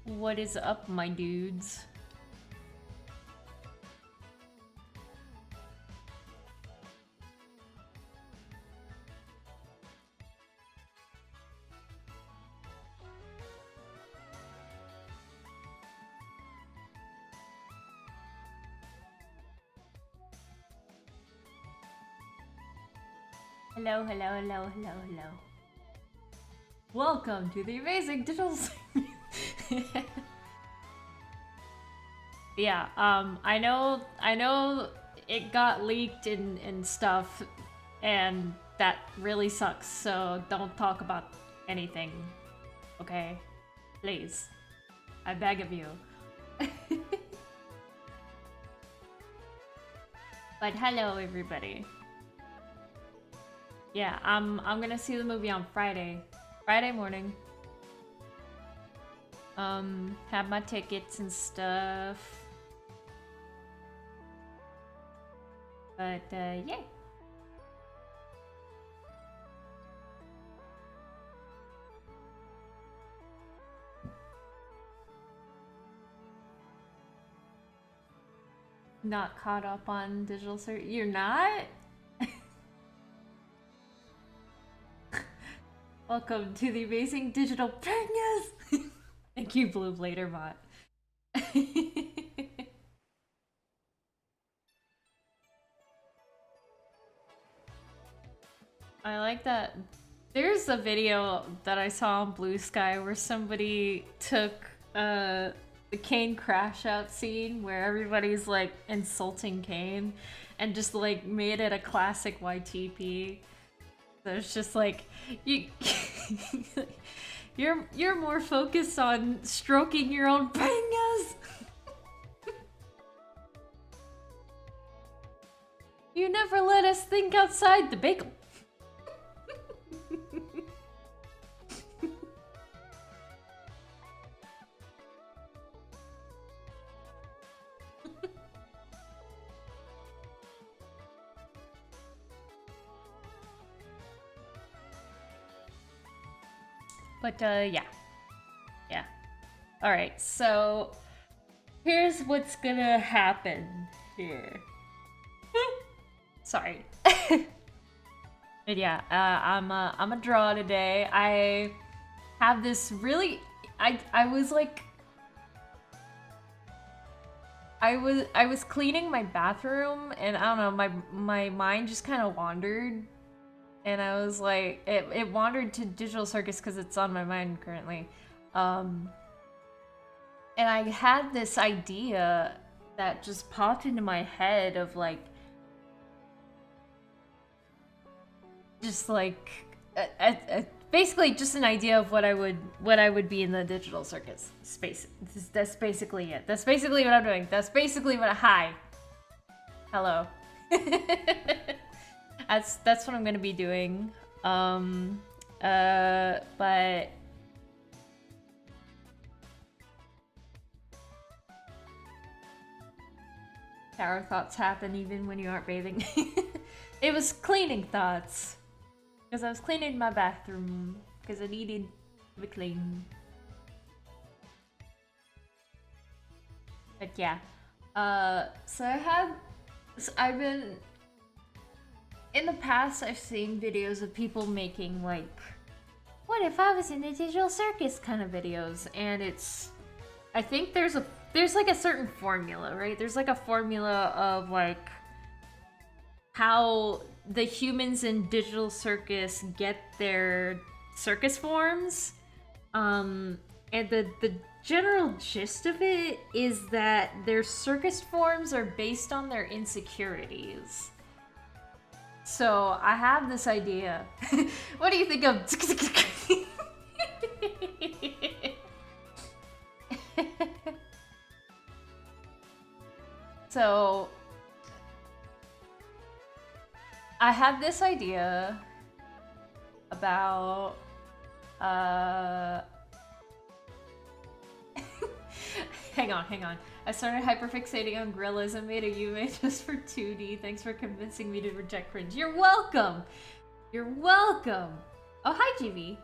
What is up, my dudes? Hello, hello, hello, hello, hello. Welcome to the amazing Digital Circus. Yeah, I know it got leaked and stuff, and that really sucks, so don't talk about anything, okay? Please. I beg of you. But hello, everybody. Yeah, I'm gonna see the movie on Friday morning. Have my tickets and stuff. But, yeah. Not caught up on Digital Circus? You're not? Welcome to the amazing Digital Circus! Thank you, Blue Blader Bot. I like that. There's a video that I saw on Blue Sky where somebody took the Kane crash out scene where everybody's like insulting Kane and just like made it a classic YTP. So it's just like you're more focused on stroking your own pangas. You never let us think outside the bagel. But, yeah. Yeah. Alright, so here's what's gonna happen here. Sorry. But yeah, I'm a draw today. I have this really... I was like... I was cleaning my bathroom and I don't know, my mind just kind of wandered. And I was like, it wandered to Digital Circus because it's on my mind currently. And I had this idea that just popped into my head of like, just like, basically just an idea of what I would be in the Digital Circus space. That's basically it. That's basically what I'm doing. That's basically what hi. Hello. That's what I'm gonna be doing. But shower thoughts happen even when you aren't bathing. It was cleaning thoughts. Because I was cleaning my bathroom. Because I needed to be clean. But yeah. So I've been... In the past, I've seen videos of people making, like, what if I was in a Digital Circus kind of videos, and it's... I think there's like a certain formula, right? There's like a formula of, like, how the humans in Digital Circus get their circus forms. And the general gist of it is that their circus forms are based on their insecurities. So I have this idea. What do you think of? So I have this idea about hang on. I started hyperfixating on gorillas and made a Yume just for 2D. Thanks for convincing me to reject cringe. You're welcome! You're welcome! Oh, hi, GV.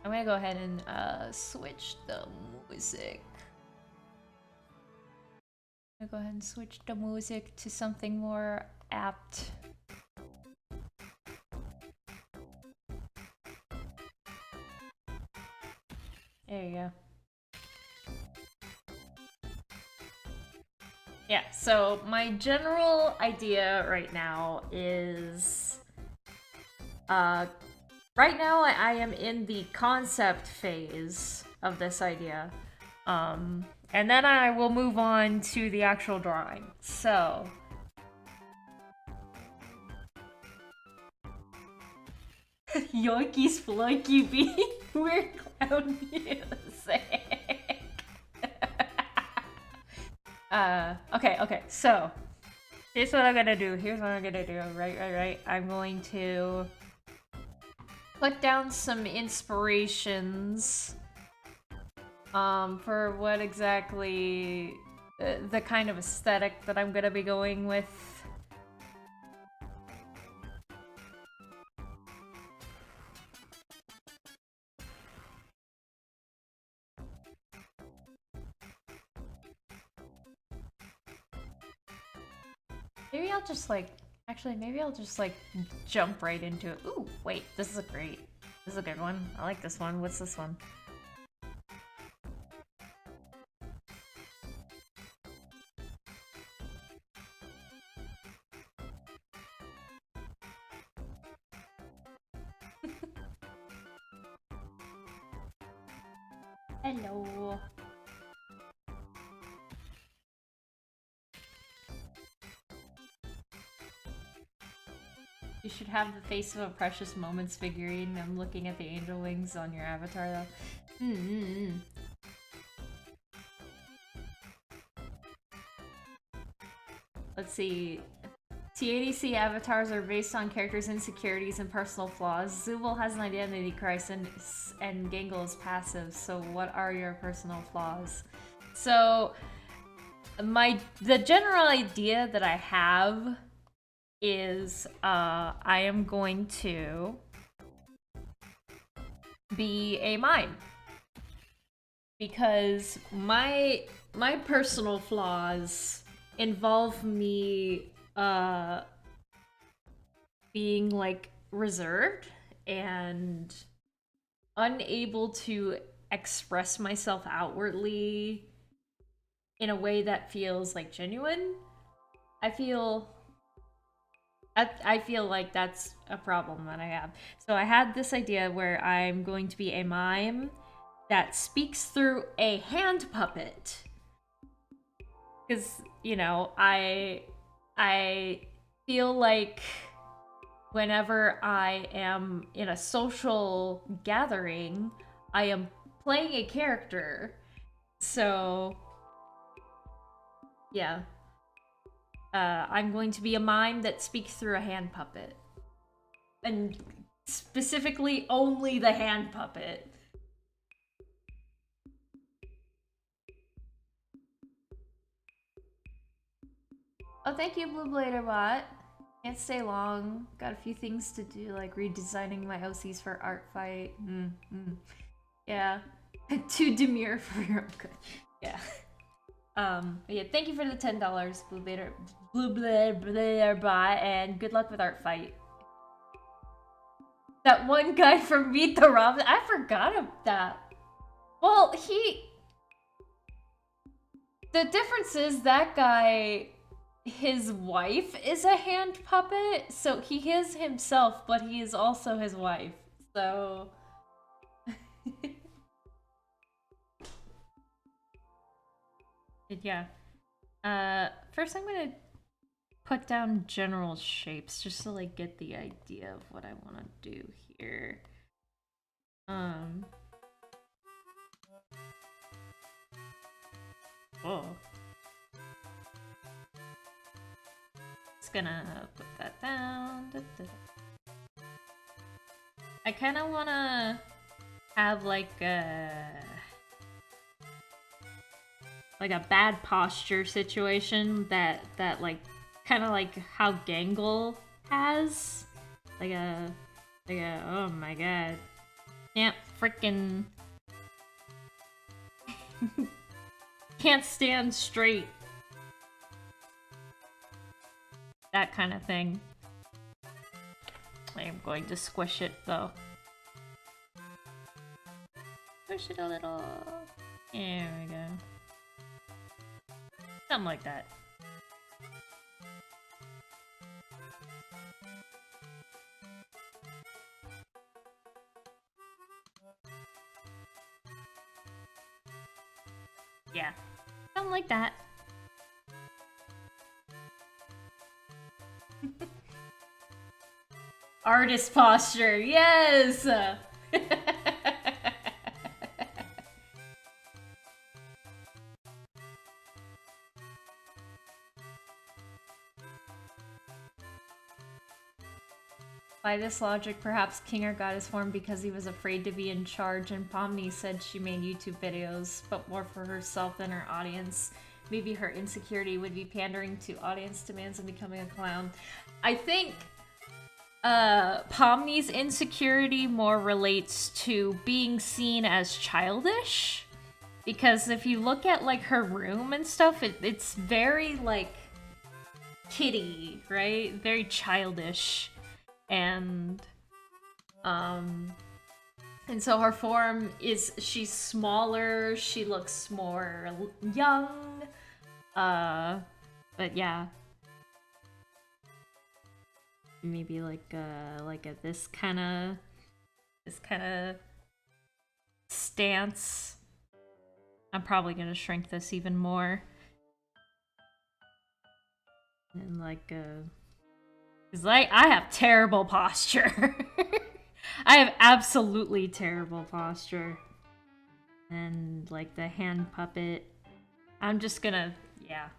I'm gonna go ahead and switch the music. I'm gonna go ahead and switch the music to something more apt. There you go. Yeah, so my general idea right now is... right now I am in the concept phase of this idea. And then I will move on to the actual drawing. So... Yoinky Spelunky Bee, weird clown music. Okay, so here's what I'm gonna do. Right. I'm going to put down some inspirations for what exactly the kind of aesthetic that I'm gonna be going with. Maybe I'll just like, actually, maybe I'll just like jump right into it. Ooh, wait, this is a great, this is a good one. I like this one. What's this one? Hello. You should have the face of a Precious Moments figurine. I'm looking at the angel wings on your avatar though. Let's see. TADC avatars are based on characters' insecurities and personal flaws. Zubul has an identity crisis and Gangle is passive. So what are your personal flaws? So the general idea that I have is I am going to be a mime. Because my personal flaws involve me being like reserved and unable to express myself outwardly in a way that feels like genuine. I feel like that's a problem that I have. So I had this idea where I'm going to be a mime that speaks through a hand puppet. Because, you know, I feel like whenever I am in a social gathering, I am playing a character. So, yeah. I'm going to be a mime that speaks through a hand puppet. And specifically only the hand puppet. Oh, thank you, Blue Blader Bot. Can't stay long. Got a few things to do, like redesigning my OCs for art fight. Yeah. Too demure for your own good. Yeah. Yeah, thank you for the $10, Blue Blader Bot, and good luck with art fight. That one guy from Meet the Robin, I forgot about that. Well, the difference is that guy, his wife is a hand puppet, so he is himself, but he is also his wife, so... Yeah. First I'm gonna put down general shapes, just to, like, get the idea of what I want to do here. Whoa. Just gonna put that down. I kind of want to have like a bad posture situation that like kind of like how Gangle has like a oh my god. Can't frickin' can't stand straight. That kind of thing. I am going to squish it though. Squish it a little. There we go. Something like that. Yeah. Something like that. Artist posture, yes! By this logic, perhaps Kinger got his form because he was afraid to be in charge, and Pomni said she made YouTube videos, but more for herself than her audience. Maybe her insecurity would be pandering to audience demands and becoming a clown. I think Pomni's insecurity more relates to being seen as childish. Because if you look at, like, her room and stuff, it's very, like, kiddie, right? Very childish. And so her form is, she's smaller, she looks more young, but yeah. Maybe like this kind of stance. I'm probably gonna shrink this even more. And like because I have terrible posture. I have absolutely terrible posture. And like the hand puppet. I'm just gonna, yeah.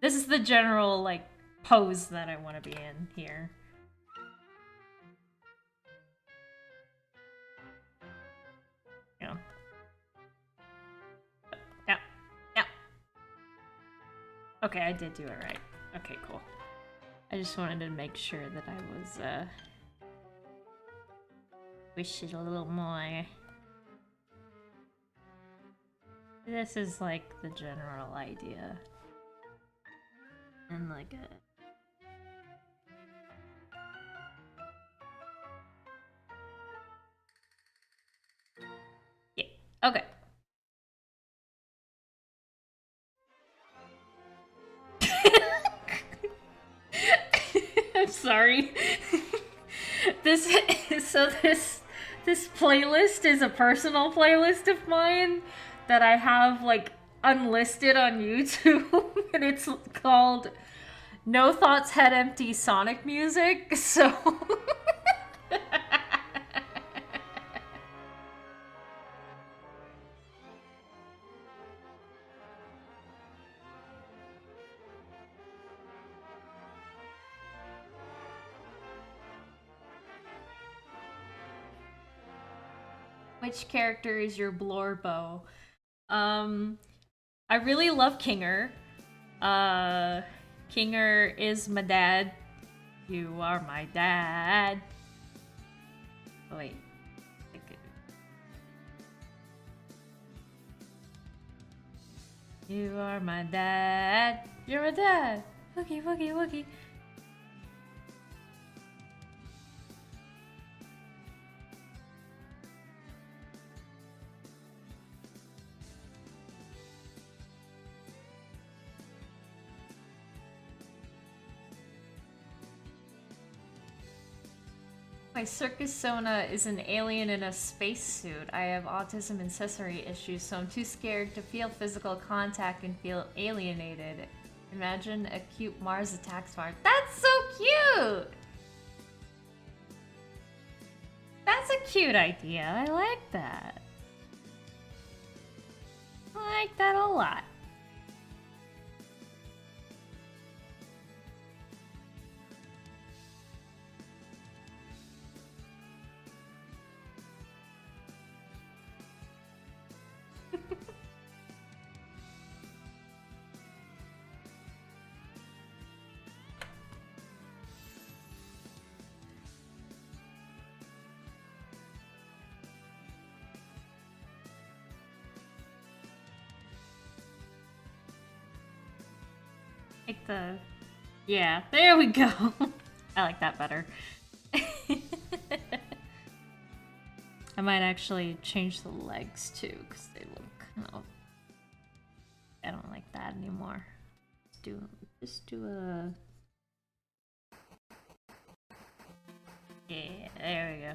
This is the general like pose that I want to be in here. Yeah. Yeah. Yeah. Okay, I did do it right. Okay, cool. I just wanted to make sure that I was, wish it a little more. This is like the general idea. And like a... Yeah, okay. I'm sorry. This playlist is a personal playlist of mine that I have like unlisted on YouTube, and it's called No Thoughts Head Empty Sonic Music. So which character is your Blorbo? I really love Kinger. Kinger is my dad. You are my dad. Oh, wait. You are my dad. You're my dad. Wookie, wookie, wookie. My circus Sona is an alien in a spacesuit. I have autism and sensory issues, so I'm too scared to feel physical contact and feel alienated. Imagine a cute Mars attacks Mars. That's so cute! That's a cute idea. I like that. I like that a lot. Like the... Yeah, there we go. I like that better. I might actually change the legs too, because they look kind of... I don't like that anymore. Just do a... Yeah, there we go.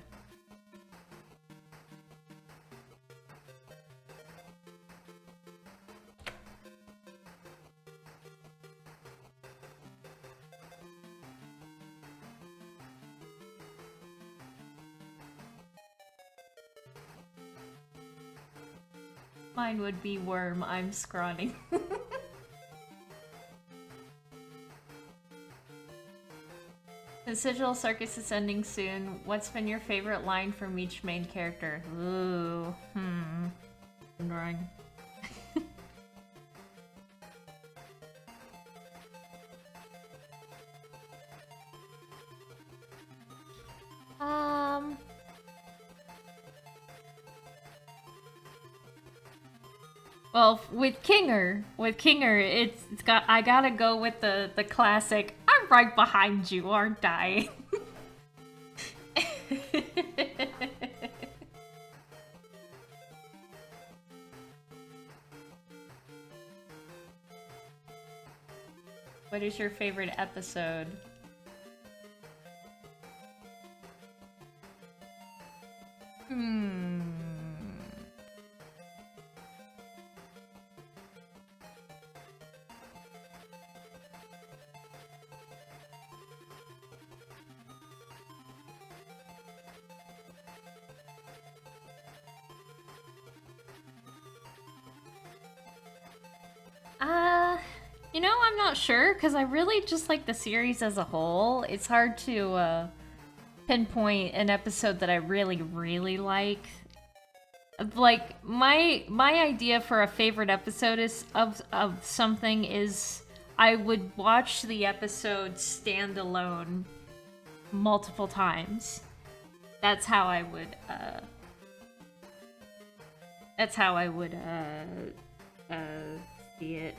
Mine would be worm, I'm scrawny. Since Digital Circus is ending soon, what's been your favorite line from each main character? Ooh, I'm drawing. Well, with Kinger, it's got. I gotta go with the classic. I'm right behind you, aren't I? What is your favorite episode? You know, I'm not sure, because I really just like the series as a whole. It's hard to pinpoint an episode that I really, really like. Like, my idea for a favorite episode is of something is I would watch the episode stand alone multiple times. That's how I would see it.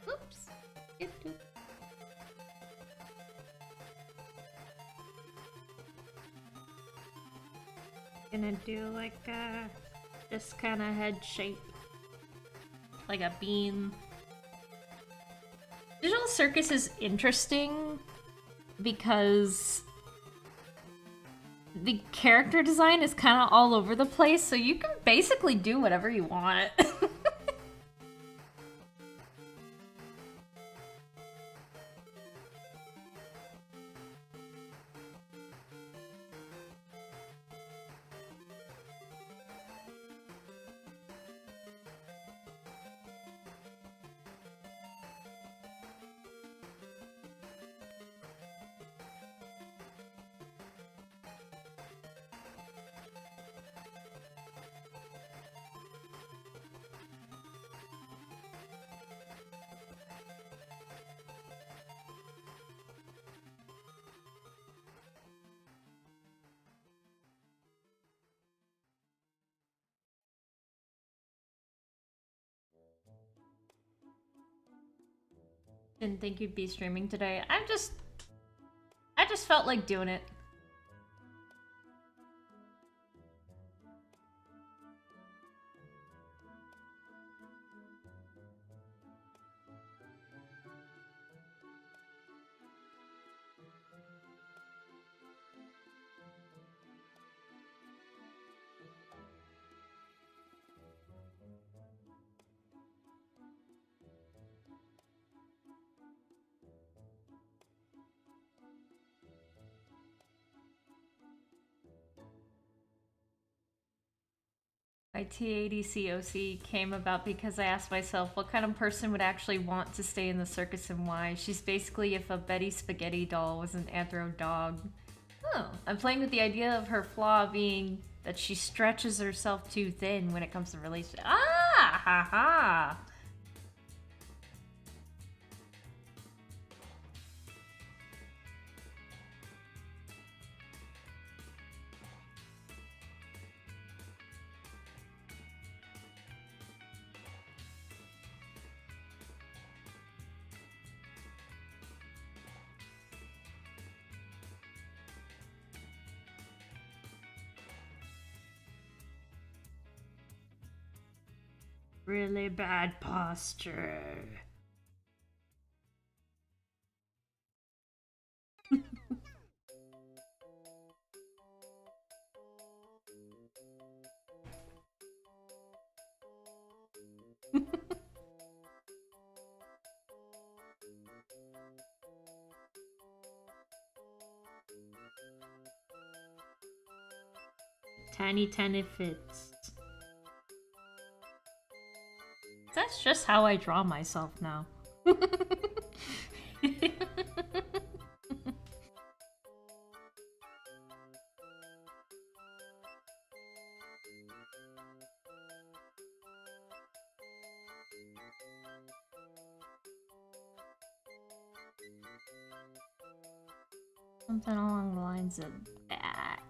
Oops. Gonna do like this kind of head shape, like a bean. Digital Circus is interesting because the character design is kind of all over the place, so you can basically do whatever you want. Didn't think you'd be streaming today. I just felt like doing it. My TADCOC came about because I asked myself what kind of person would actually want to stay in the circus and why. She's basically if a Betty Spaghetti doll was an anthro dog. Oh, I'm playing with the idea of her flaw being that she stretches herself too thin when it comes to relationships. Ah, ha ha. Really bad posture. Tiny fits. That's just how I draw myself now. Something along the lines of that.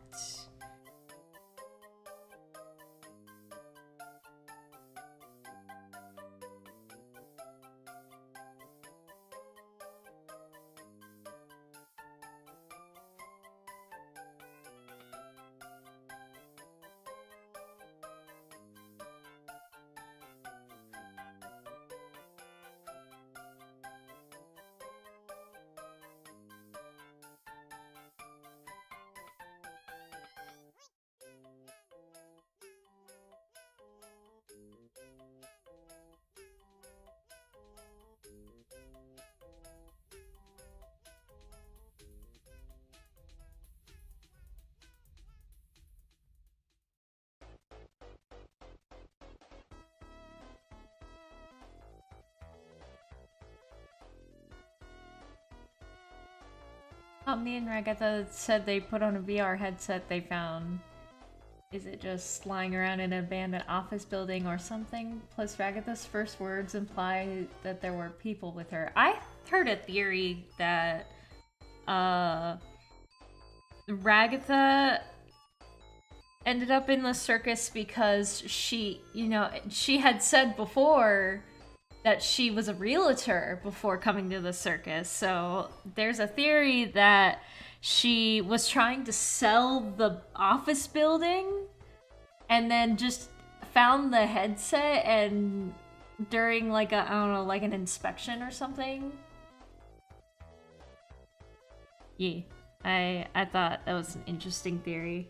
Me and Ragatha said they put on a VR headset they found. Is it just lying around in an abandoned office building or something? Plus, Ragatha's first words imply that there were people with her. I heard a theory that Ragatha ended up in the circus because she had said before that she was a realtor before coming to the circus. So there's a theory that she was trying to sell the office building and then just found the headset and during like a, I don't know, like an inspection or something. Yeah, I thought that was an interesting theory.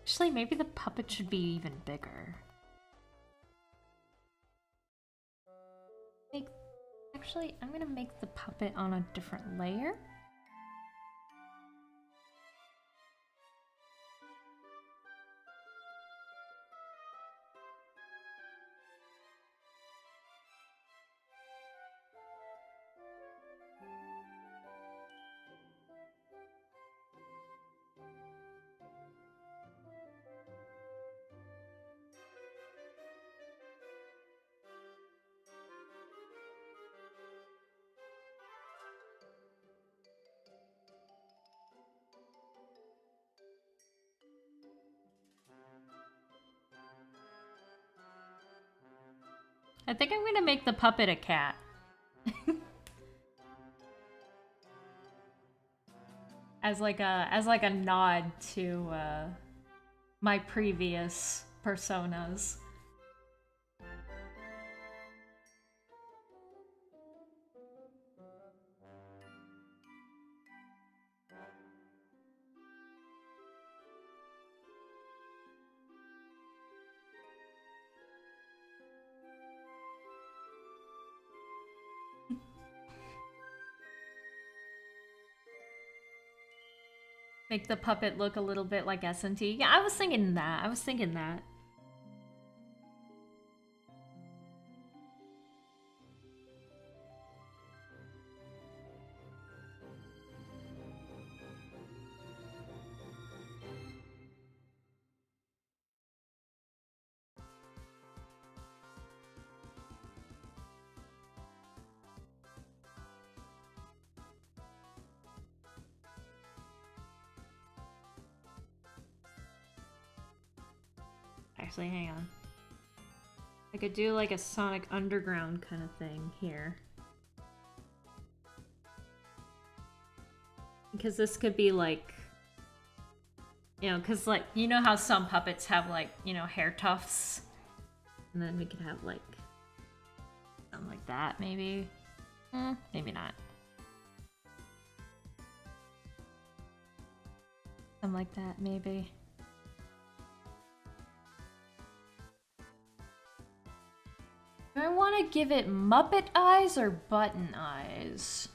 Actually, maybe the puppet should be even bigger. Actually, I'm gonna make the puppet on a different layer. I think I'm gonna make the puppet a cat. as like a nod to my previous personas. Make the puppet look a little bit like SNT. Yeah, I was thinking that. Actually, hang on. I could do like a Sonic Underground kind of thing here. Because this could be like, you know, because like, you know how some puppets have like, you know, hair tufts? And then we could have like, something like that maybe. Maybe not. Something like that maybe. Do I want to give it Muppet eyes or button eyes?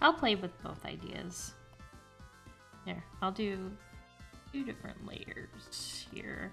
I'll play with both ideas. Here, I'll do 2 different layers here.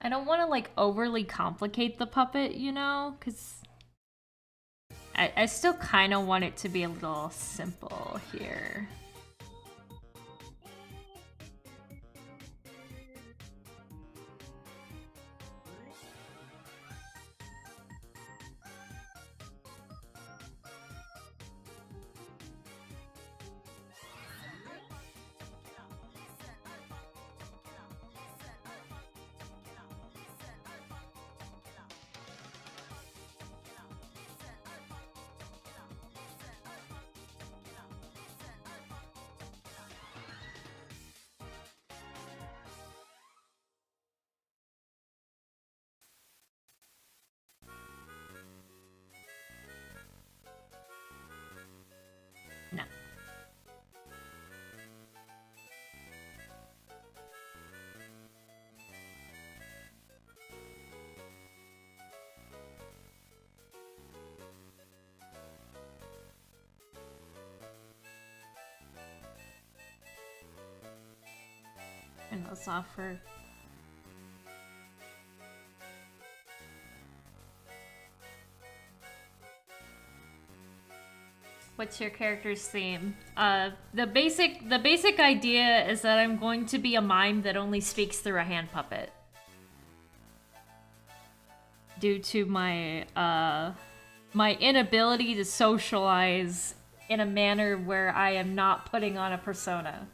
I don't want to like overly complicate the puppet, you know, because I still kind of want it to be a little simple here. No. And let's offer. What's your character's theme? The basic idea is that I'm going to be a mime that only speaks through a hand puppet. Due to my my inability to socialize in a manner where I am not putting on a persona.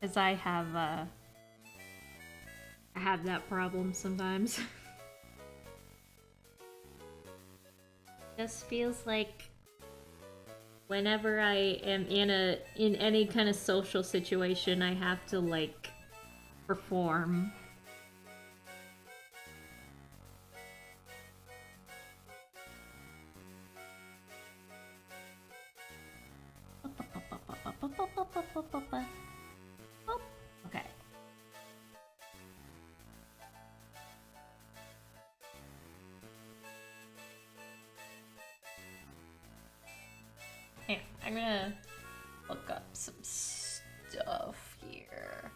As I have that problem sometimes. Just feels like whenever I am in any kind of social situation, I have to like perform. Oh, okay. Hey, I'm gonna look up some stuff here.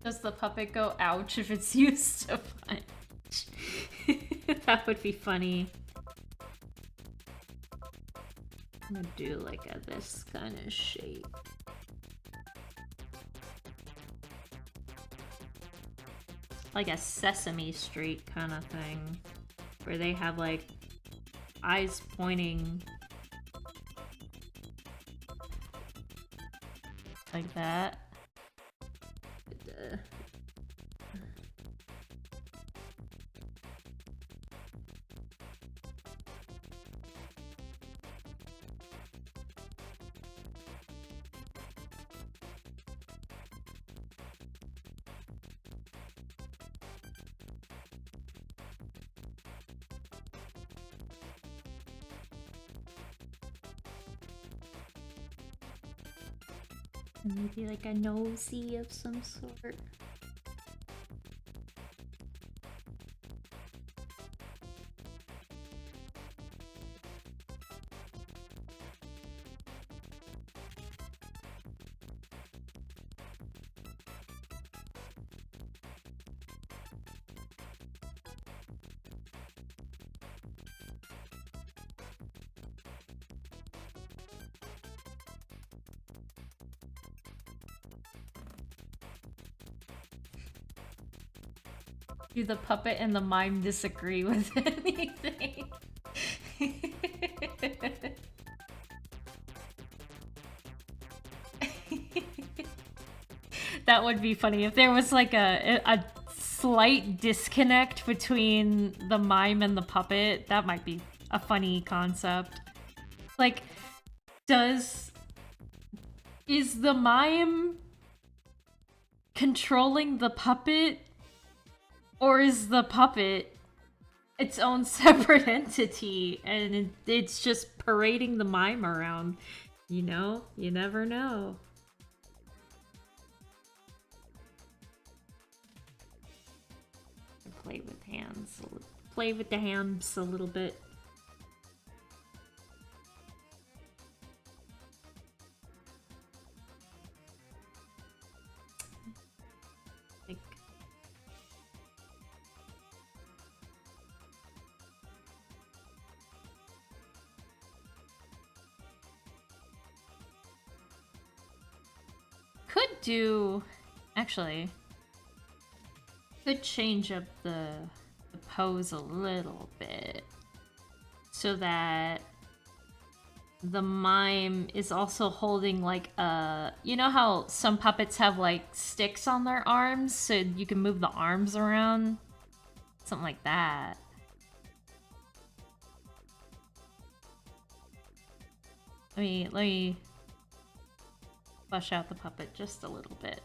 Does the puppet go ouch if it's used to punch? That would be funny. I'm gonna do like this kind of shape. Like a Sesame Street kind of thing. Where they have like eyes pointing like that. Maybe like a nosy of some sort. Do the puppet and the mime disagree with anything? That would be funny if there was like a slight disconnect between the mime and the puppet. That might be a funny concept. Like, is the mime controlling the puppet? Or is the puppet its own separate entity and it's just parading the mime around? You know? You never know. Play with hands. Play with the hands a little bit. Actually, could change up the pose a little bit so that the mime is also holding like a, you know how some puppets have like sticks on their arms so you can move the arms around? Something like that. Let me flesh out the puppet just a little bit.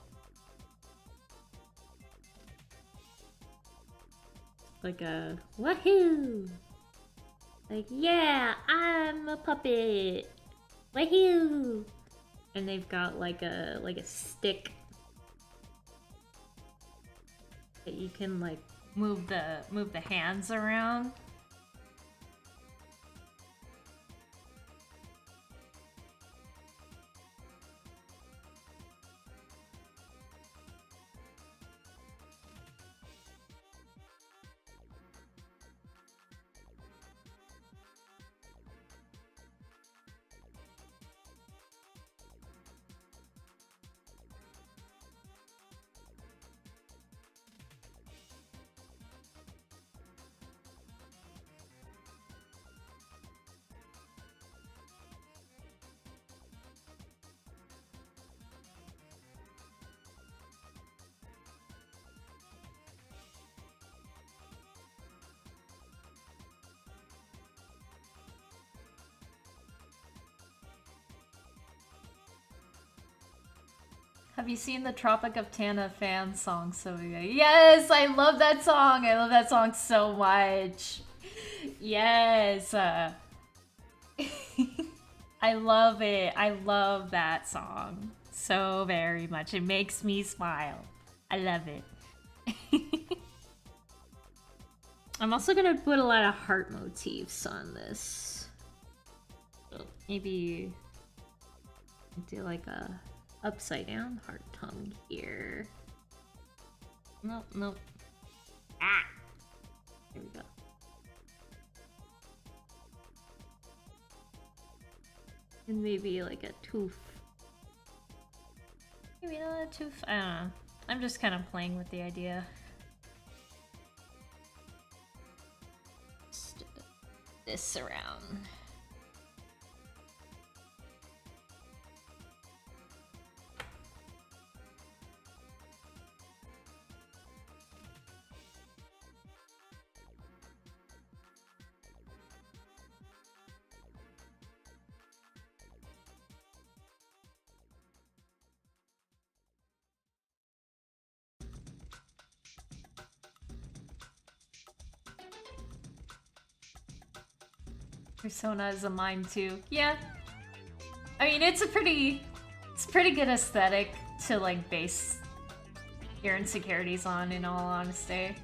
Like a woohoo! Like, yeah, I'm a puppet! Woohoo! And they've got like a stick that you can like move the hands around. Have you seen the Tropic of Tana fan song? So yes, I love that song. I love that song so much. Yes. I love it. I love that song so very much. It makes me smile. I love it. I'm also gonna put a lot of heart motifs on this. So maybe do like a upside down heart tongue here. Nope, nope. Ah! There we go. And maybe like a tooth. Maybe not a tooth. I don't know. I'm just kind of playing with the idea. Just this around. Persona is a mime too. Yeah. I mean, it's pretty good aesthetic to like base your insecurities on, in all honesty.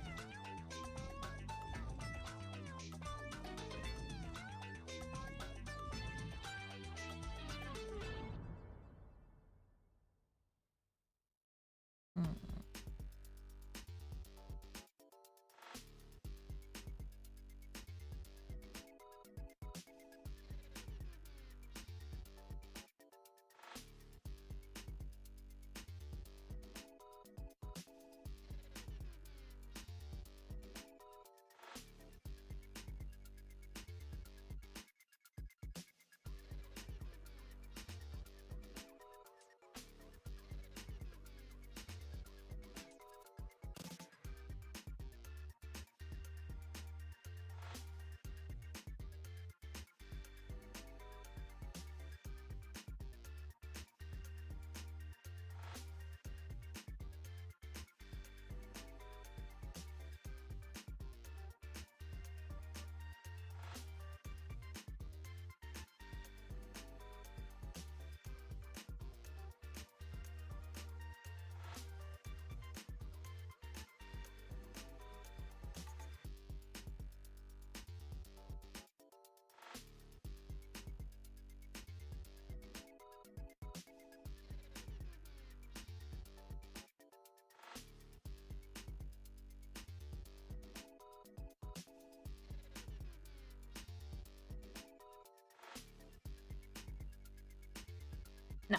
No.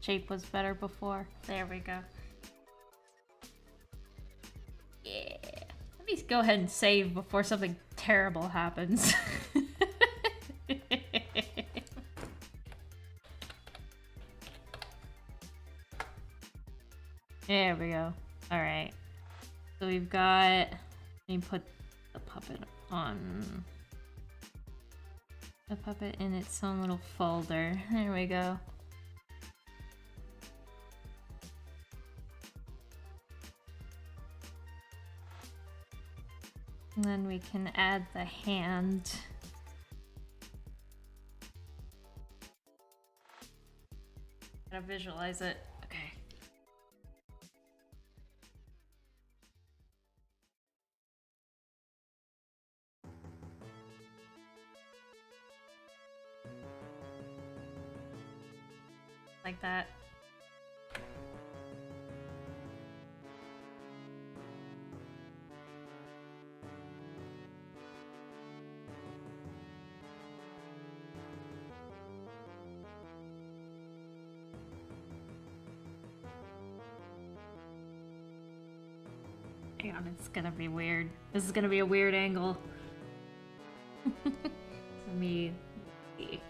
Shape was better before. There we go. Yeah. Let me go ahead and save before something terrible happens. There we go. Alright. So we've got... Let me put the puppet on... The puppet in its own little folder. There we go. And then we can add the hand. Gotta visualize it. Okay. Like that. Hang on, it's gonna be weird. This is gonna be a weird angle. Let me see.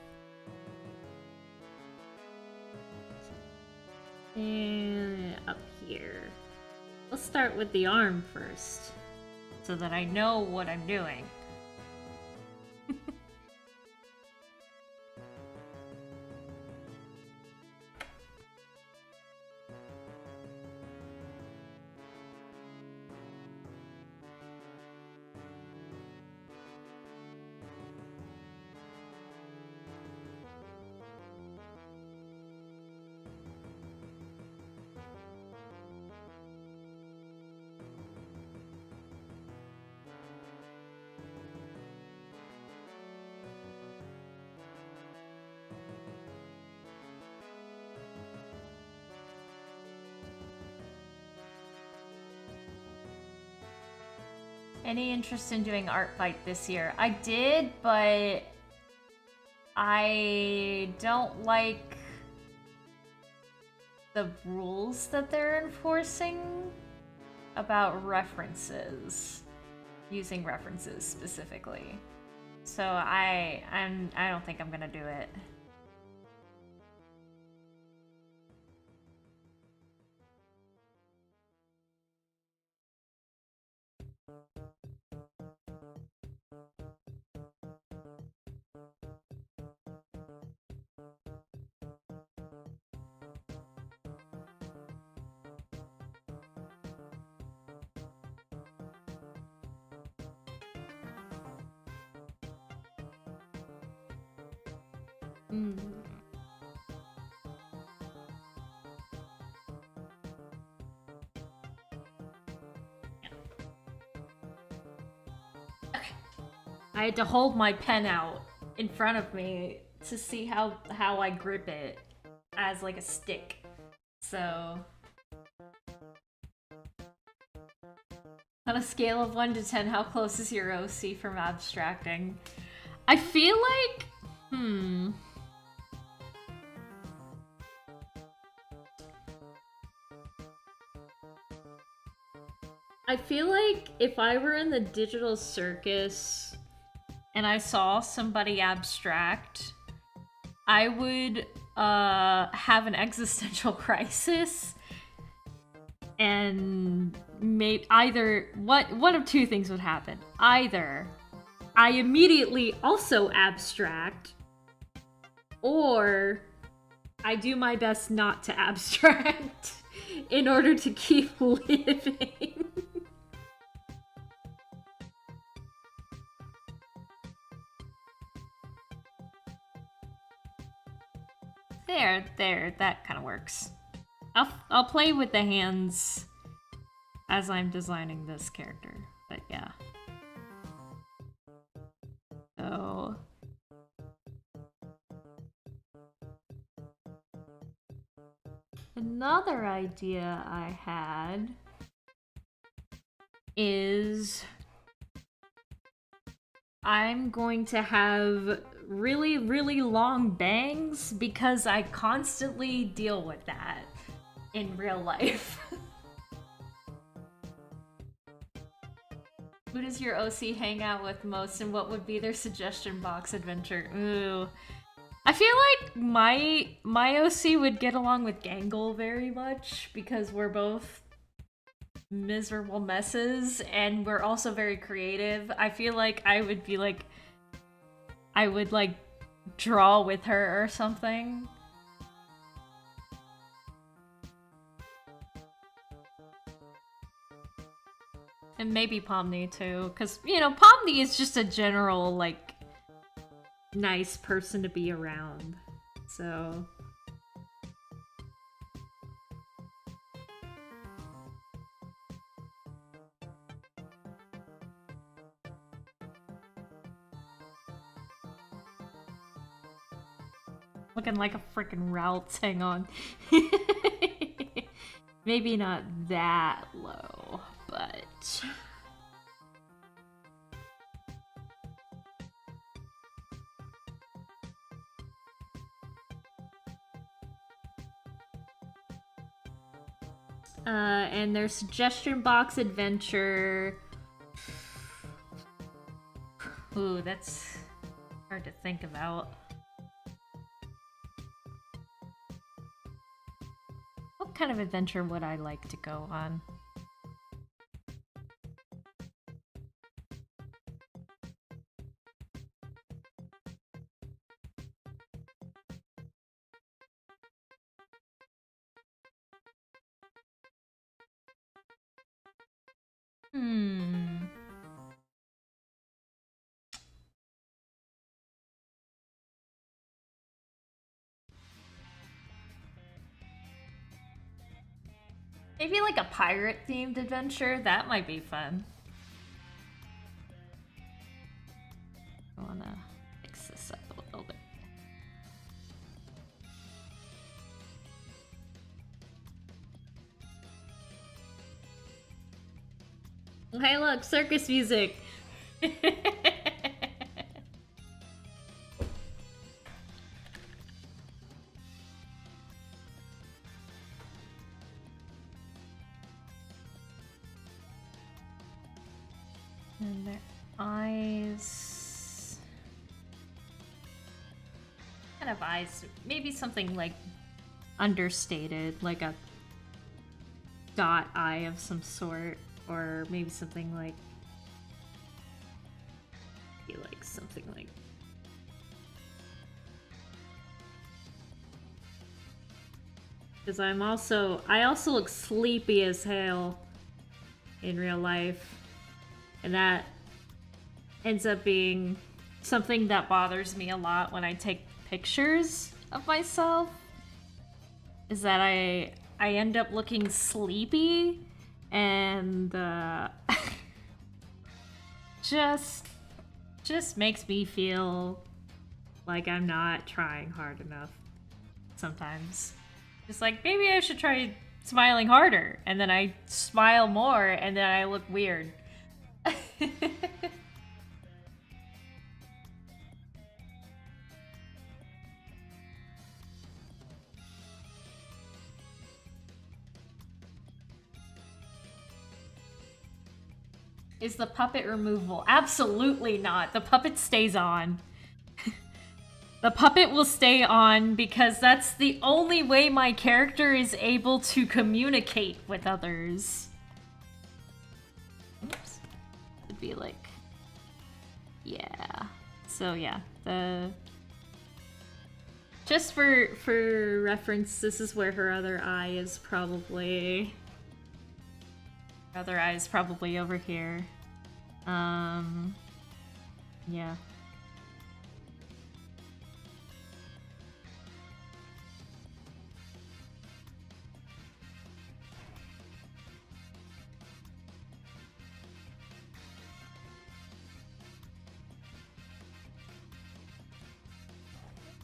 And up here. Let's start with the arm first, so that I know what I'm doing. Any interest in doing art fight this year? I did, but I don't like the rules that they're enforcing about references, using references specifically. So I don't think I'm gonna do it. I had to hold my pen out in front of me to see how I grip it as like a stick. So on a scale of 1 to 10, how close is your OC from abstracting? I feel like I feel like if I were in the Digital Circus and I saw somebody abstract, I would have an existential crisis, and maybe either one of two things would happen. Either I immediately also abstract, or I do my best not to abstract in order to keep living. There, that kind of works. I'll play with the hands as I'm designing this character, but yeah. So another idea I had is I'm going to have really, really long bangs because I constantly deal with that in real life. Who does your OC hang out with most, and what would be their suggestion box adventure? Ooh. I feel like my OC would get along with Gangle very much because we're both miserable messes and we're also very creative. I feel like I would be like, I would like draw with her or something. And maybe Pomni too, because, you know, Pomni is just a general, like, nice person to be around. So looking like a freaking route. Hang on. Maybe not that low, but and their suggestion box adventure. Ooh, that's hard to think about. What kind of adventure would I like to go on? Maybe like a pirate-themed adventure? That might be fun. I wanna fix this up a little bit. Hey, look, circus music. And their eyes. Kind of eyes. Maybe something like understated, like a dot eye of some sort, or maybe something like. Something like. Because I also look sleepy as hell in real life. And that ends up being something that bothers me a lot when I take pictures of myself. Is that I end up looking sleepy and just makes me feel like I'm not trying hard enough sometimes. Just like, maybe I should try smiling harder, and then I smile more, and then I look weird. Is the puppet removable? Absolutely not. The puppet stays on. The puppet will stay on because that's the only way my character is able to communicate with others. Oops. It'd be like... Yeah. So yeah, the... Just for reference, this is where her other eye is probably... Her other eye is probably over here. Yeah.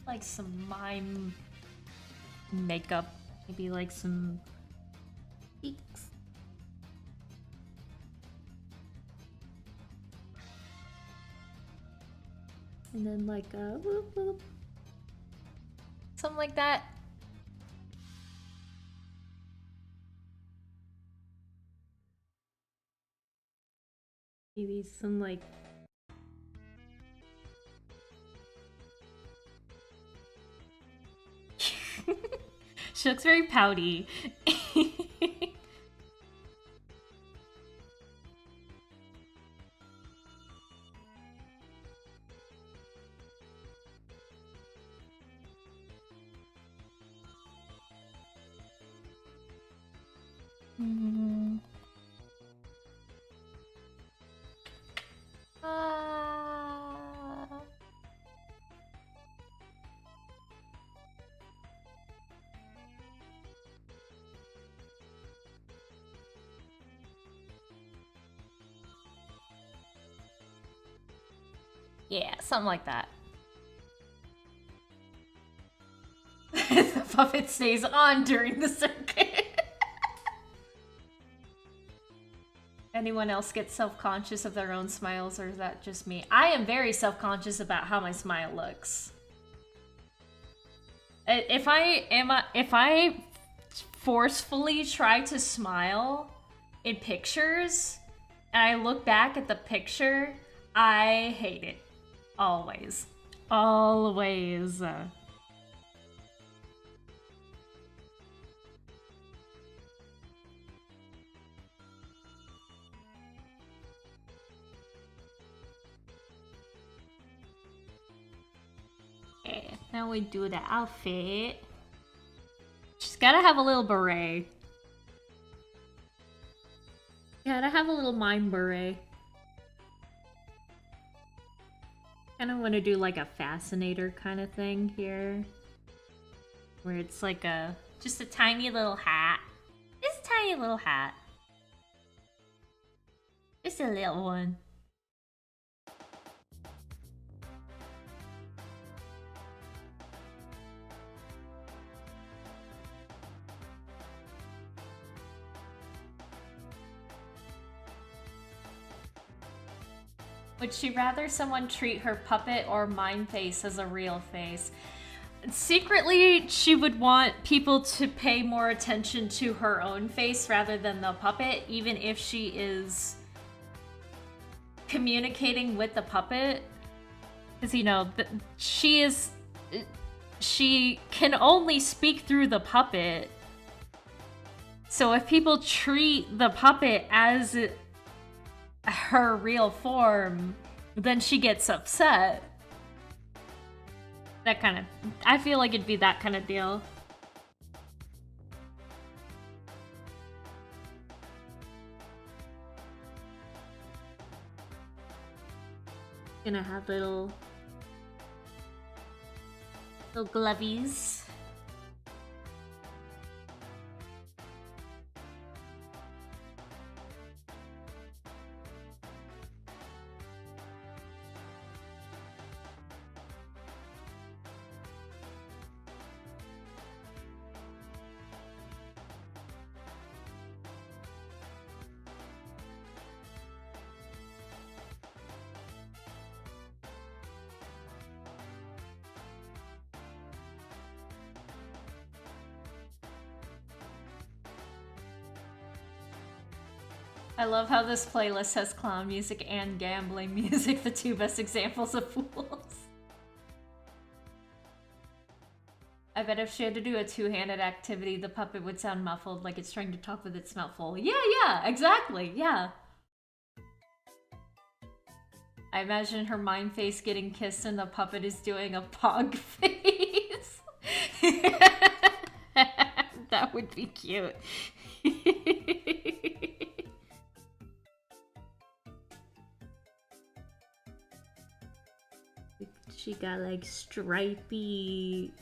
Like some mime makeup, maybe like some cheeks. And then like a whoop whoop. Something like that. Maybe some like... She looks very pouty. Yeah, something like that. The puppet stays on during the circuit. Anyone else get self-conscious of their own smiles, or is that just me? I am very self-conscious about how my smile looks. If I forcefully try to smile in pictures, and I look back at the picture, I hate it. Always. Always. Okay, now we do the outfit. She's gotta have a little beret. Gotta have a little mime beret. Kinda wanna do like a fascinator kind of thing here. Where it's like just a tiny little hat. Just a tiny little hat. Just a little one. Would she rather someone treat her puppet or mime face as a real face? Secretly, she would want people to pay more attention to her own face rather than the puppet, even if she is communicating with the puppet. Because, you know, she can only speak through the puppet. So if people treat the puppet as her real form, then she gets upset. That kind of... I feel like it'd be that kind of deal. Gonna have little glovies. I love how this playlist has clown music and gambling music, the two best examples of fools. I bet if she had to do a two-handed activity, the puppet would sound muffled, like it's trying to talk with its mouth full. Yeah, exactly, yeah. I imagine her mime face getting kissed and the puppet is doing a pog face. That would be cute. She got like stripy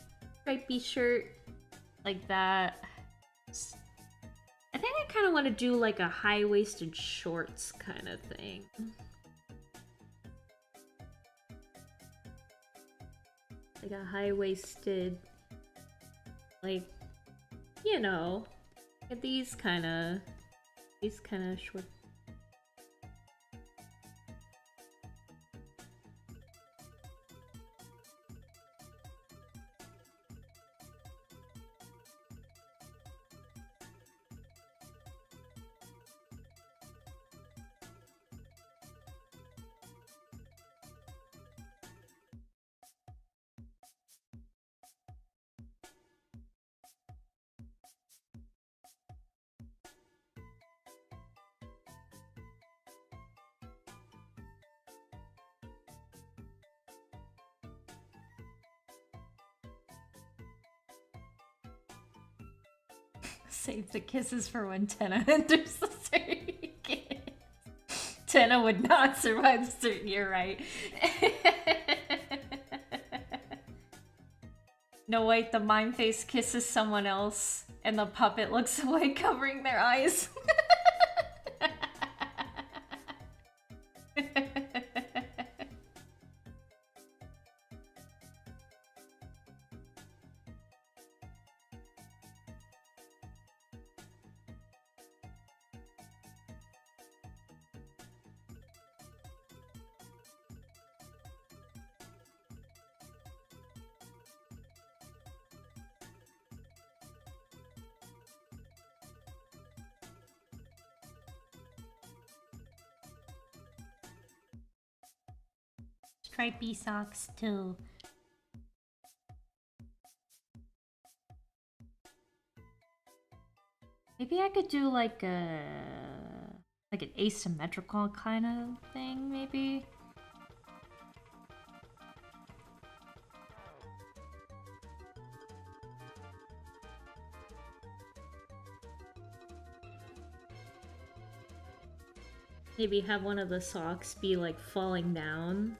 shirt like that. I think I kind of want to do like a high-waisted shorts kind of thing. Like a high-waisted, like, you know, these kind of short. Save the kisses for when Tenna enters the circus. Tenna would not survive the circus, you're right. No, wait, the mime face kisses someone else, and the puppet looks away, covering their eyes. Stripy socks too. Maybe I could do like an asymmetrical kind of thing, maybe. Maybe have one of the socks be like falling down.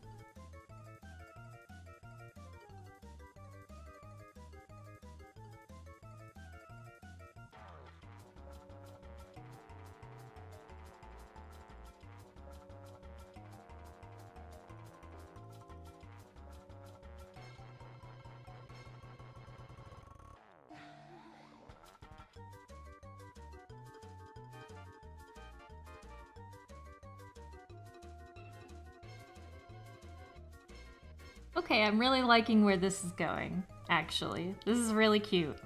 Okay, I'm really liking where this is going, actually. This is really cute.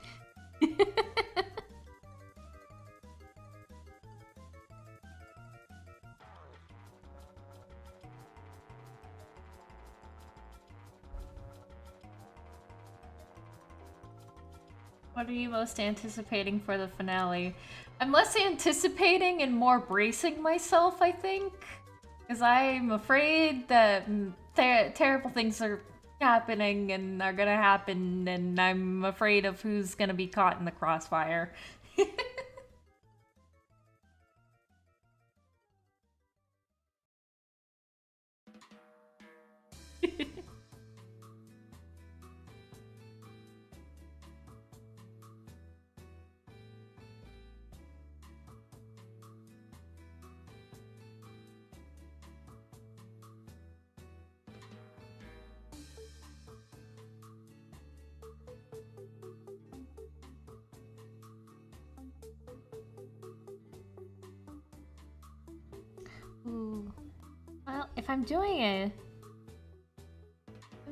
What are you most anticipating for the finale? I'm less anticipating and more bracing myself, I think. Because I'm afraid that terrible things are happening and are gonna happen, and I'm afraid of who's gonna be caught in the crossfire. Ooh. Well, if I'm doing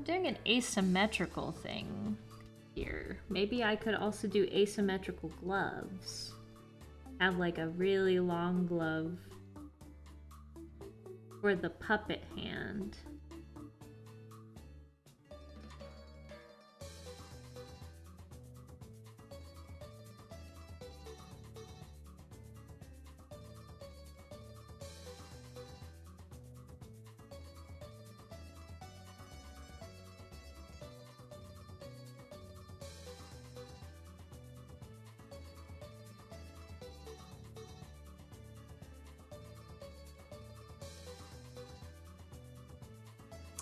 an asymmetrical thing here, maybe I could also do asymmetrical gloves. Have like a really long glove for the puppet hand.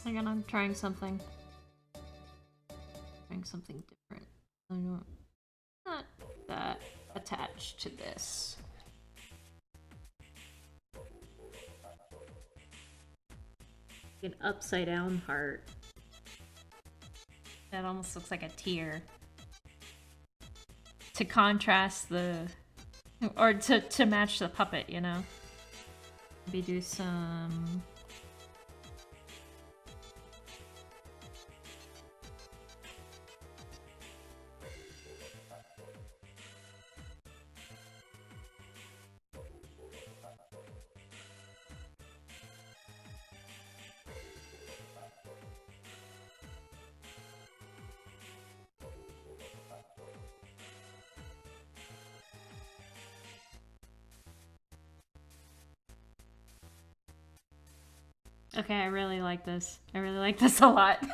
Hang on, I'm trying something. Trying something different. I'm not that attached to this. An upside down heart. That almost looks like a tear. To contrast the... Or to match the puppet, you know? Maybe do some... Okay, I really like this. I really like this a lot.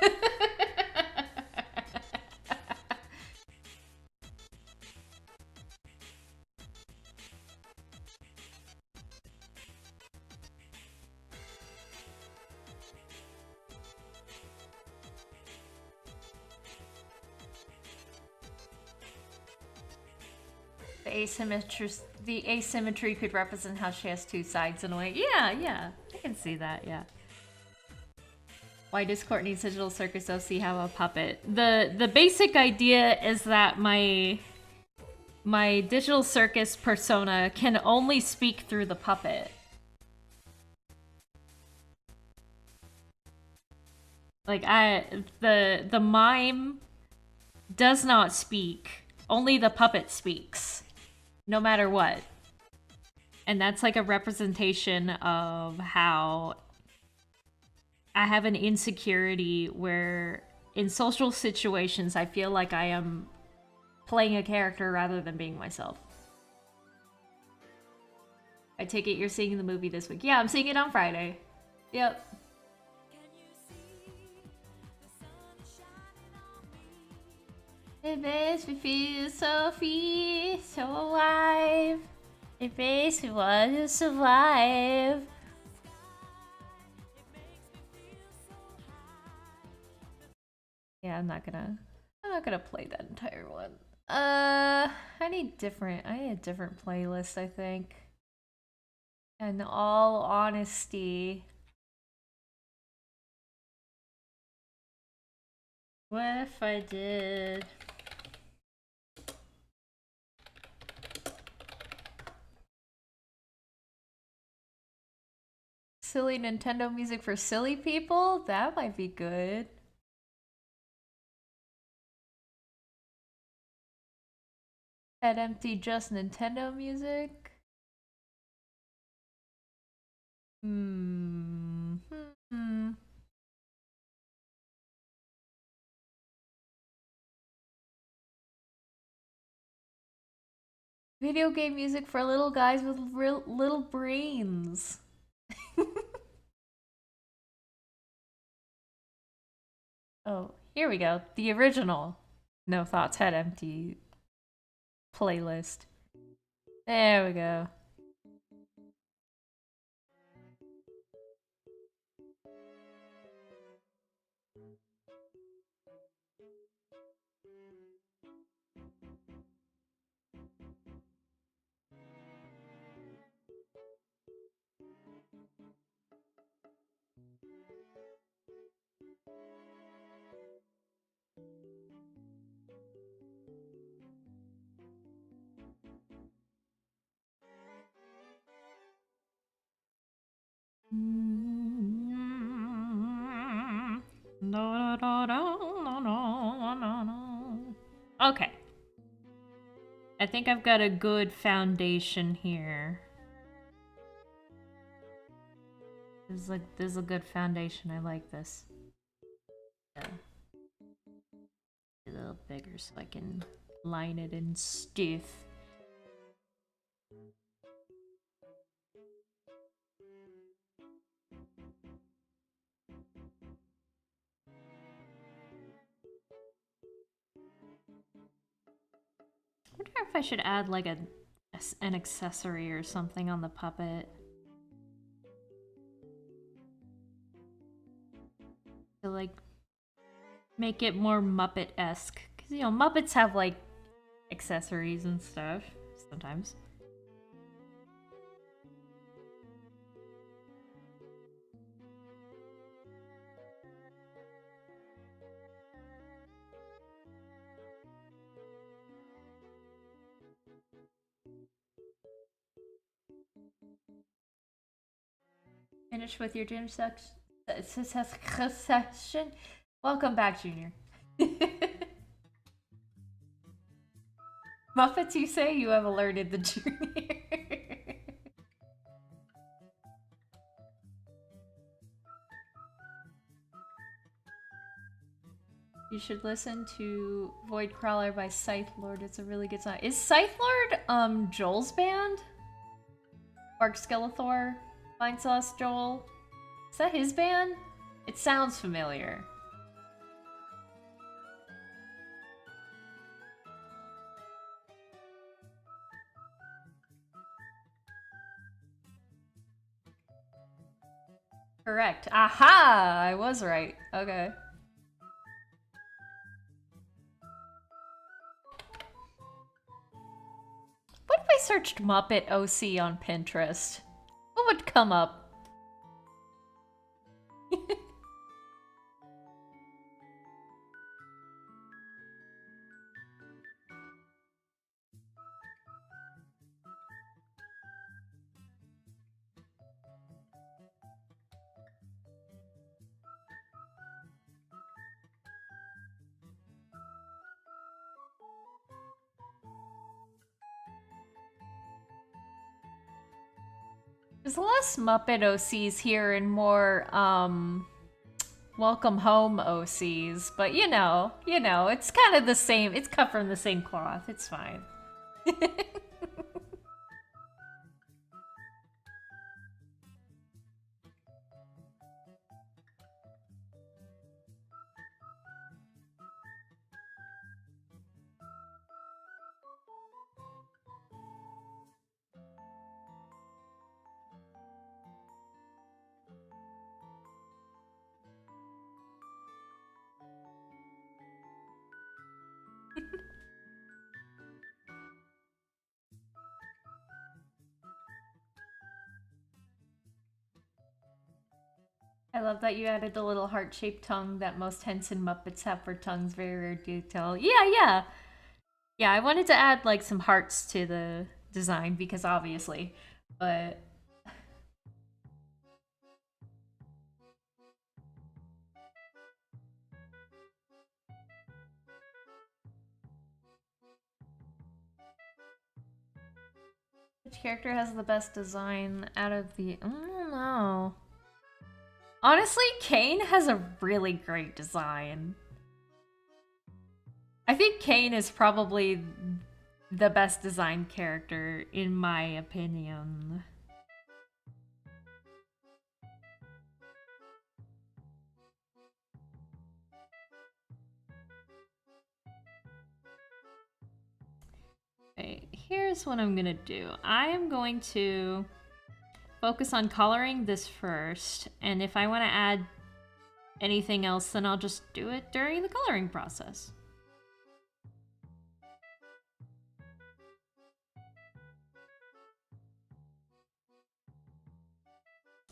The asymmetry could represent how she has two sides in a way. Yeah, I can see that, yeah. Why does Courtney's Digital Circus OC have a puppet? The basic idea is that my Digital Circus persona can only speak through the puppet. Like the mime does not speak. Only the puppet speaks. No matter what. And that's like a representation of how I have an insecurity where in social situations I feel like I am playing a character rather than being myself. I take it you're seeing the movie this week. Yeah, I'm seeing it on Friday. Yep. It makes me feel so free, so alive. It makes me want to survive. Yeah, I'm not gonna play that entire one. I need a different playlist, I think. In all honesty. What if I did... silly Nintendo music for silly people? That might be good. Head empty, just Nintendo music. Hmm. Video game music for little guys with little brains. Oh, here we go. The original No Thoughts Head Empty playlist. There we go. Okay. I think I've got a good foundation here. This is a good foundation. I like this. Yeah. A little bigger so I can line it in stiff. I wonder if I should add like an accessory or something on the puppet. To like make it more Muppet-esque. Because, you know, Muppets have like accessories and stuff sometimes. Finish with your gym session. Welcome back, Junior. Muppets, you say? You have alerted the Junior. You should listen to Void Crawler by Scythe Lord. It's a really good song. Is Scythe Lord Joel's band? Mark Skeletor? Fine Sauce Joel? Is that his band? It sounds familiar. Correct. Aha! I was right. Okay. What if I searched Muppet OC on Pinterest? What would come up? There's less Muppet OCs here and more, Welcome Home OCs, but you know, it's kind of the same. It's cut from the same cloth. It's fine. I love that you added the little heart-shaped tongue that most Henson Muppets have for tongues. Very rare detail. Yeah. Yeah, I wanted to add like some hearts to the design because obviously, but Which character has the best design out of the... I don't know. Honestly, Kane has a really great design. I think Kane is probably the best designed character, in my opinion. Okay, here's what I'm gonna do. I am going to focus on coloring this first, and if I want to add anything else, then I'll just do it during the coloring process.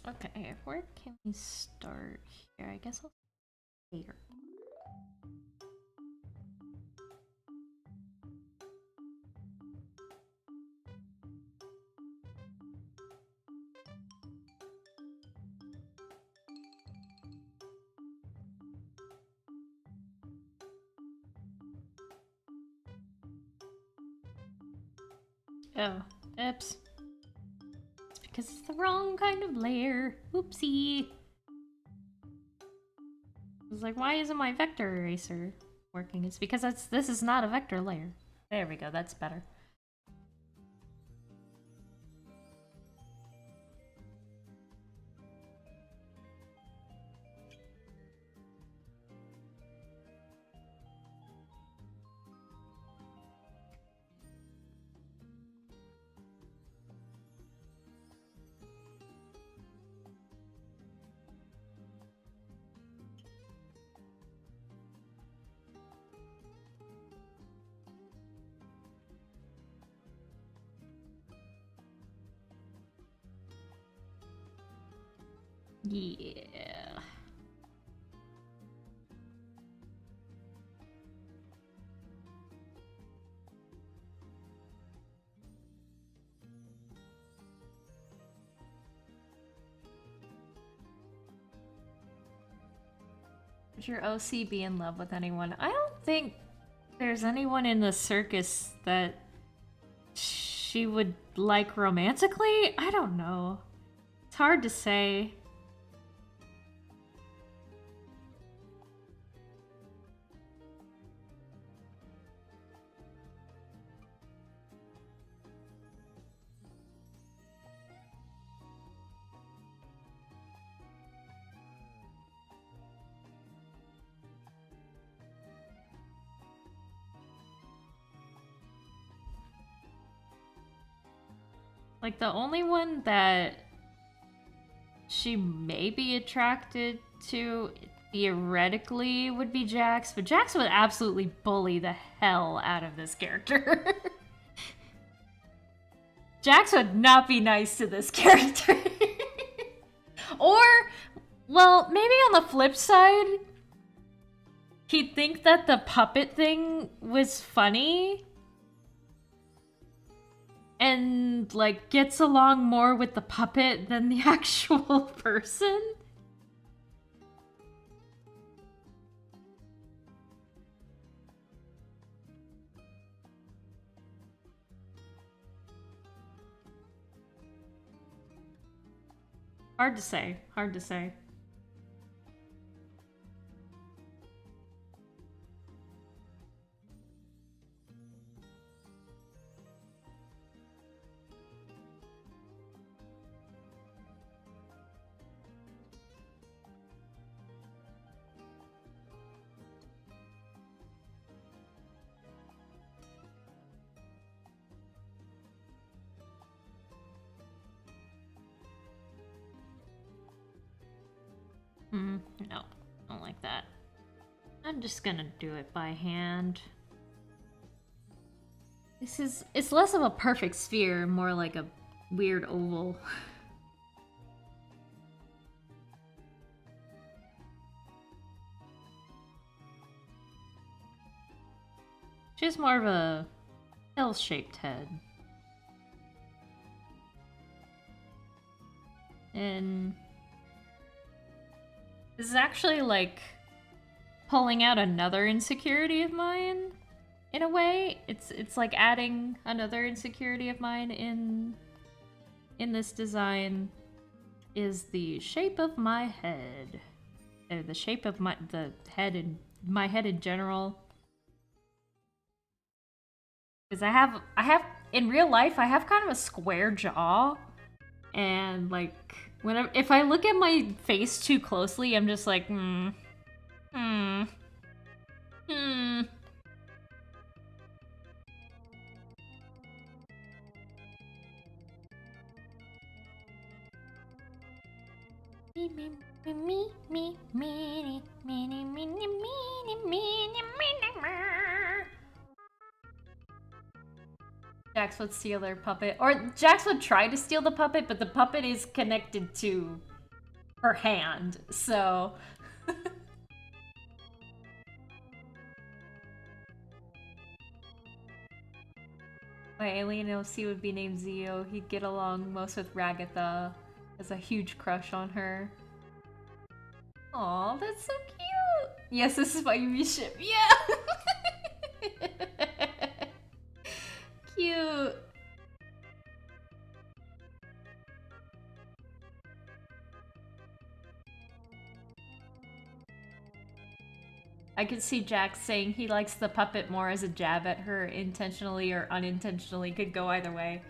Okay, where can we start here? I guess I'll start here. Oh, oops. It's because it's the wrong kind of layer. Oopsie. I was like, why isn't my vector eraser working? It's because this is not a vector layer. There we go, that's better. Yeah. Would your OC be in love with anyone? I don't think there's anyone in the circus that she would like romantically. I don't know. It's hard to say. Like, the only one that she may be attracted to, theoretically, would be Jax, but Jax would absolutely bully the hell out of this character. Jax would not be nice to this character. Or, well, maybe on the flip side, he'd think that the puppet thing was funny and, like, gets along more with the puppet than the actual person. Hard to say. Hard to say. No, I don't like that. I'm just gonna do it by hand. It's less of a perfect sphere, more like a weird oval. She has more of a L-shaped head. And this is actually like pulling out another insecurity of mine in a way. It's like adding another insecurity of mine in in this design is the shape of my head. Or the shape of the head and my head in general. Because I have in real life I have kind of a square jaw, and like if I look at my face too closely, I'm just like hmm. Jax would steal their puppet. Or Jax would try to steal the puppet, but the puppet is connected to her hand, so... My alien OC would be named Zio. He'd get along most with Ragatha. Has a huge crush on her. Aw, that's so cute! Yes, this is why you reship. Yeah! Cute! I could see Jax saying he likes the puppet more as a jab at her, intentionally or unintentionally. Could go either way.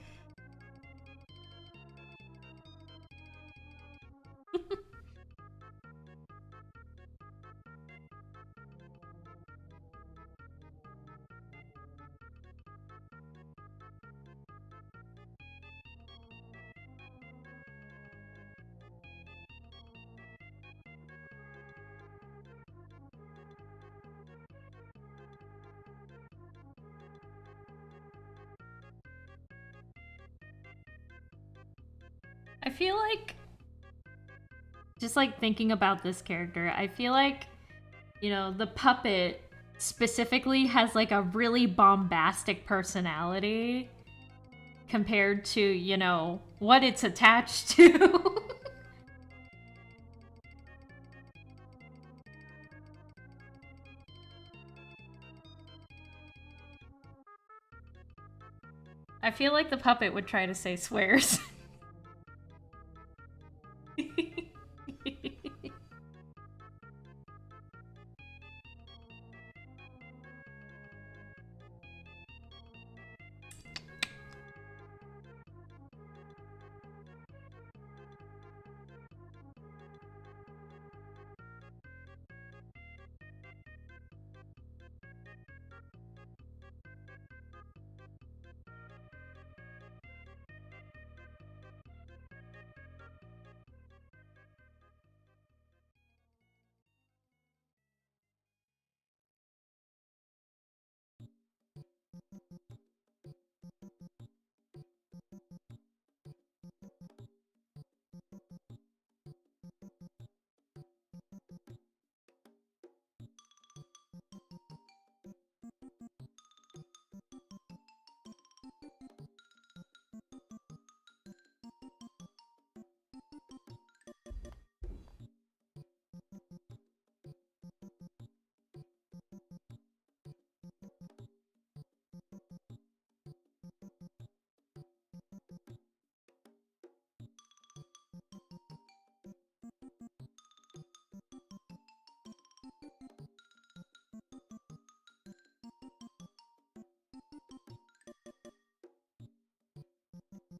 I feel like, just like thinking about this character, I feel like, you know, the puppet specifically has like a really bombastic personality compared to, you know, what it's attached to. I feel like the puppet would try to say swears.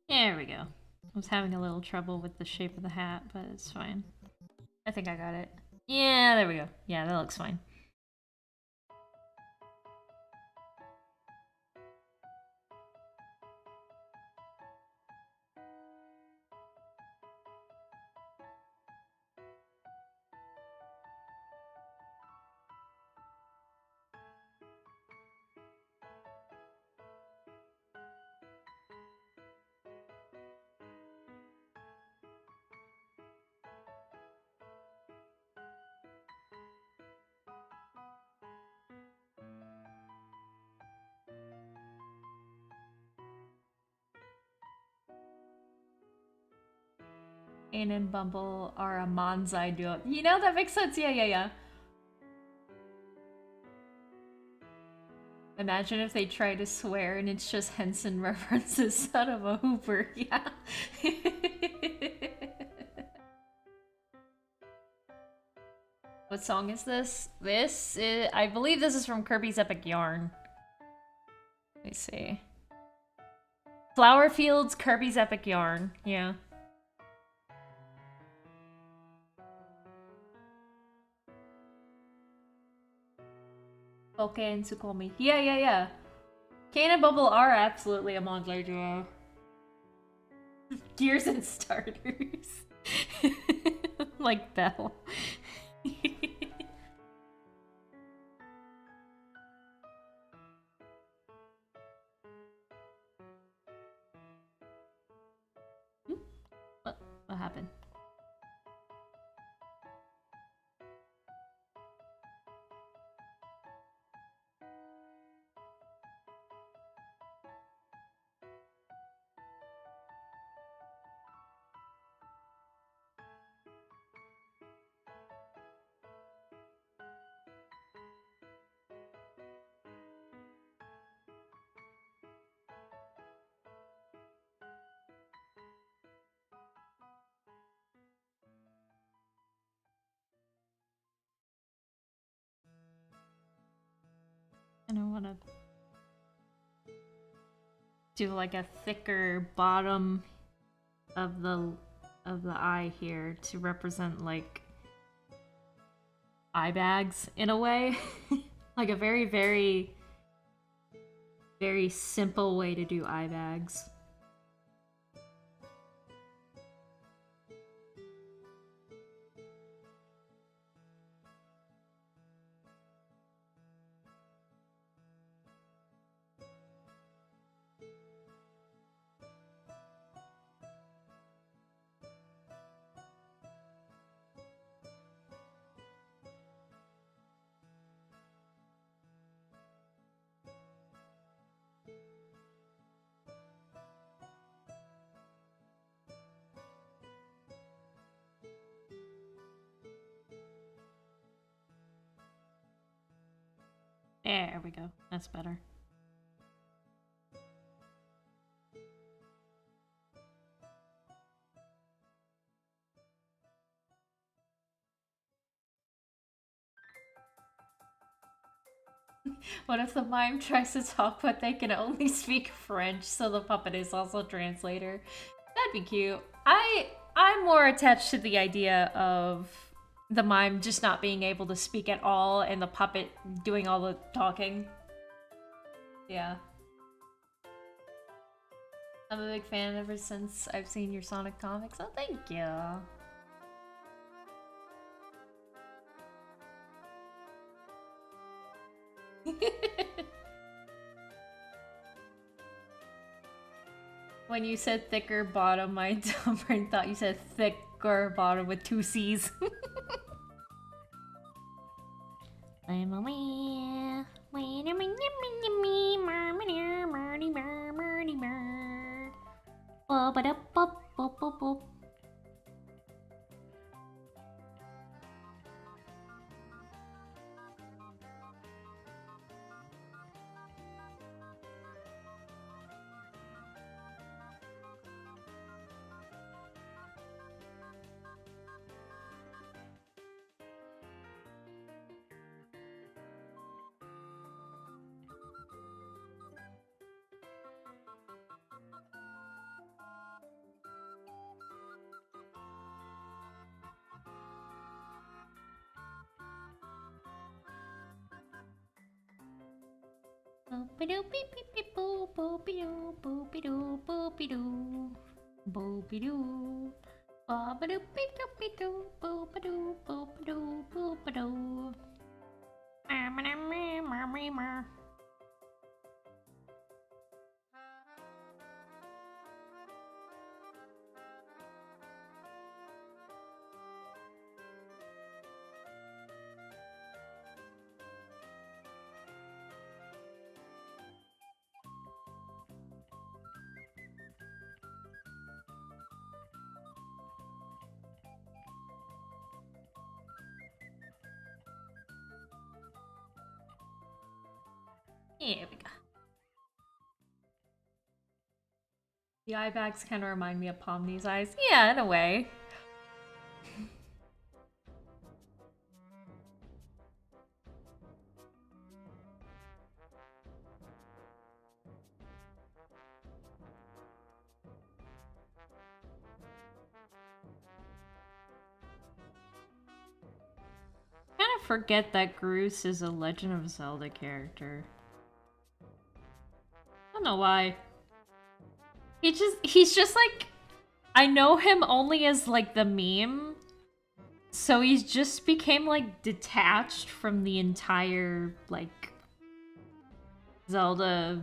There we go. I was having a little trouble with the shape of the hat, but it's fine. I think I got it. Yeah, there we go. Yeah, that looks fine. Ain and Bumble are a Manzai duo. You know, that makes sense. Yeah. Imagine if they try to swear and it's just Henson references son of a hooper. Yeah. What song is this? This is, I believe this is from Kirby's Epic Yarn. Let me see. Flower Fields, Kirby's Epic Yarn. Yeah. Okay, and Tsukomi. Yeah. Kane and Bubble are absolutely a Mondler duo. Gears and starters. Like Belle. What happened? I don't want to do like a thicker bottom of the eye here to represent like eye bags in a way. Like a very, very, very simple way to do eye bags. There we go. That's better. What if the mime tries to talk but they can only speak French, so the puppet is also translator? That'd be cute. I'm more attached to the idea of the mime just not being able to speak at all and the puppet doing all the talking. Yeah. I'm a big fan ever since I've seen your Sonic comics. Oh, thank you. When you said thicker bottom, my dumb brain thought you said thicker bottom with 2 C's. I'm away. Boop-a-doo, beep-beep-beep-boo, boop-a-doo, boop-a-doo, boop-a-doo, boop-a-doo, boop-a-doo, beep-doo, boop-a-doo, boop-a-doo, boop-a-doo. Ma-ma-ma-ma-ma-ma-ma. Here we go. The eye bags kind of remind me of Pomni's eyes. Yeah, in a way. I kind of forget that Groose is a Legend of Zelda character. I don't know why. He's just like, I know him only as like the meme. So he's just became like detached from the entire like Zelda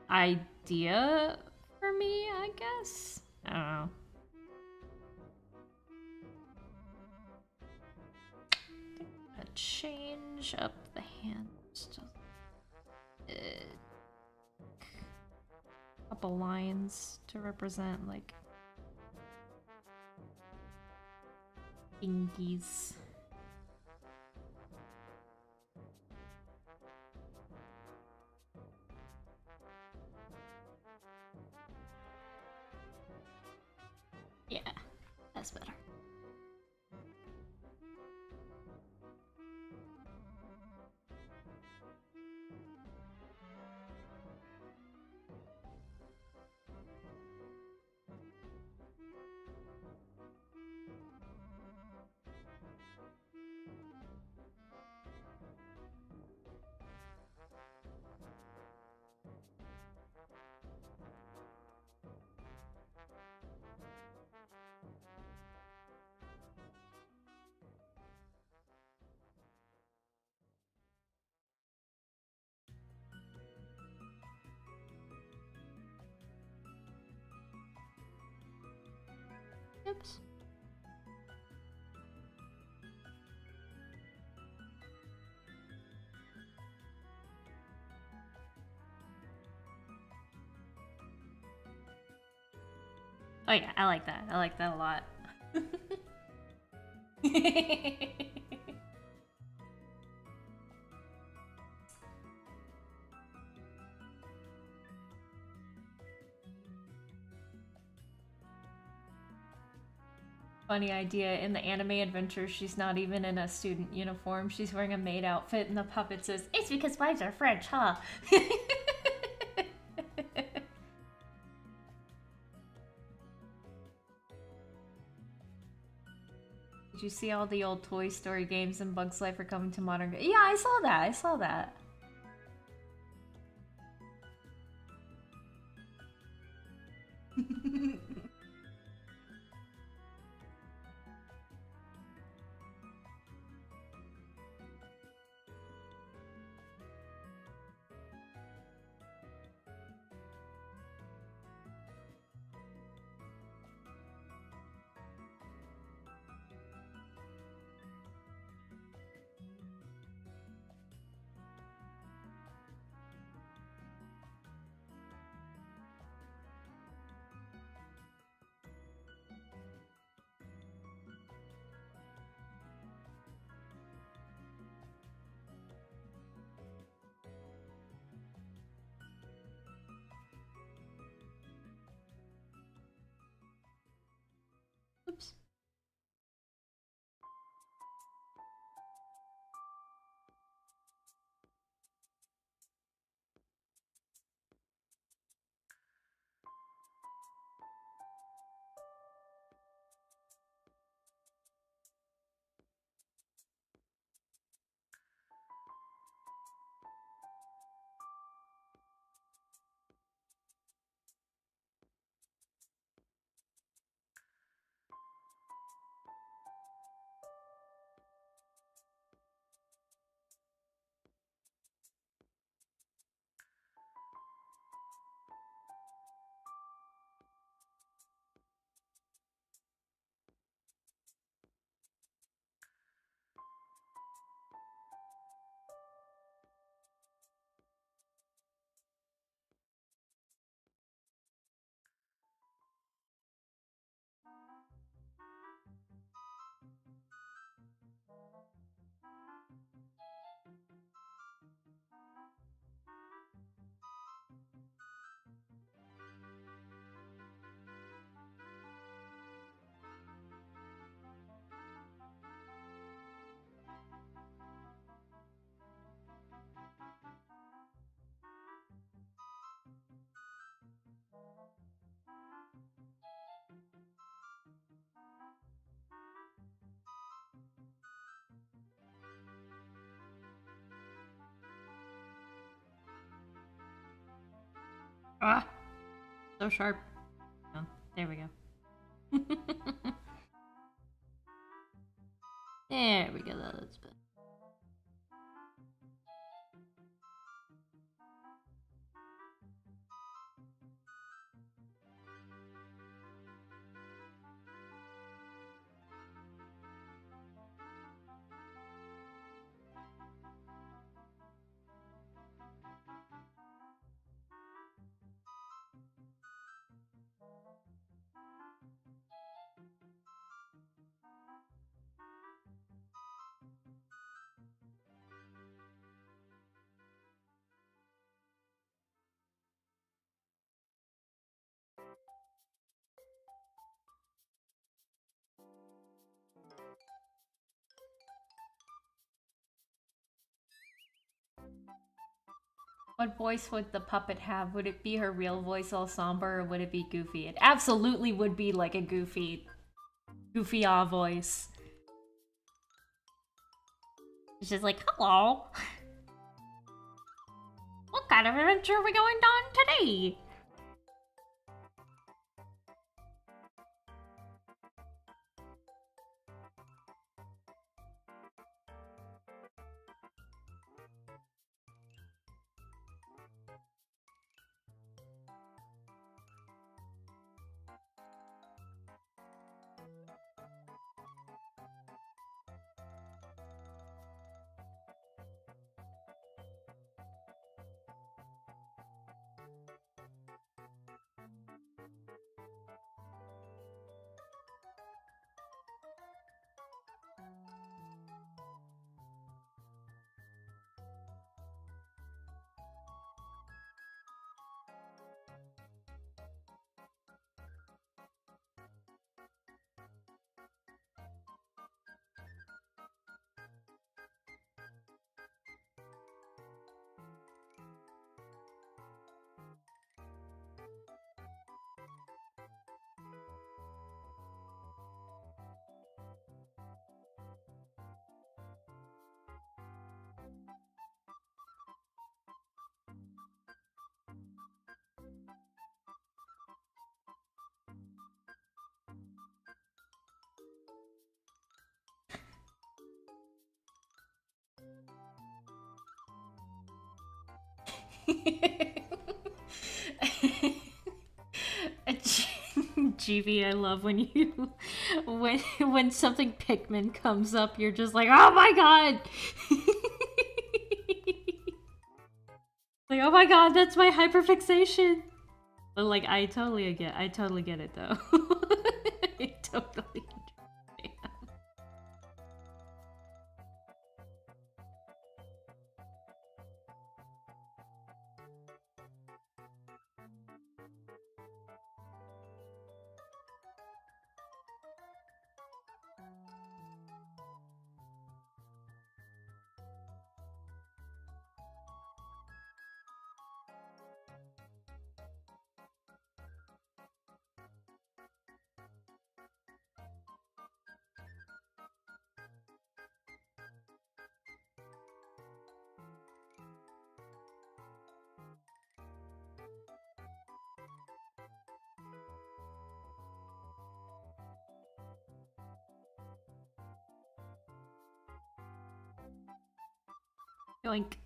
idea for me, I guess. I don't know. Change up the hands. Couple lines to represent like fingies. Yeah, that's better. Oops. Oh yeah, I like that. I like that a lot. Funny idea. In the anime adventure, she's not even in a student uniform. She's wearing a maid outfit, and the puppet says, "It's because wives are French, huh?" Did you see all the old Toy Story games and Bugs Life are coming to modern? Yeah, I saw that. I saw that. Ah, so sharp. Oh, there we go. There we go. That's better. What voice would the puppet have? Would it be her real voice all somber, or would it be Goofy? It absolutely would be like a Goofy-ah voice. It's just like, hello. What kind of adventure are we going on today? GB, I love when you when something Pikmin comes up, you're just like, oh my god! Like, oh my god, that's my hyperfixation. But like, I totally get it though. I totally understand. Yoink.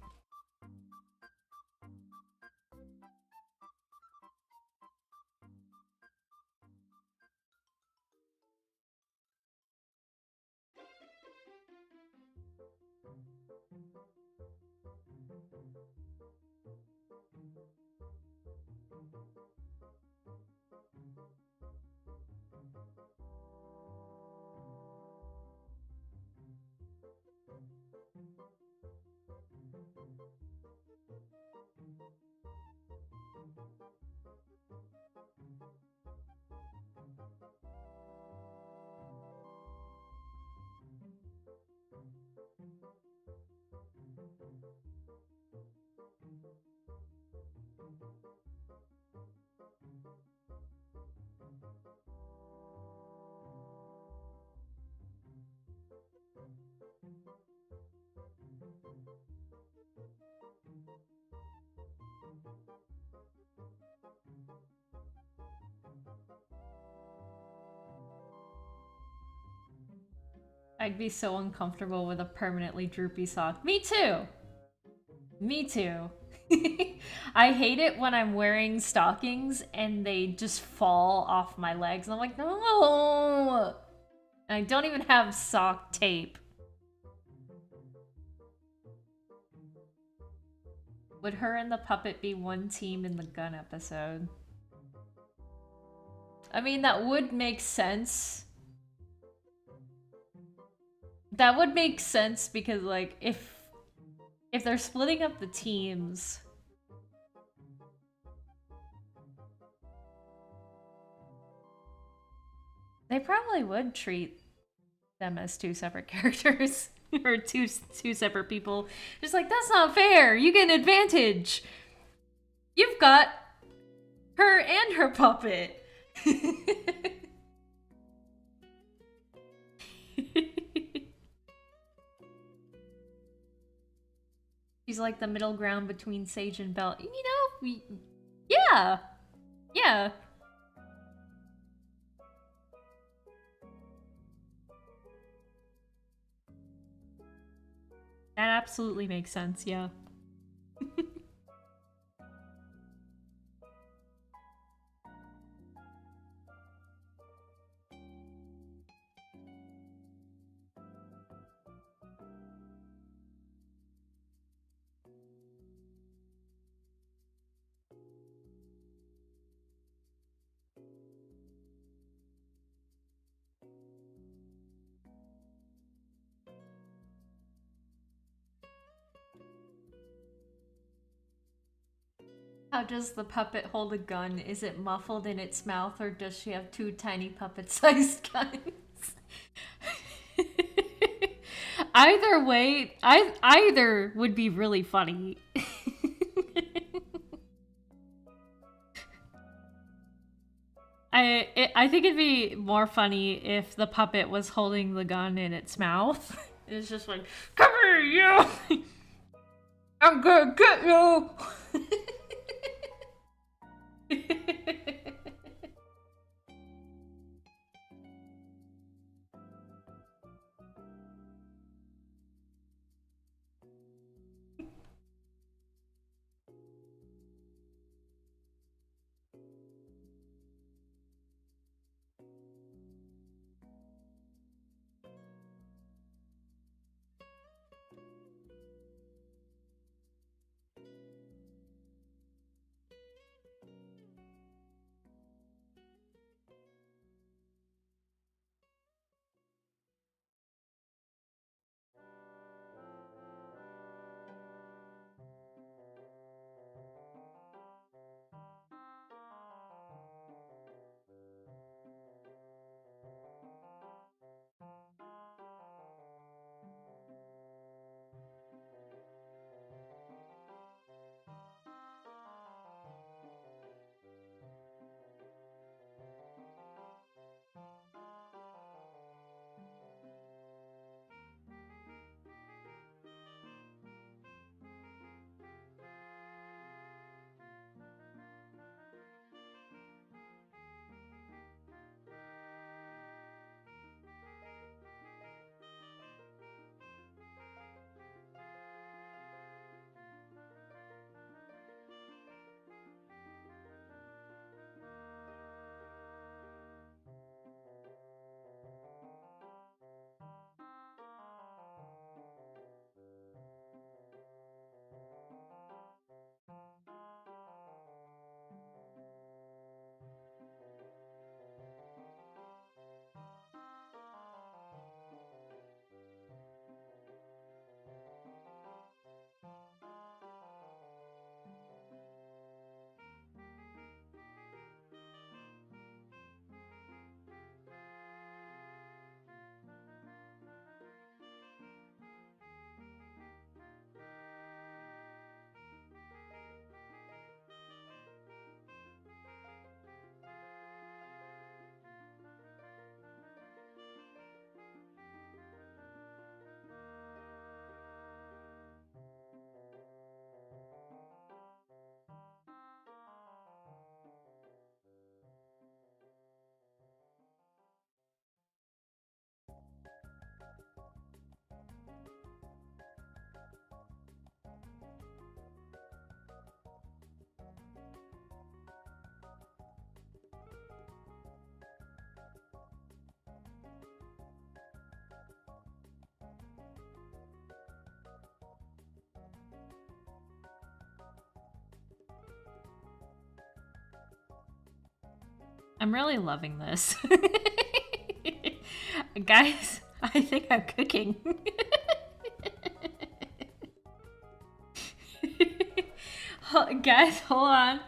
I'd be so uncomfortable with a permanently droopy sock. Me too! Me too. I hate it when I'm wearing stockings and they just fall off my legs. And I'm like, no! And I don't even have sock tape. Would her and the puppet be one team in the gun episode? I mean, that would make sense. That would make sense because, like, if they're splitting up the teams, they probably would treat them as two separate characters or two separate people. Just like, that's not fair. You get an advantage. You've got her and her puppet. She's like the middle ground between Sage and Belle. You know, yeah. Yeah. That absolutely makes sense, yeah. How does the puppet hold a gun? Is it muffled in its mouth, or does she have two tiny puppet-sized guns? Either way, either would be really funny. I think it'd be more funny if the puppet was holding the gun in its mouth. It's just like, come here, you! I'm gonna get you! I'm really loving this. Guys, I think I'm cooking. Guys, hold on.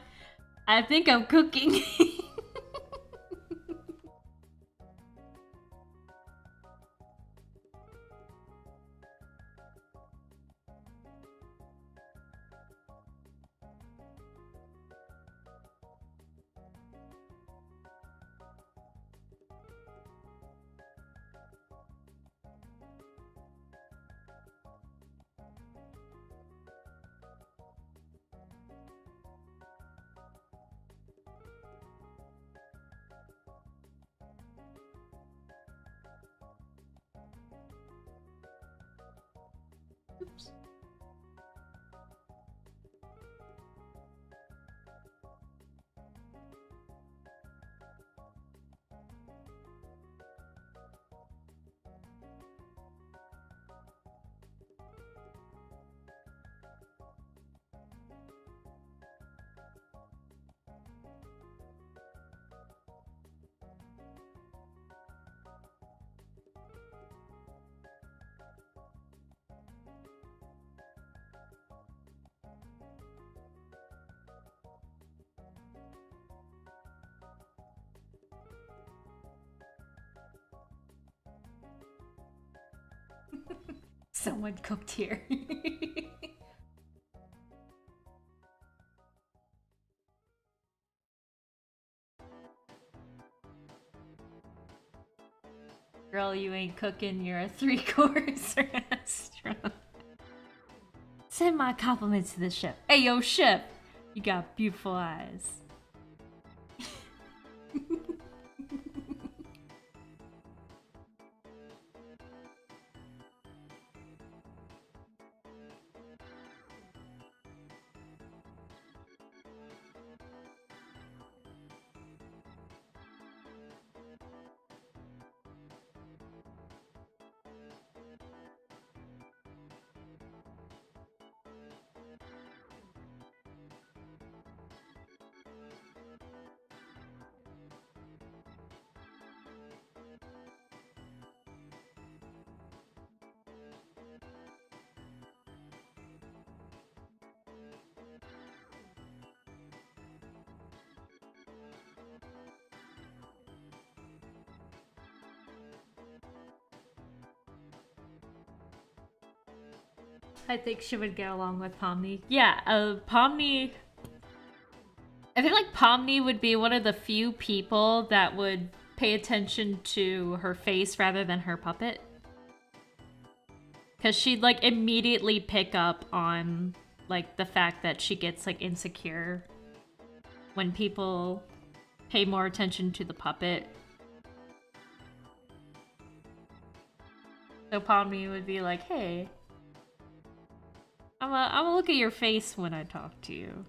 I think I'm cooking. Oops. Someone cooked here. Girl, you ain't cooking, you're a 3-course restaurant. Send my compliments to the chef. Hey, yo, chef! You got beautiful eyes. I think she would get along with Pomni. Yeah, Pomni... I feel like Pomni would be one of the few people that would pay attention to her face rather than her puppet. Because she'd, like, immediately pick up on, like, the fact that she gets, like, insecure when people pay more attention to the puppet. So Pomni would be like, hey... I'm gonna look at your face when I talk to you.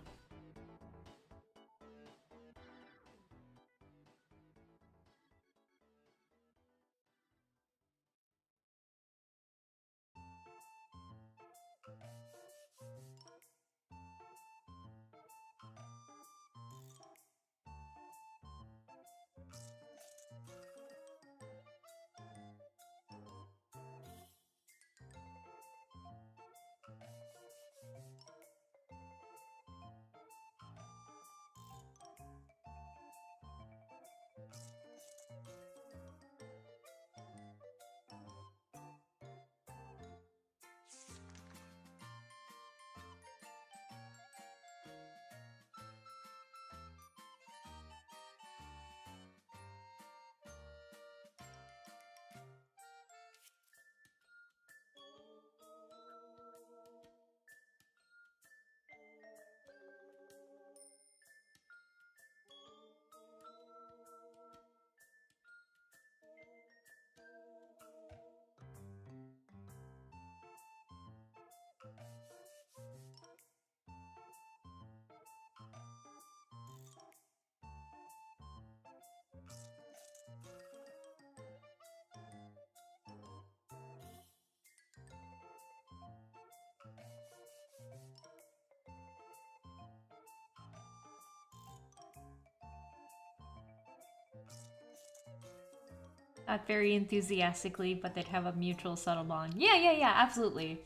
Not very enthusiastically, but they'd have a mutual subtle bond. Yeah, absolutely.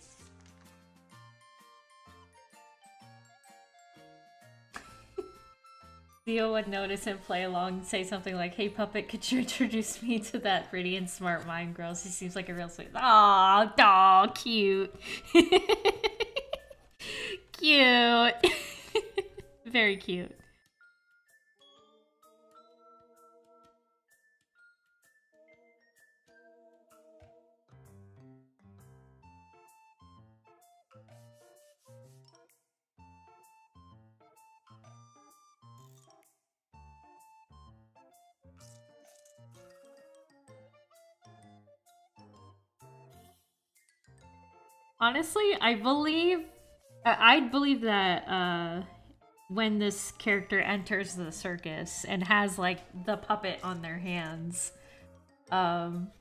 Theo would notice him play along and say something like, "Hey puppet, could you introduce me to that pretty and smart mind girl? She seems like a real sweet." Aw, cute. Cute. Very cute. Honestly, I'd believe that when this character enters the circus and has like the puppet on their hands, um,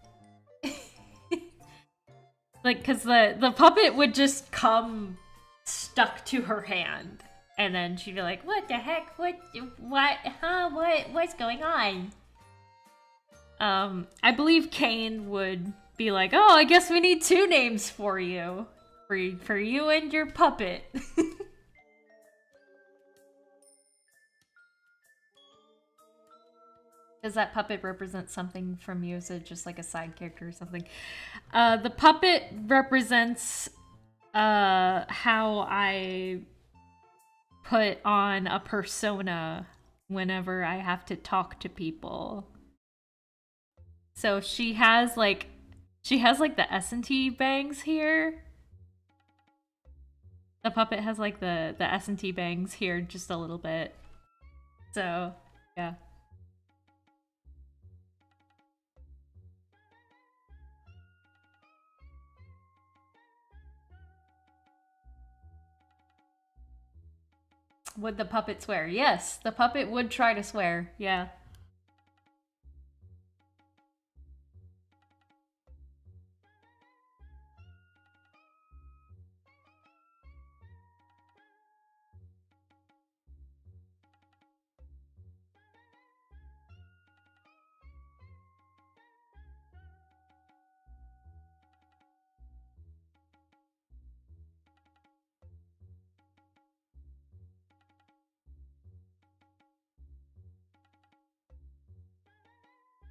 like because the puppet would just come stuck to her hand, and then she'd be like, "What the heck? What's going on?" I believe Kane would be like, "Oh, I guess we need two names for you. For you and your puppet." Does that puppet represent something from you? Is it just like a side character or something? The puppet represents how I put on a persona whenever I have to talk to people. So she has like the S&T bangs here. The puppet has like the S&T bangs here just a little bit. So, yeah. Would the puppet swear? Yes, the puppet would try to swear. Yeah.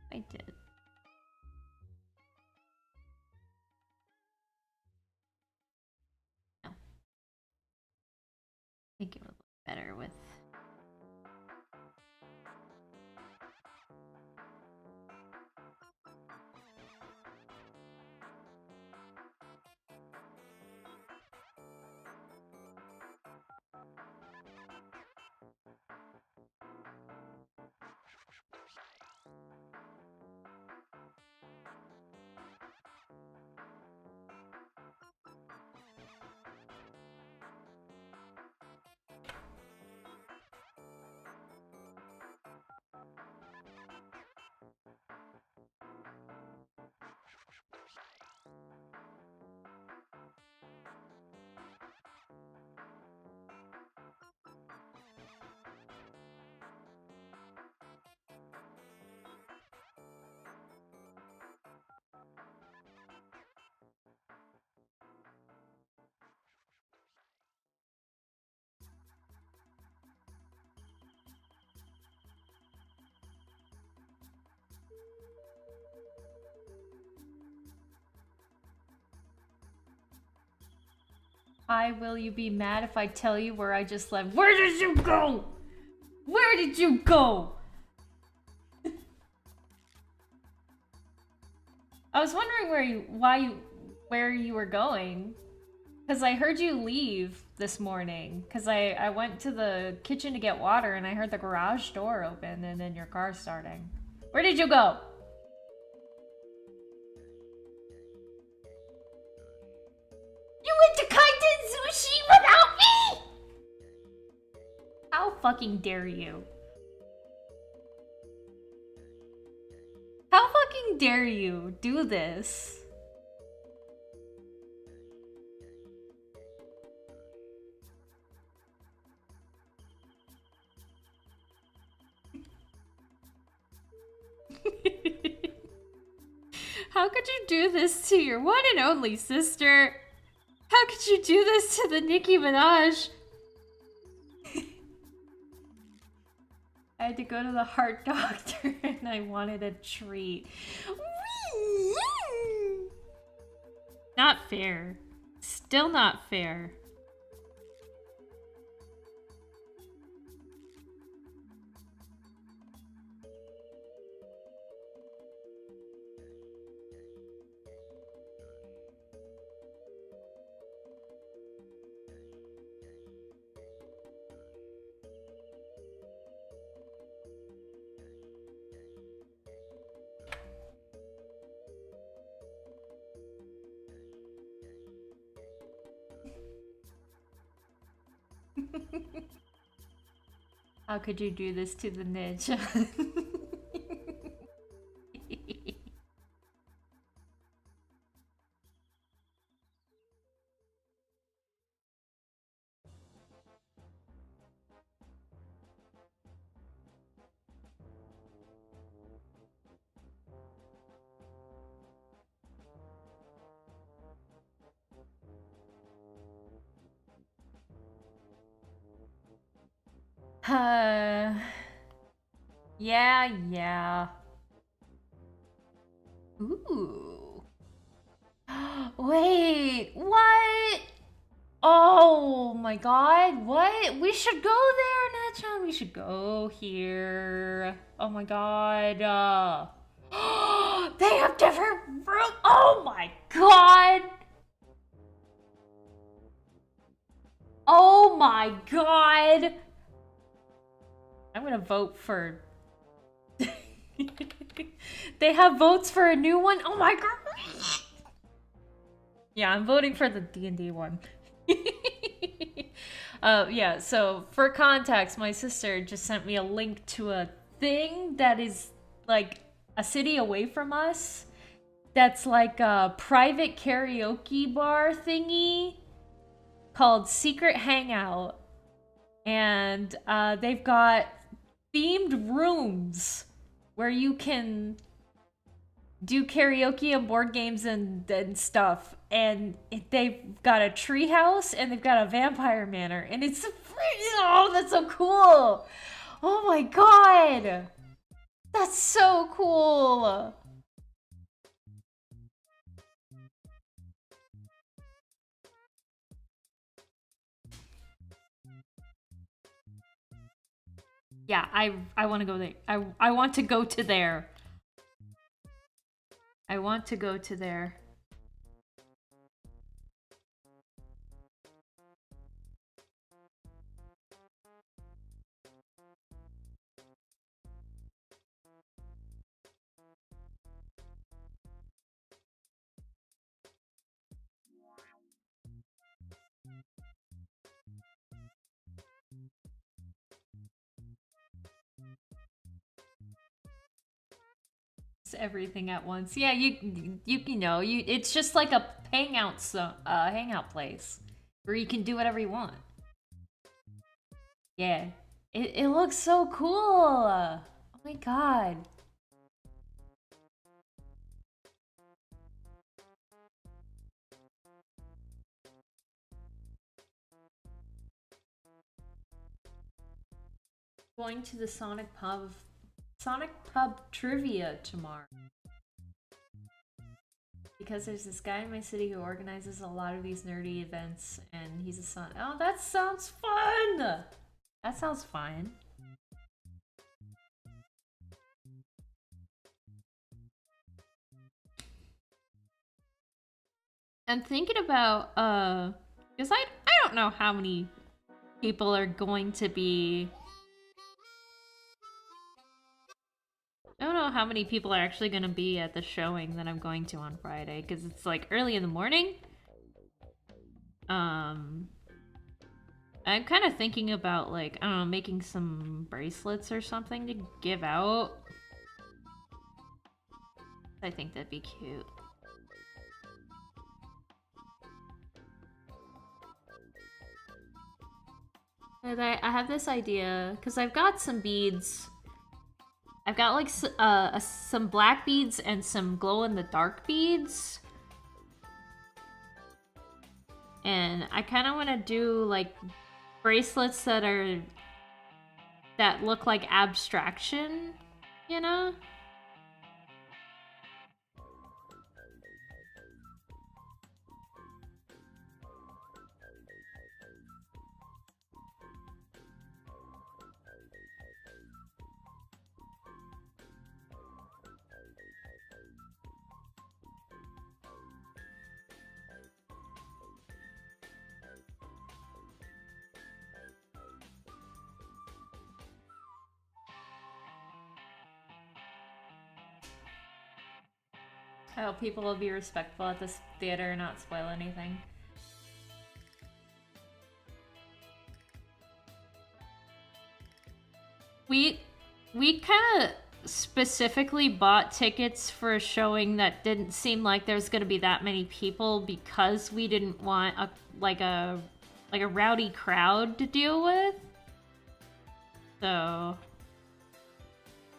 I did. No. I think it would look better with... Hi, will you be mad if I tell you where I just left? Where did you go? Where did you go? I was wondering where you were going. Because I heard you leave this morning. Because I went to the kitchen to get water and I heard the garage door open and then your car starting. Where did you go? You went to Kaiten Sushi without me? How fucking dare you? How fucking dare you do this? How could you do this to your one and only sister? How could you do this to the Nicki Minaj? I had to go to the heart doctor and I wanted a treat. Not fair. Still not fair. How could you do this to the ninja? Yeah. Ooh. Wait, what? Oh my god, what? We should go there, Nachan. We should go here. Oh my god. They have different rooms. Oh my god. Oh my god. I'm gonna vote for... They have votes for a new one? Oh my god! Yeah, I'm voting for the D&D one. Yeah, so for context, my sister just sent me a link to a thing that is like a city away from us. That's like a private karaoke bar thingy called Secret Hangout. And they've got themed rooms where you can do karaoke and board games and stuff. And they've got a treehouse and they've got a vampire manor. And it's... Oh, that's so cool! Oh my god! That's so cool! Yeah, I want to go there. I want to go to there. I want to go to there. Everything at once. Yeah, you know, it's just like a hangout place where you can do whatever you want. Yeah. It looks so cool. Oh my god. Going to the Sonic Pub trivia tomorrow. Because there's this guy in my city who organizes a lot of these nerdy events, and he's a son. Oh, that sounds fun! That sounds fun. I'm thinking about, because I don't know how many people are going to be... I don't know how many people are actually going to be at the showing that I'm going to on Friday, because it's like early in the morning. I'm kind of thinking about, like, I don't know, making some bracelets or something to give out. I think that'd be cute. And I have this idea, because I've got some beads. I've got like some black beads and some glow-in-the-dark beads. And I kind of want to do like bracelets that look like abstraction, you know? I hope people will be respectful at this theater and not spoil anything. We kind of specifically bought tickets for a showing that didn't seem like there's going to be that many people because we didn't want a rowdy crowd to deal with. So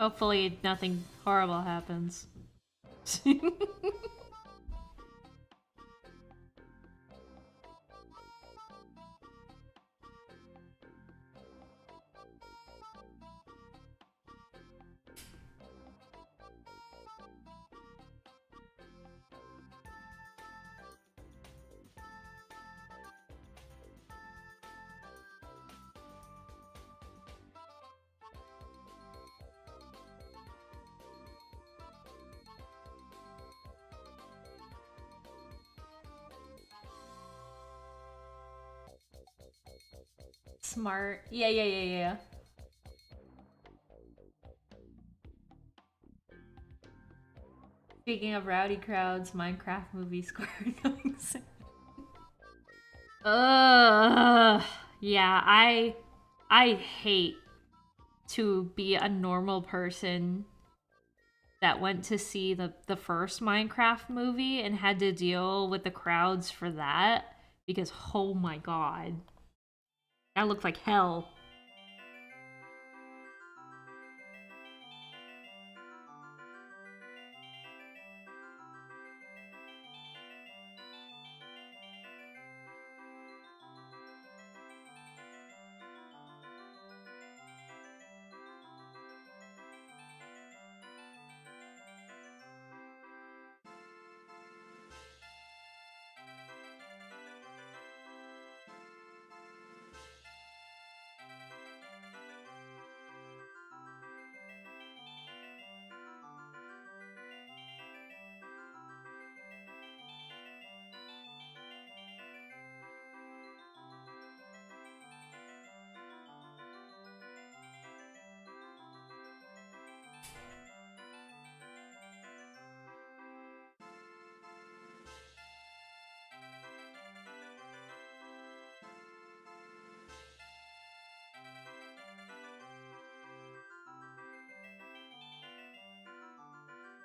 hopefully nothing horrible happens. Smart. Yeah. Speaking of rowdy crowds, Minecraft movie score coming soon. Yeah, I hate to be a normal person that went to see the first Minecraft movie and had to deal with the crowds for that because oh my god. That looked like hell.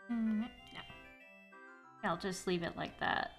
No. I'll just leave it like that.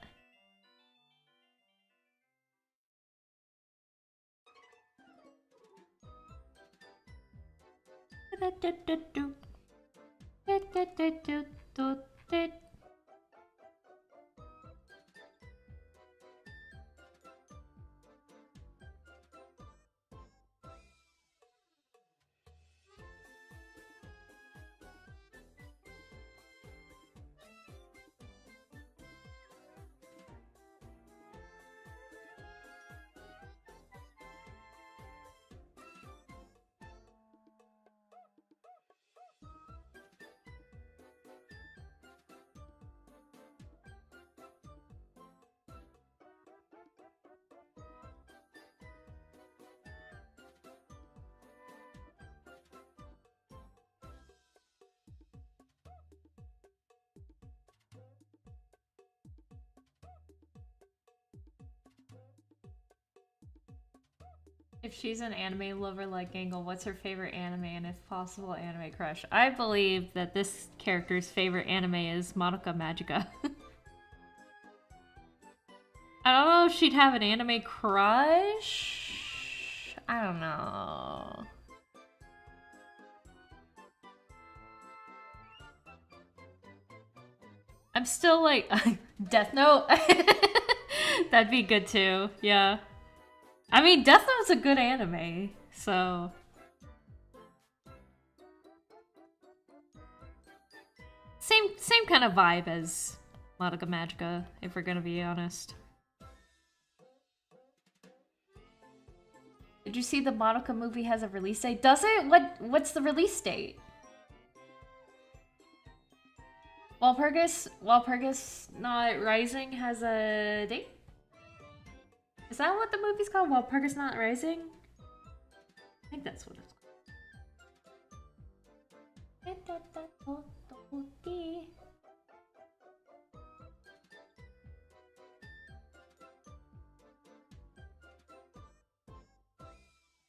If she's an anime lover like Gangle, what's her favorite anime and if possible, anime crush? I believe that this character's favorite anime is Madoka Magica. I don't know if she'd have an anime crush. I don't know. I'm still like Death Note. That'd be good too. Yeah. I mean, Death Note's a good anime, so same kind of vibe as Madoka Magica, if we're gonna be honest. Did you see the Madoka movie has a release date? Does it? What's the release date? Walpurgis Not Rising has a date? Is that what the movie's called? Walpurgis Not Rising? I think that's what it's called.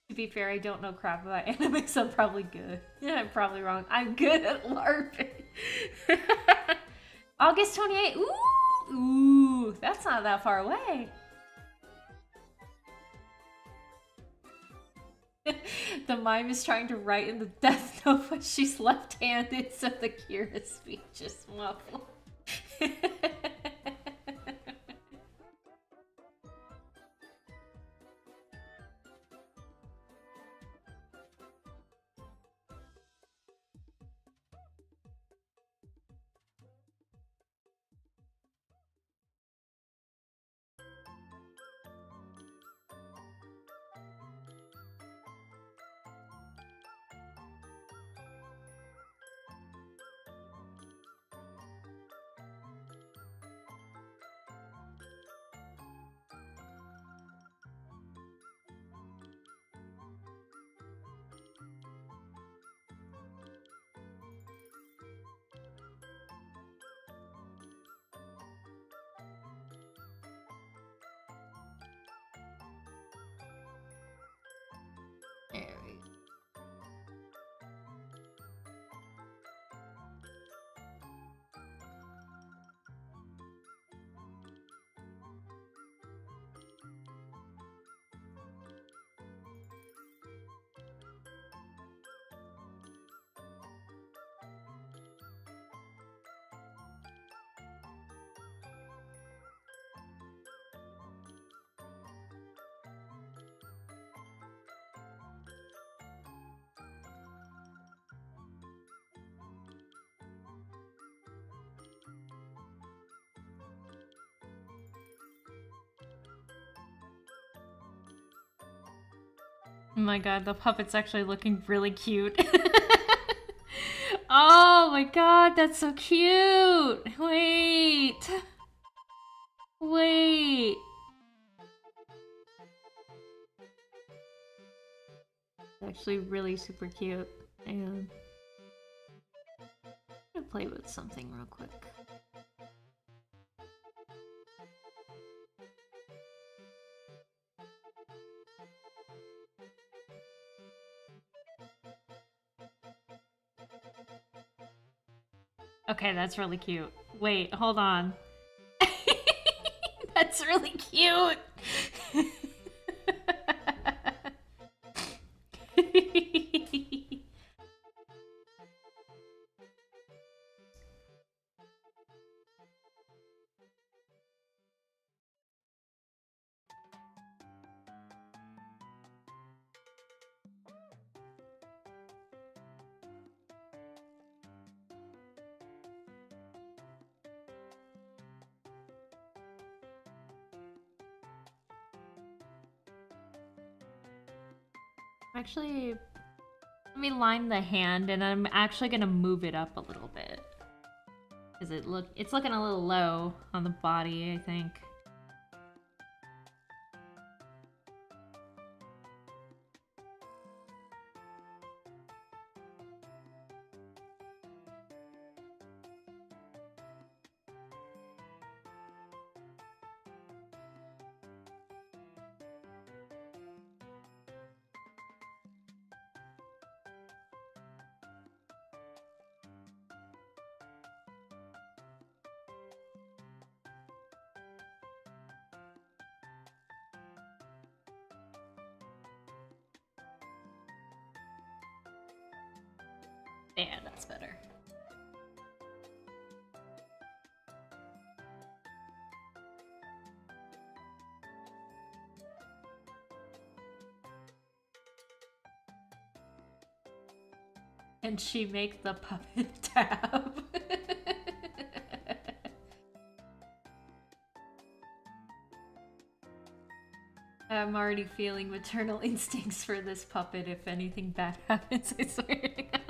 To be fair, I don't know crap about anime, so I'm probably good. Yeah, I'm probably wrong. I'm good at LARPing. August 28th. Ooh, that's not that far away. The mime is trying to write in the Death Note, but she's left-handed, so the Kira speech is muffled. Oh my god, the puppet's actually looking really cute. Oh my god, that's so cute! Wait! Wait! Actually really super cute. And I'm gonna play with something real quick. Okay, that's really cute. Wait, hold on. That's really cute! Actually, let me line the hand, and I'm actually gonna move it up a little bit. Cause it's looking a little low on the body, I think. Yeah, that's better. Can she make the puppet tab? I'm already feeling maternal instincts for this puppet if anything bad happens, I swear to God.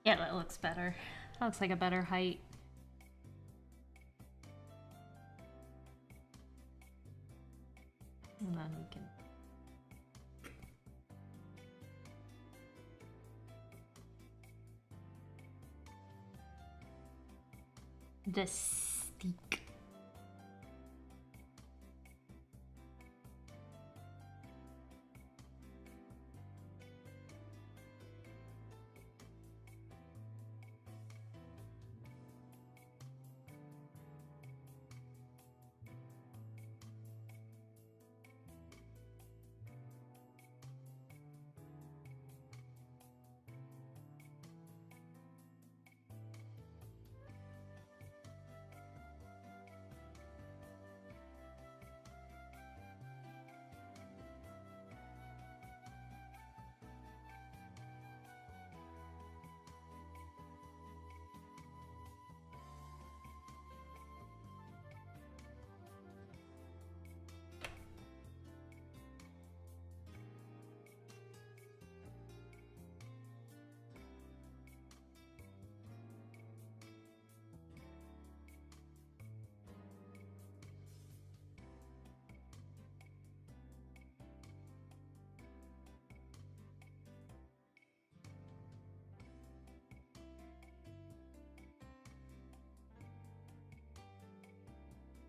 Yeah, that looks better. That looks like a better height. And then we can... The steak.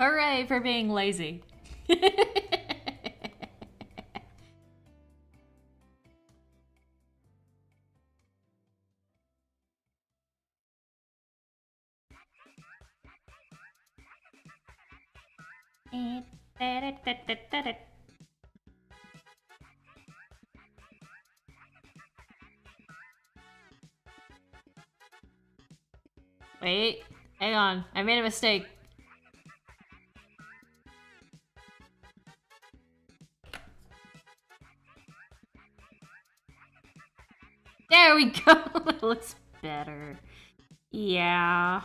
Hooray for being lazy. Wait, hang on. I made a mistake. There we go. It looks better. Yeah.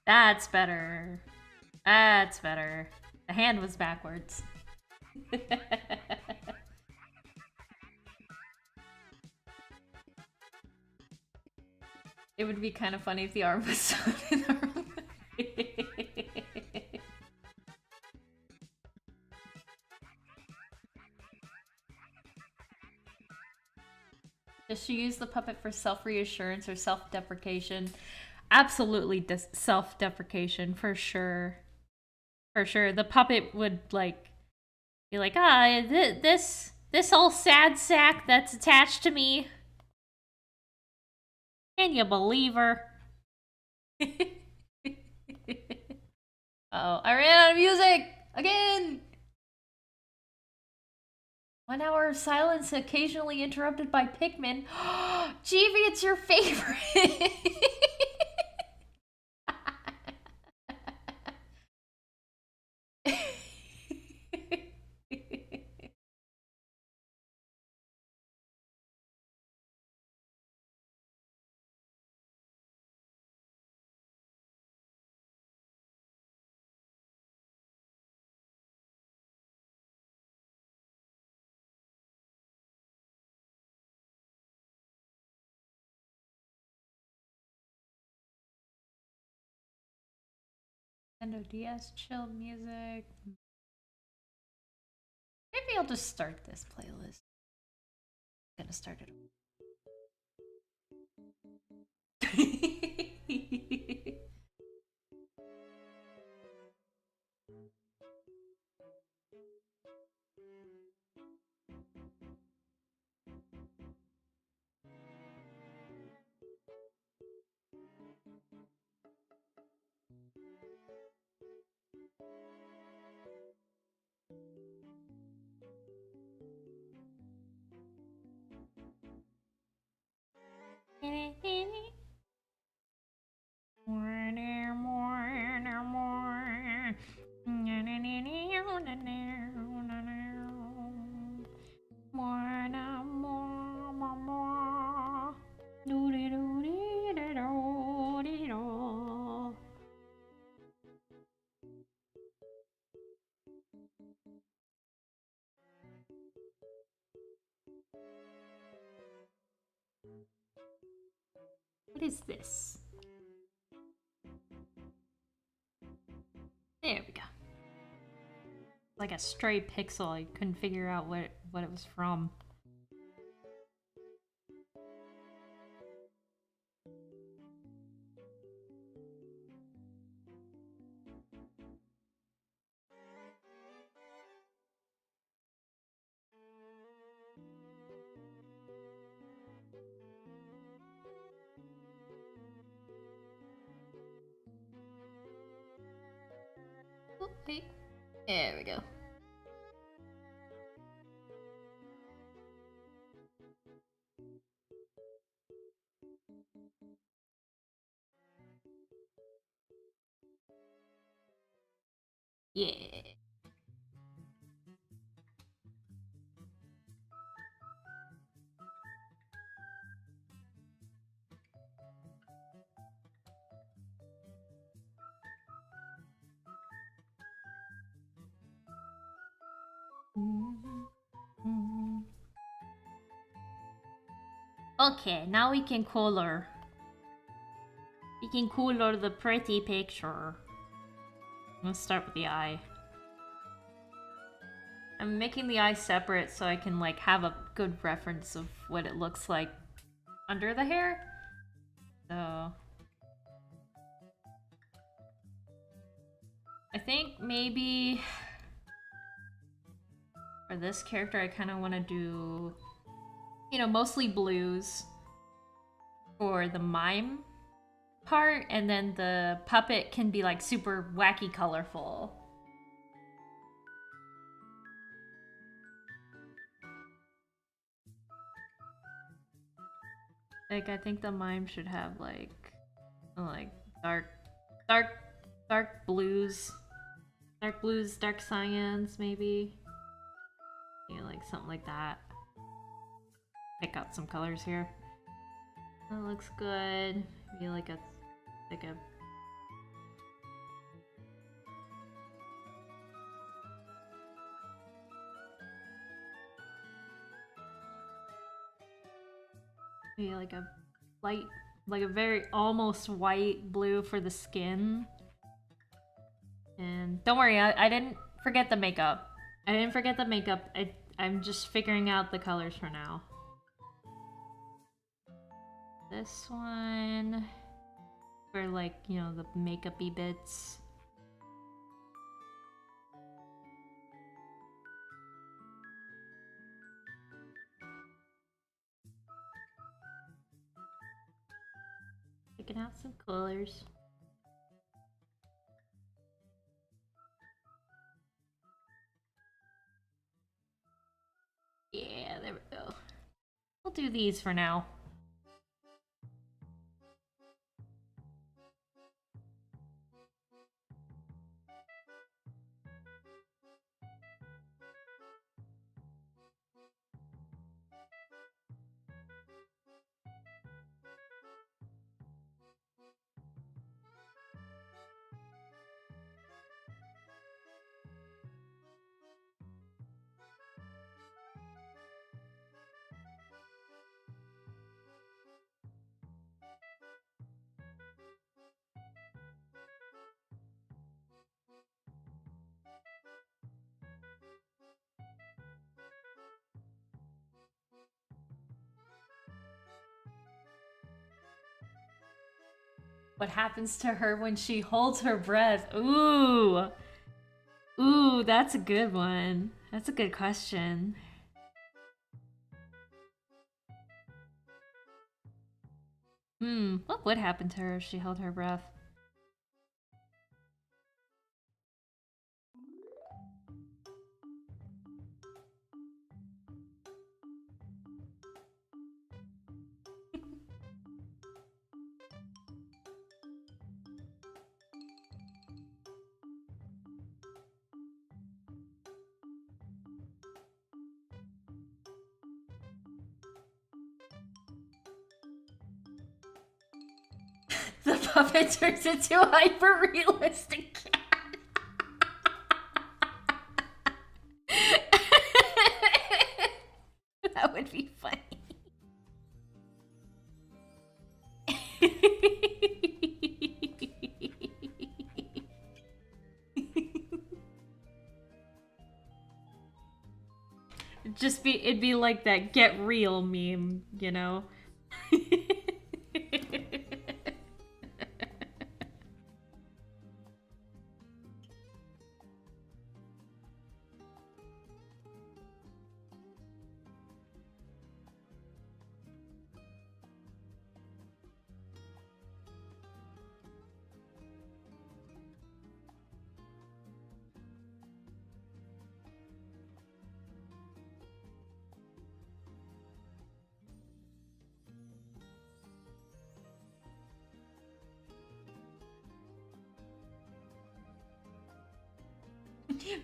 That's better. That's better. The hand was backwards. It would be kind of funny if the arm was sewn in the wrong way. Does she use the puppet for self-reassurance or self-deprecation? Absolutely self-deprecation, for sure. For sure. The puppet would, like, be like, this old sad sack that's attached to me. Can you believe her? Oh, I ran out of music! Again! 1 hour of silence occasionally interrupted by Pikmin. Jeevee, it's your favorite! Nintendo DS chill music. Maybe I'll just start this playlist. I'm gonna start it. What is this? There we go. Like a stray pixel. I couldn't figure out what it was from. Wait. There we go. Yeah. Okay, now we can color. We can color the pretty picture. Let's start with the eye. I'm making the eye separate so I can like have a good reference of what it looks like under the hair. So I think maybe for this character I kind of want to do, you know, mostly blues for the mime part, and then the puppet can be like super wacky colorful. Like I think the mime should have like dark blues, dark cyans maybe. Yeah, like something like that. Pick out some colors here. That looks good. Maybe like a maybe like a light, like a very almost white blue for the skin. And don't worry, I didn't forget the makeup. I didn't forget the makeup. I'm just figuring out the colors for now. this one for, like, you know, the makeup-y bits. Picking out some colors. Yeah, there we go. We'll do these for now. What happens to her when she holds her breath? Ooh. Ooh, that's a good one. That's a good question. What would happen to her if she held her breath? The puppet turns into a hyper-realistic cat. That would be funny. It'd be like that get real meme, you know?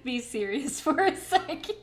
Be serious for a second.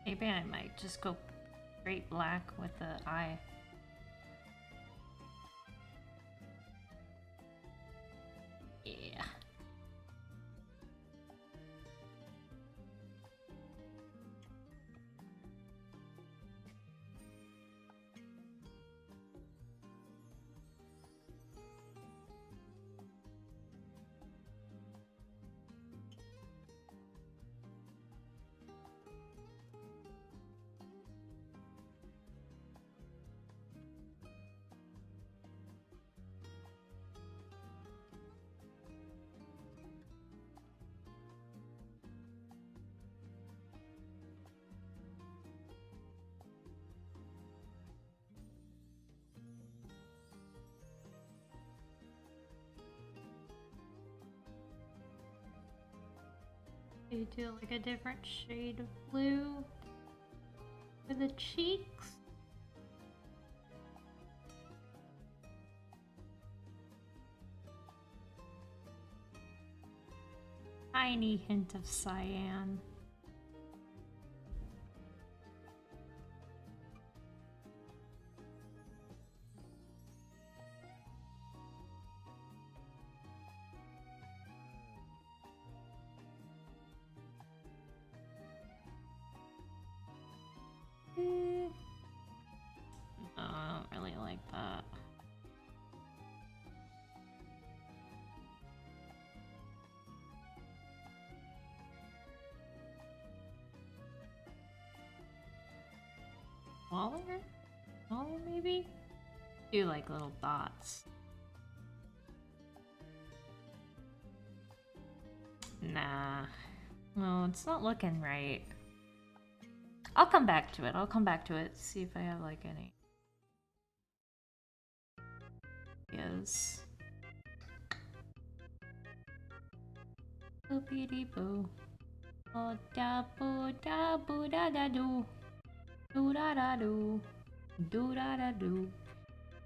Maybe I might just go straight black with the eye. Yeah. You do like a different shade of blue for the cheeks. tiny hint of cyan. I don't really like that. Smaller? Smaller maybe? Do like little dots. Nah. No, it's not looking right. I'll come back to it. I'll come back to it. See if I have like any. Yes. Boopity boo. Oh da boo da boo da da do. Do da da do. Do da da do.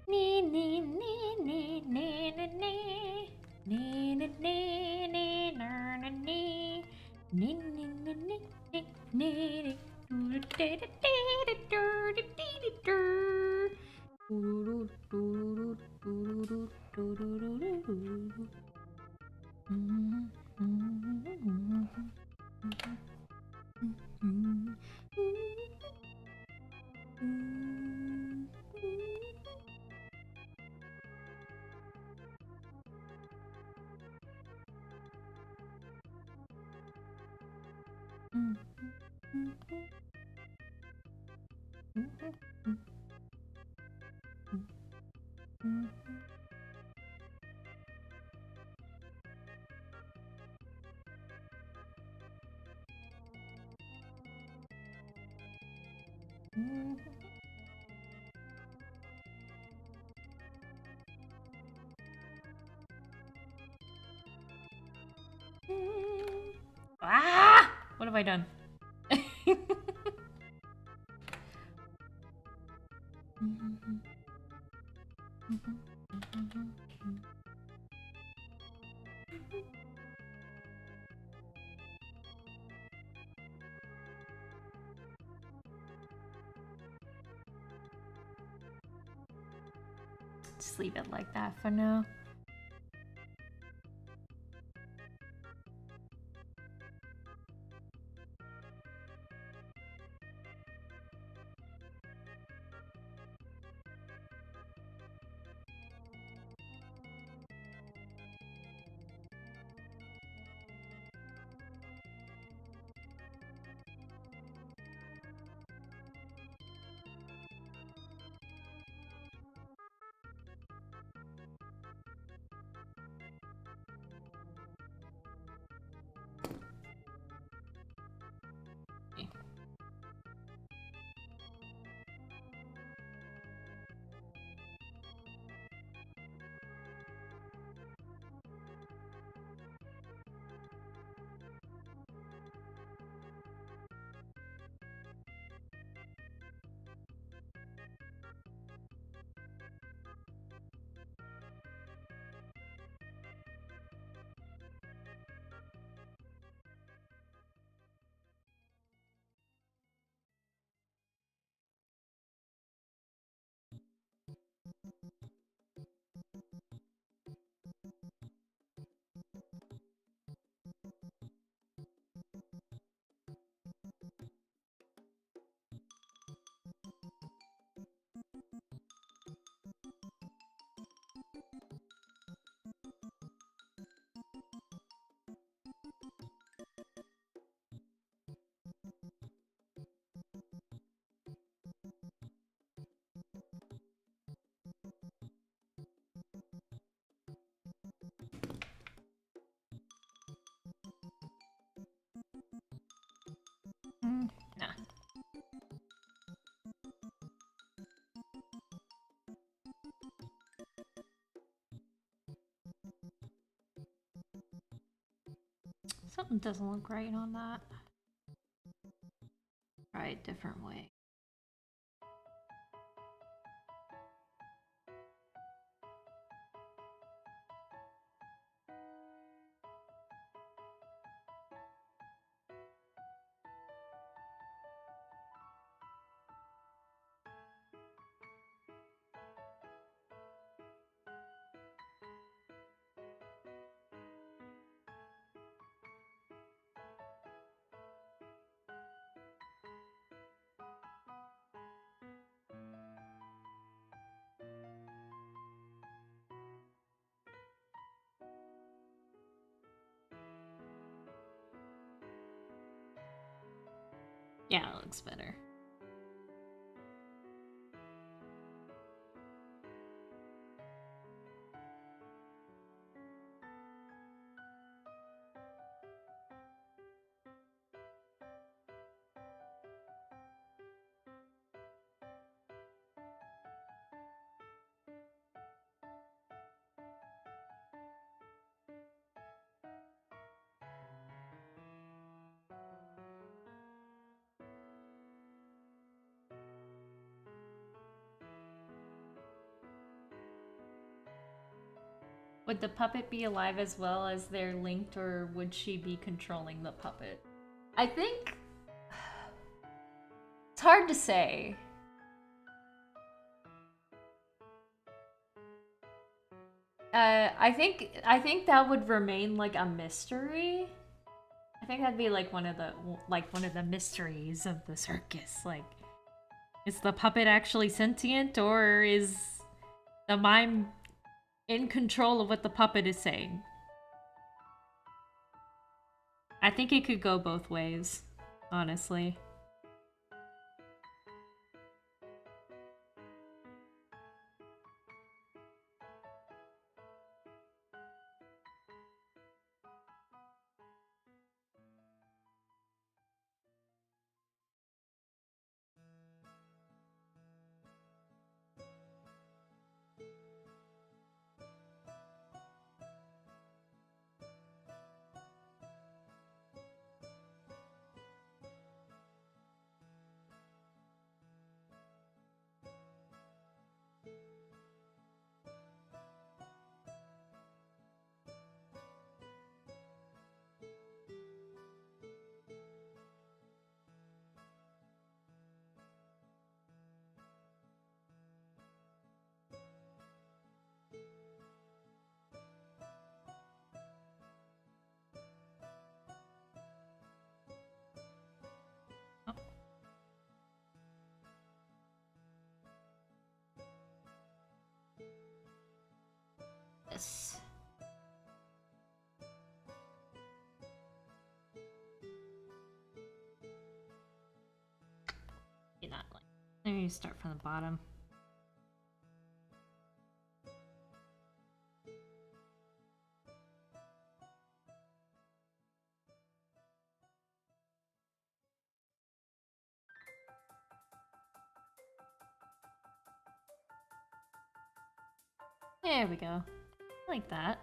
Nee nee nee nee nee nee nee. Nee nee nee nee na na nee. Nee nee nee nee nee nee. Do da da da da da da da. Do do do do do do do do do. Ah! What have I done? Just leave it like that for now. Nah. Something doesn't look right on that. Try a different way. Yeah, it looks better. Would the puppet be alive as well as they're linked, or would she be controlling the puppet? I think it's hard to say. I think that would remain like a mystery. I think that'd be like one of the mysteries of the circus. Like, is the puppet actually sentient, or is the mime in control of what the puppet is saying? I think it could go both ways, honestly. Yes. You're not like. Let me start from the bottom. There we go. Like that.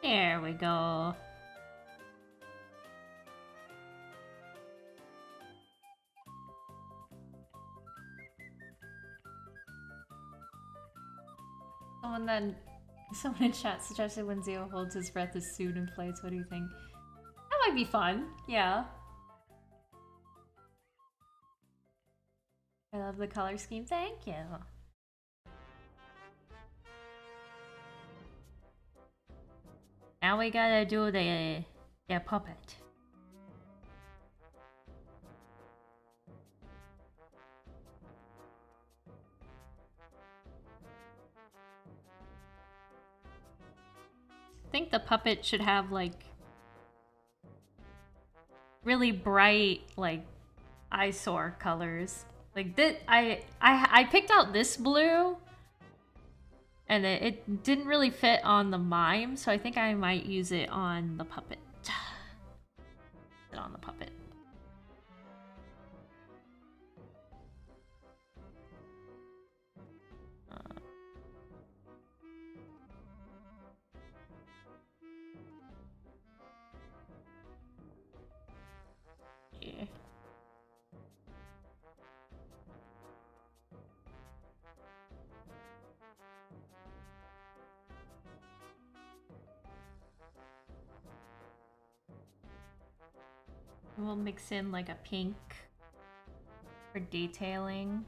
There we go. Oh, and then Someone in chat suggested when Zio holds his breath as soon and plays. What do you think? That might be fun. Yeah. I love the color scheme. Thank you. Now we gotta do the puppet. I think the puppet should have like really bright like eyesore colors. Like this, I picked out this blue, and it didn't really fit on the mime, so I think I might use it on the puppet. On the puppet. Yeah. We'll mix in like a pink for detailing.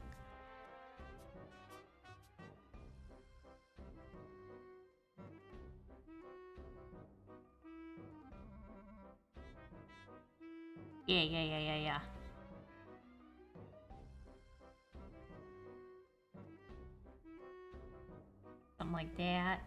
Yeah. Something like that.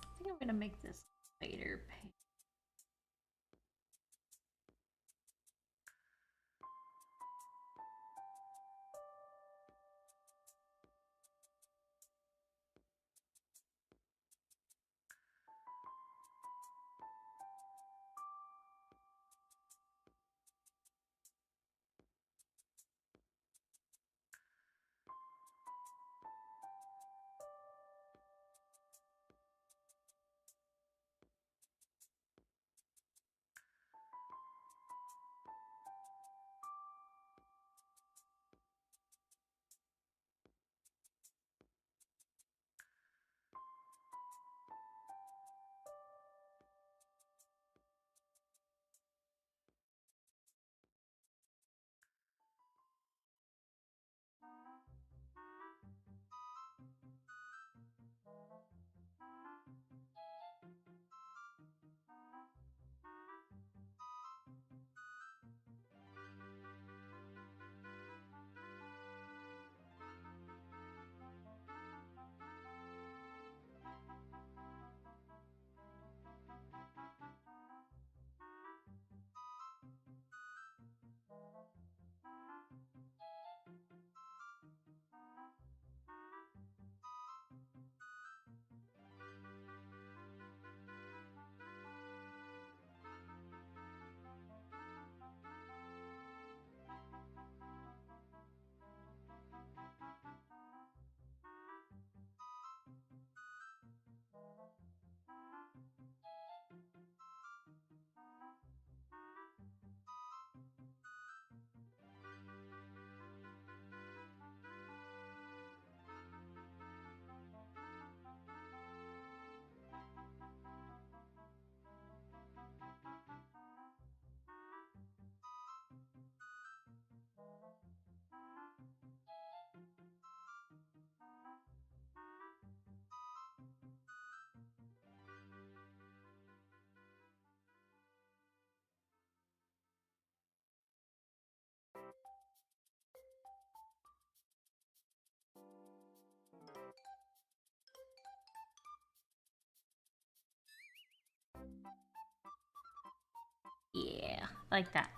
I think I'm gonna make this lighter pink. like that.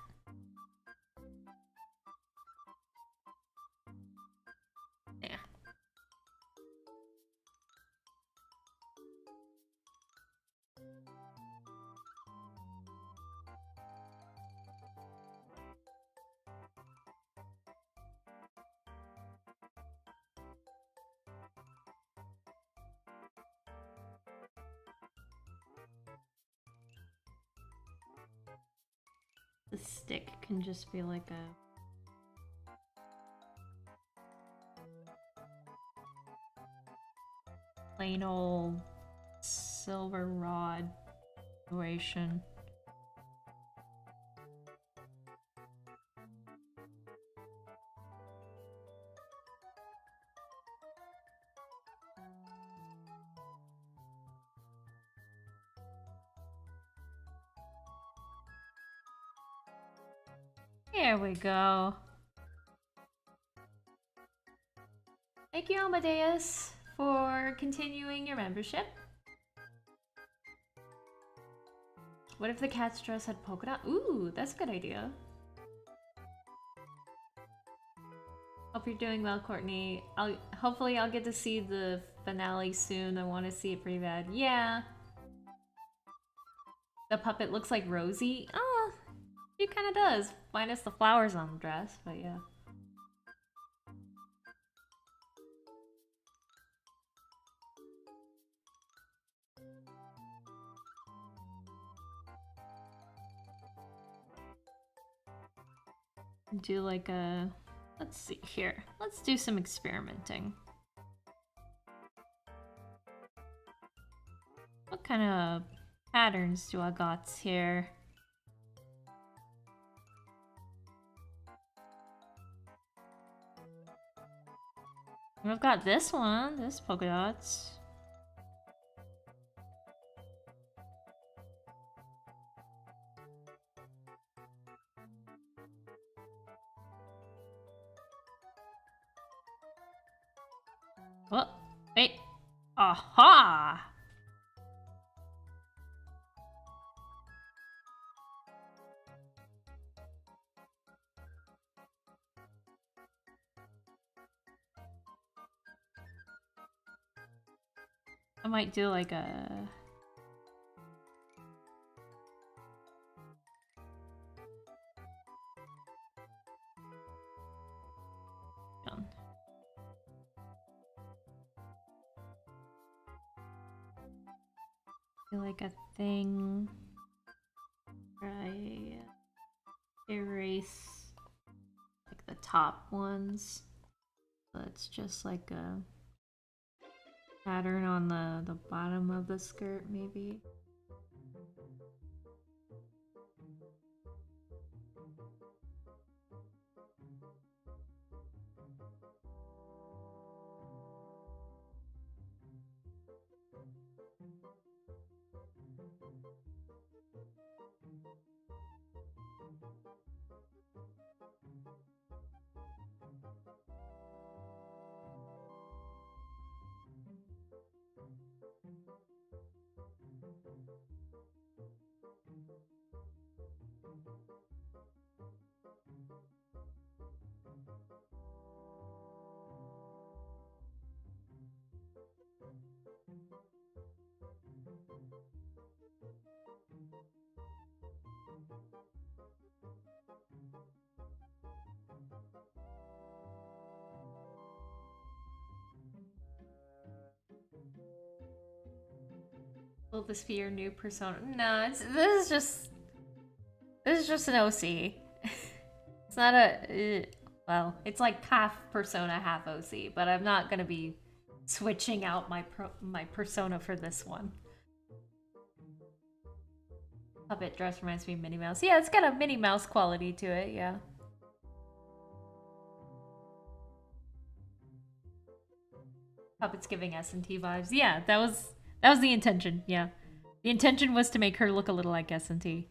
Yeah. The stick can just be like a plain old silver rod situation. There we go. Thank you, Amadeus, for continuing your membership. What if the cat's dress had polka dot? Ooh, that's a good idea. Hope you're doing well, Courtney. Hopefully I'll get to see the finale soon. I want to see it pretty bad. Yeah. The puppet looks like Rosie. Oh, she kind of does. Minus the flowers on the dress, but yeah. Do like a... Let's see here. Let's do some experimenting. What kind of patterns do I got here? I've got this one, this polka dots. Oh, wait. Aha! I might do like a... Do like a thing where I erase like the top ones. So it's just like a pattern on the bottom of the skirt, maybe. Will this be your new persona? No, this is just an OC. It's not a well, it's like half persona, half OC, but I'm not gonna be switching out my persona for this one. Puppet dress reminds me of Minnie Mouse. Yeah, it's got a Minnie Mouse quality to it, yeah. Puppet's giving S&T vibes. Yeah, that was the intention, yeah. The intention was to make her look a little like S&T.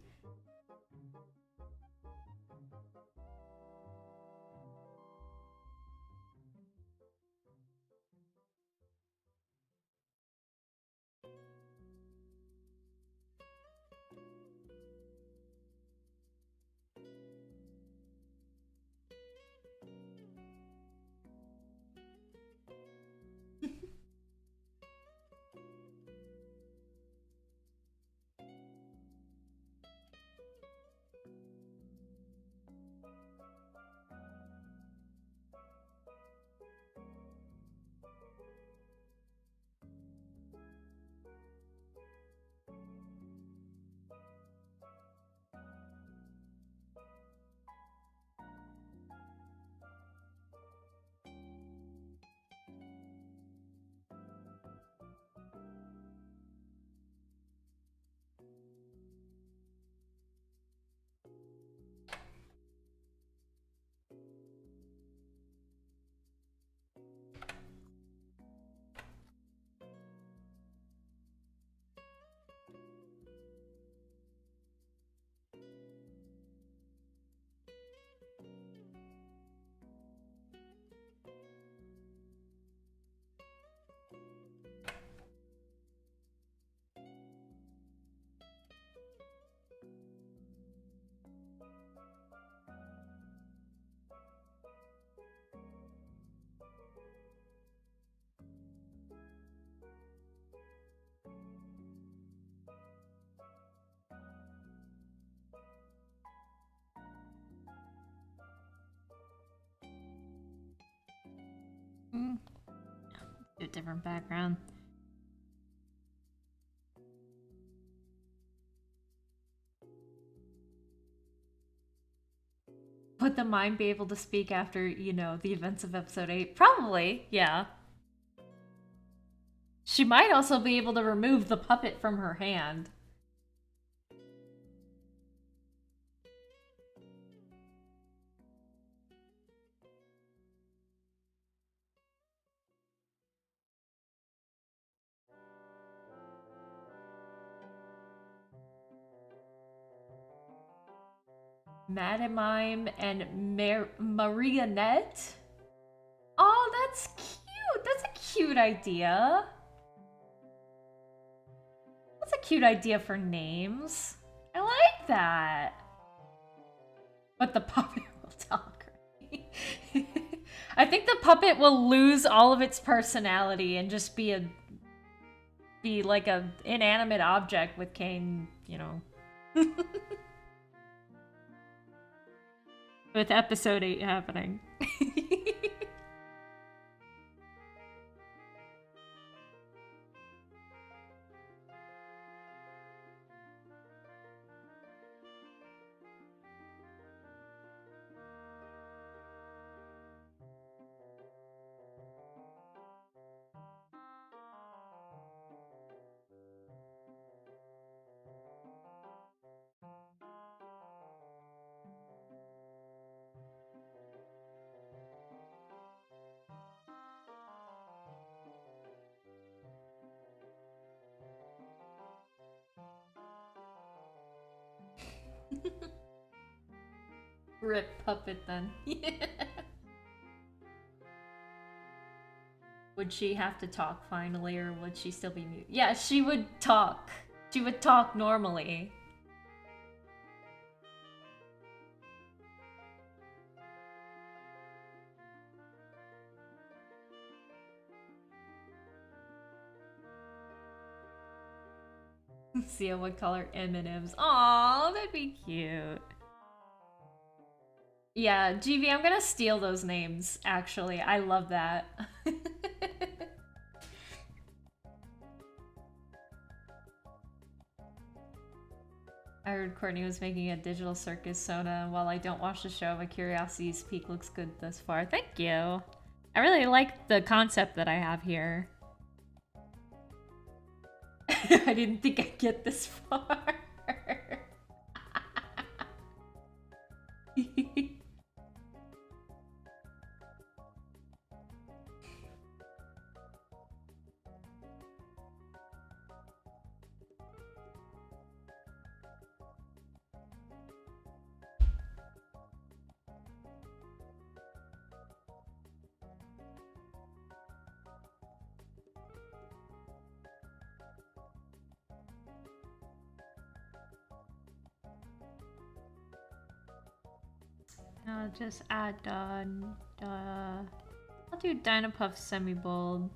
Mm. Do a different background. Would the mime be able to speak after, you know, the events of episode 8? Probably, yeah. She might also be able to remove the puppet from her hand. Madame Mime and Marionette? Oh, that's cute! That's a cute idea. That's a cute idea for names. I like that. But the puppet will talk. I think the puppet will lose all of its personality and just be like a inanimate object with Kane, you know. With episode 8 happening. Rip puppet then. Would she have to talk finally, or would she still be mute? Yeah, she would talk. She would talk normally. Sia would call her M&Ms. Aw, that'd be cute. Yeah, GV, I'm gonna steal those names, actually. I love that. I heard Courtney was making a Digital Circus soda, and while I don't watch the show, my curiosity's peak looks good thus far. Thank you. I really like the concept that I have here. I didn't think I'd get this far. I'll just add I'll do Dynapuff semi-bold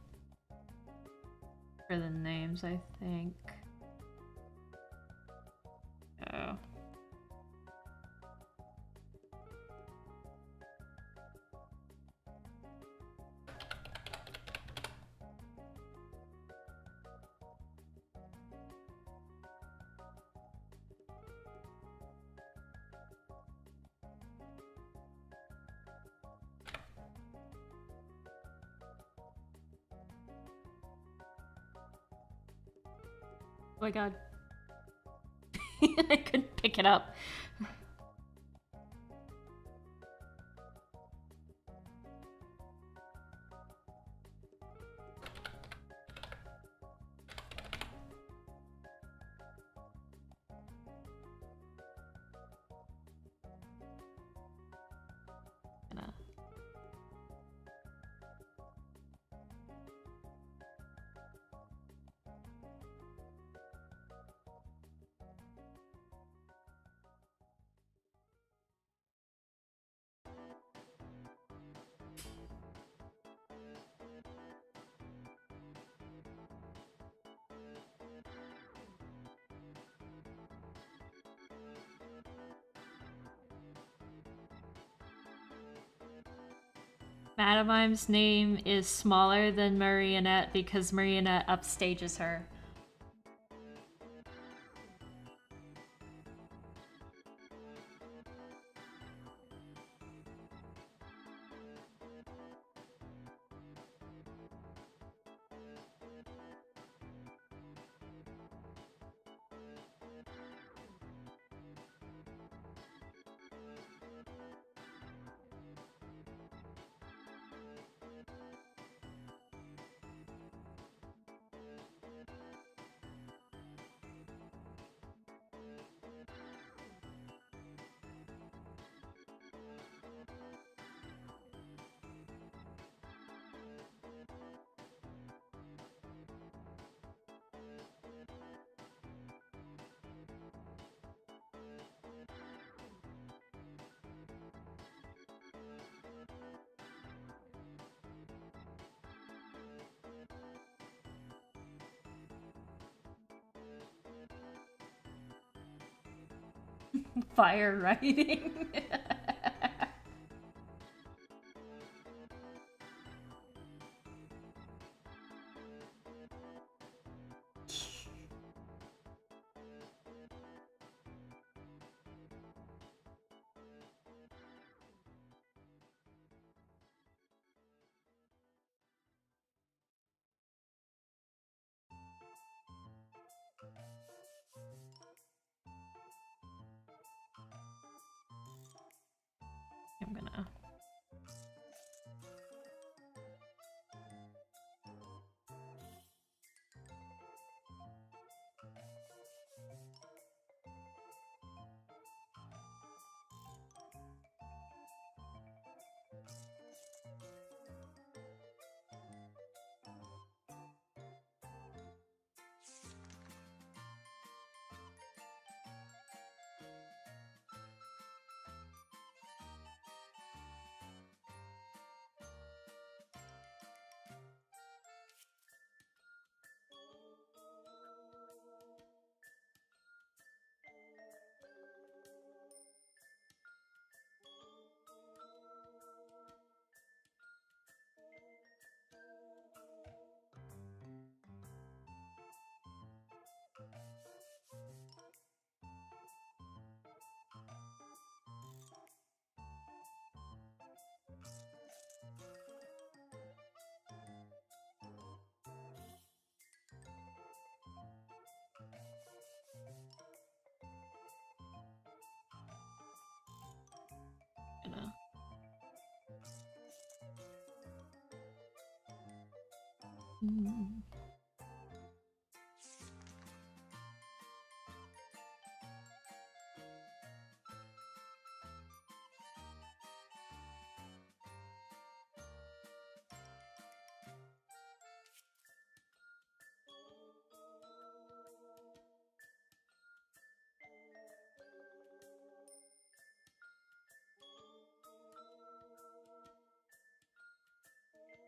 for the names, I think. Oh. Oh my god. I couldn't pick it up. Madamime's name is smaller than Marionette because Marionette upstages her. Fire writing. I'm gonna...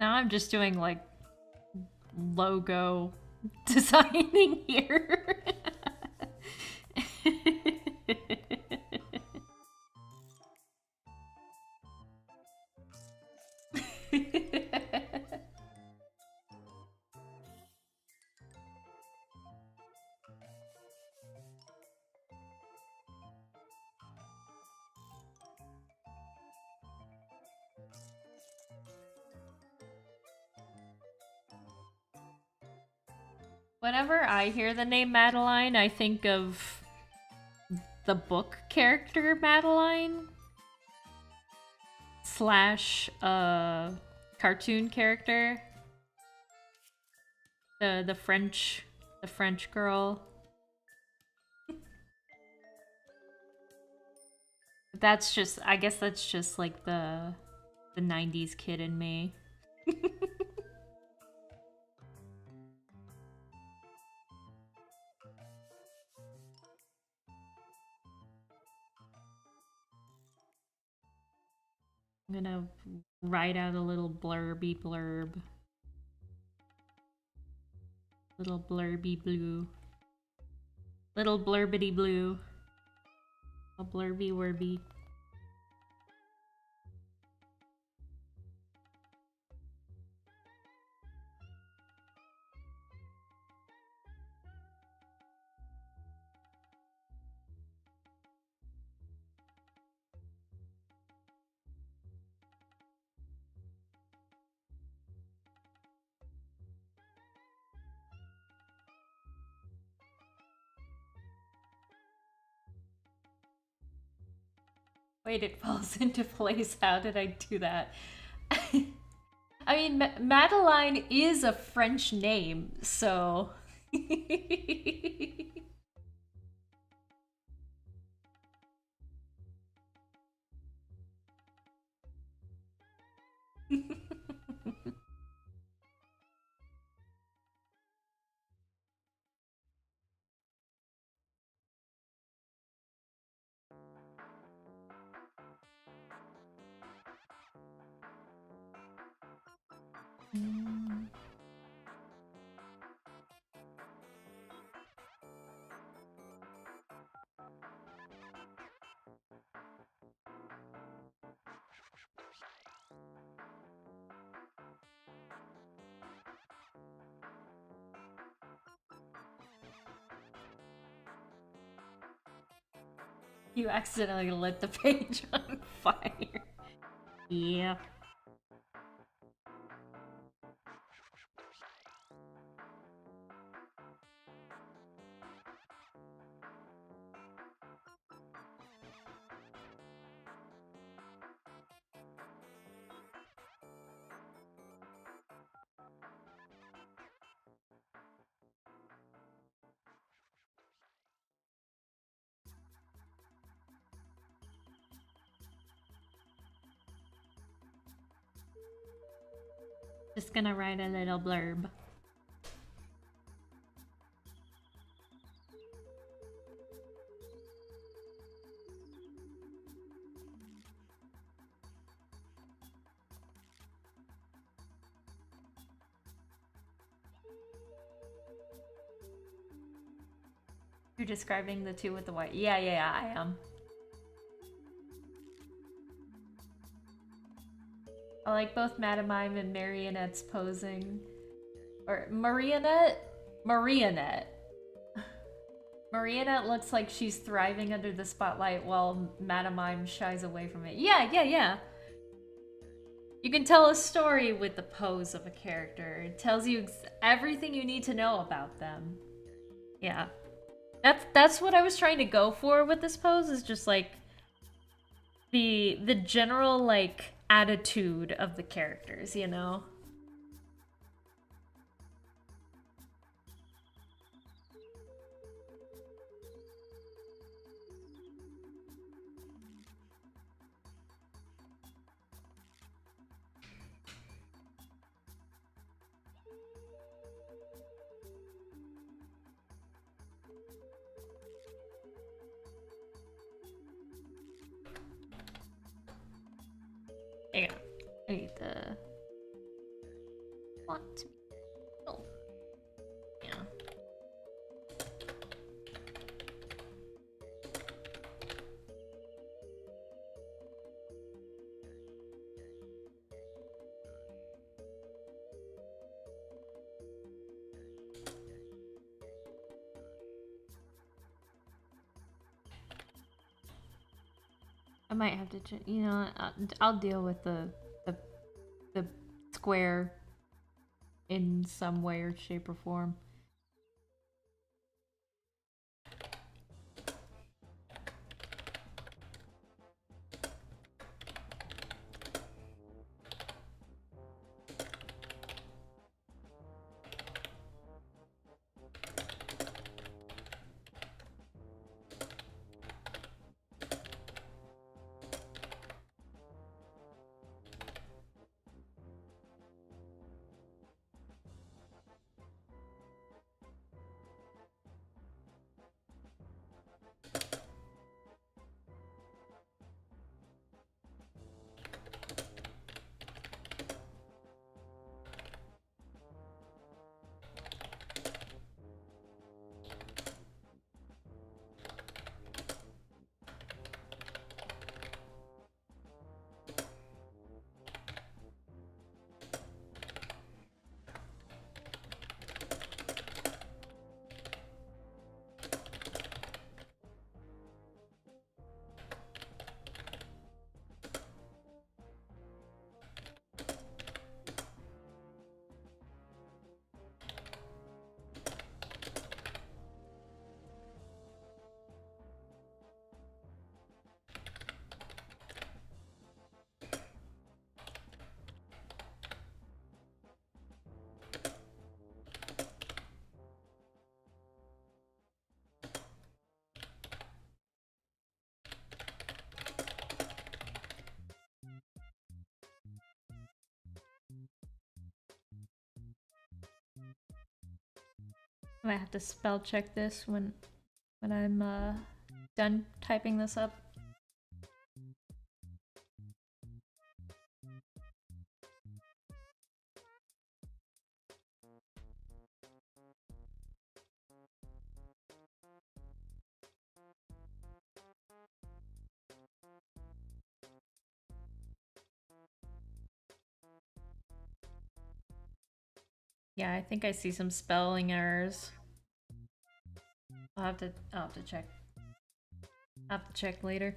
Now I'm just doing like logo designing here. Whenever I hear the name Madeline, I think of the book character Madeline slash cartoon character, the French girl. That's just, I guess that's just like the 90s kid in me. I'm gonna write out a little blurby blurb. Little blurby blue. Little blurbity blue. A blurby werby. Wait, it falls into place. How did I do that? I mean, Madeline is a French name, so... You accidentally lit the page on fire. Yeah. Just gonna write a little blurb. You're describing the two with the white. Yeah, I am. I like both Madamime and Marionette's posing. Or Marionette? Marionette. Marionette looks like she's thriving under the spotlight while Madamime shies away from it. Yeah. You can tell a story with the pose of a character. It tells you everything you need to know about them. Yeah. That's what I was trying to go for with this pose, is just like the general like attitude of the characters, you know? Yeah. I need the want to. Oh. Yeah. I might have to, you know, I'll deal with the square in some way or shape or form. I might have to spell check this when I'm done typing this up. Yeah, I think I see some spelling errors. I'll have to check. I'll have to check later.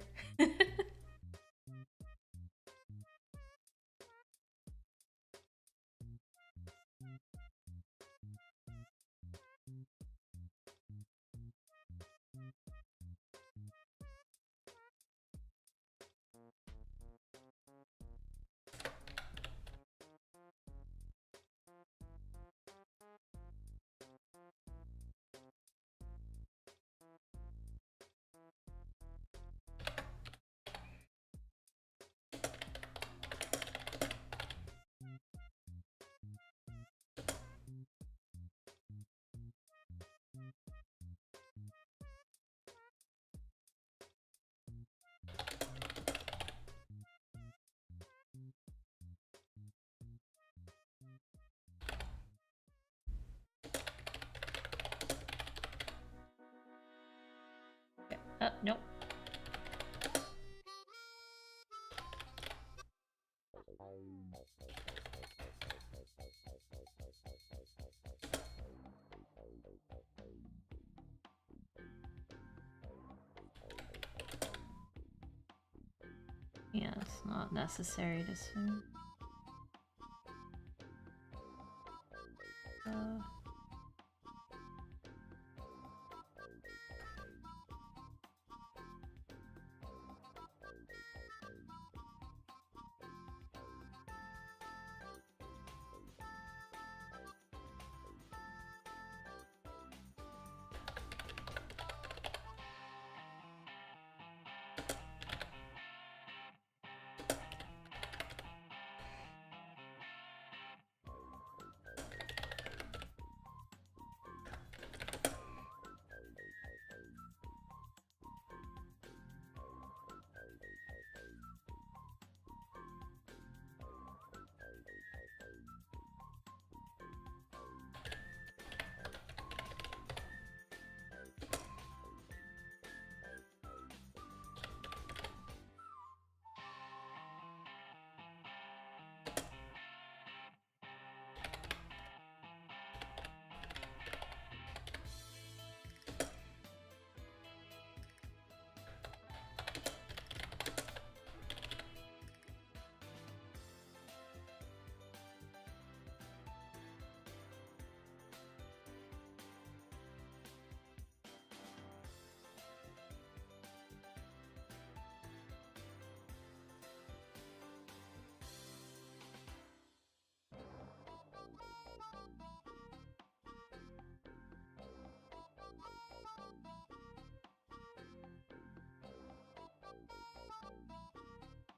Nope. Yeah, it's not necessary to sue.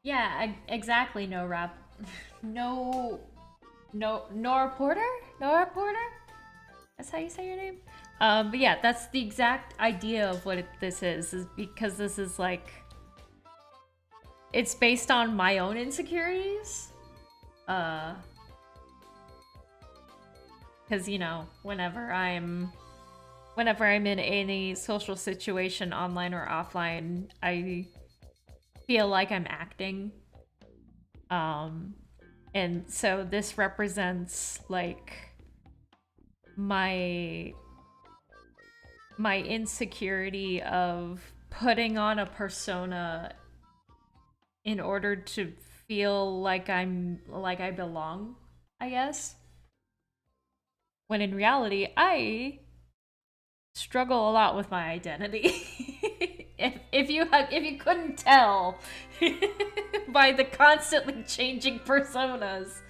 Yeah, exactly. No rap. No. Nora Porter? Nora Porter? That's how you say your name? But yeah, that's the exact idea of what this is because this is like. It's based on my own insecurities. Because, you know, whenever I'm in any social situation, online or offline, I feel like I'm acting. And so this represents like my insecurity of putting on a persona in order to feel like I belong, I guess. When in reality, I struggle a lot with my identity. if you couldn't tell by the constantly changing personas.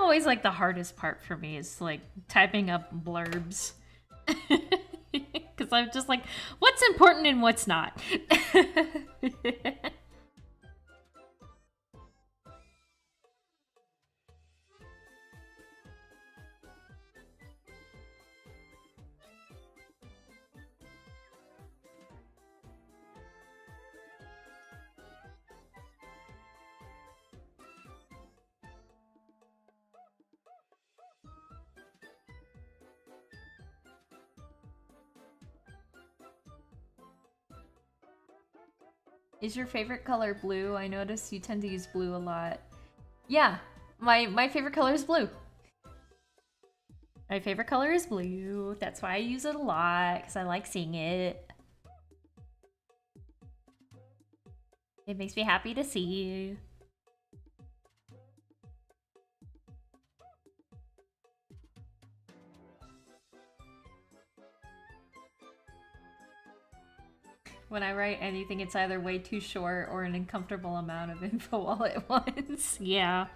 always like the hardest part for me is like typing up blurbs. Because I'm just like, what's important and what's not? Is your favorite color blue? I notice you tend to use blue a lot. Yeah, my favorite color is blue. My favorite color is blue. That's why I use it a lot, because I like seeing it. It makes me happy to see. When I write anything, it's either way too short or an uncomfortable amount of info all at once. Yeah.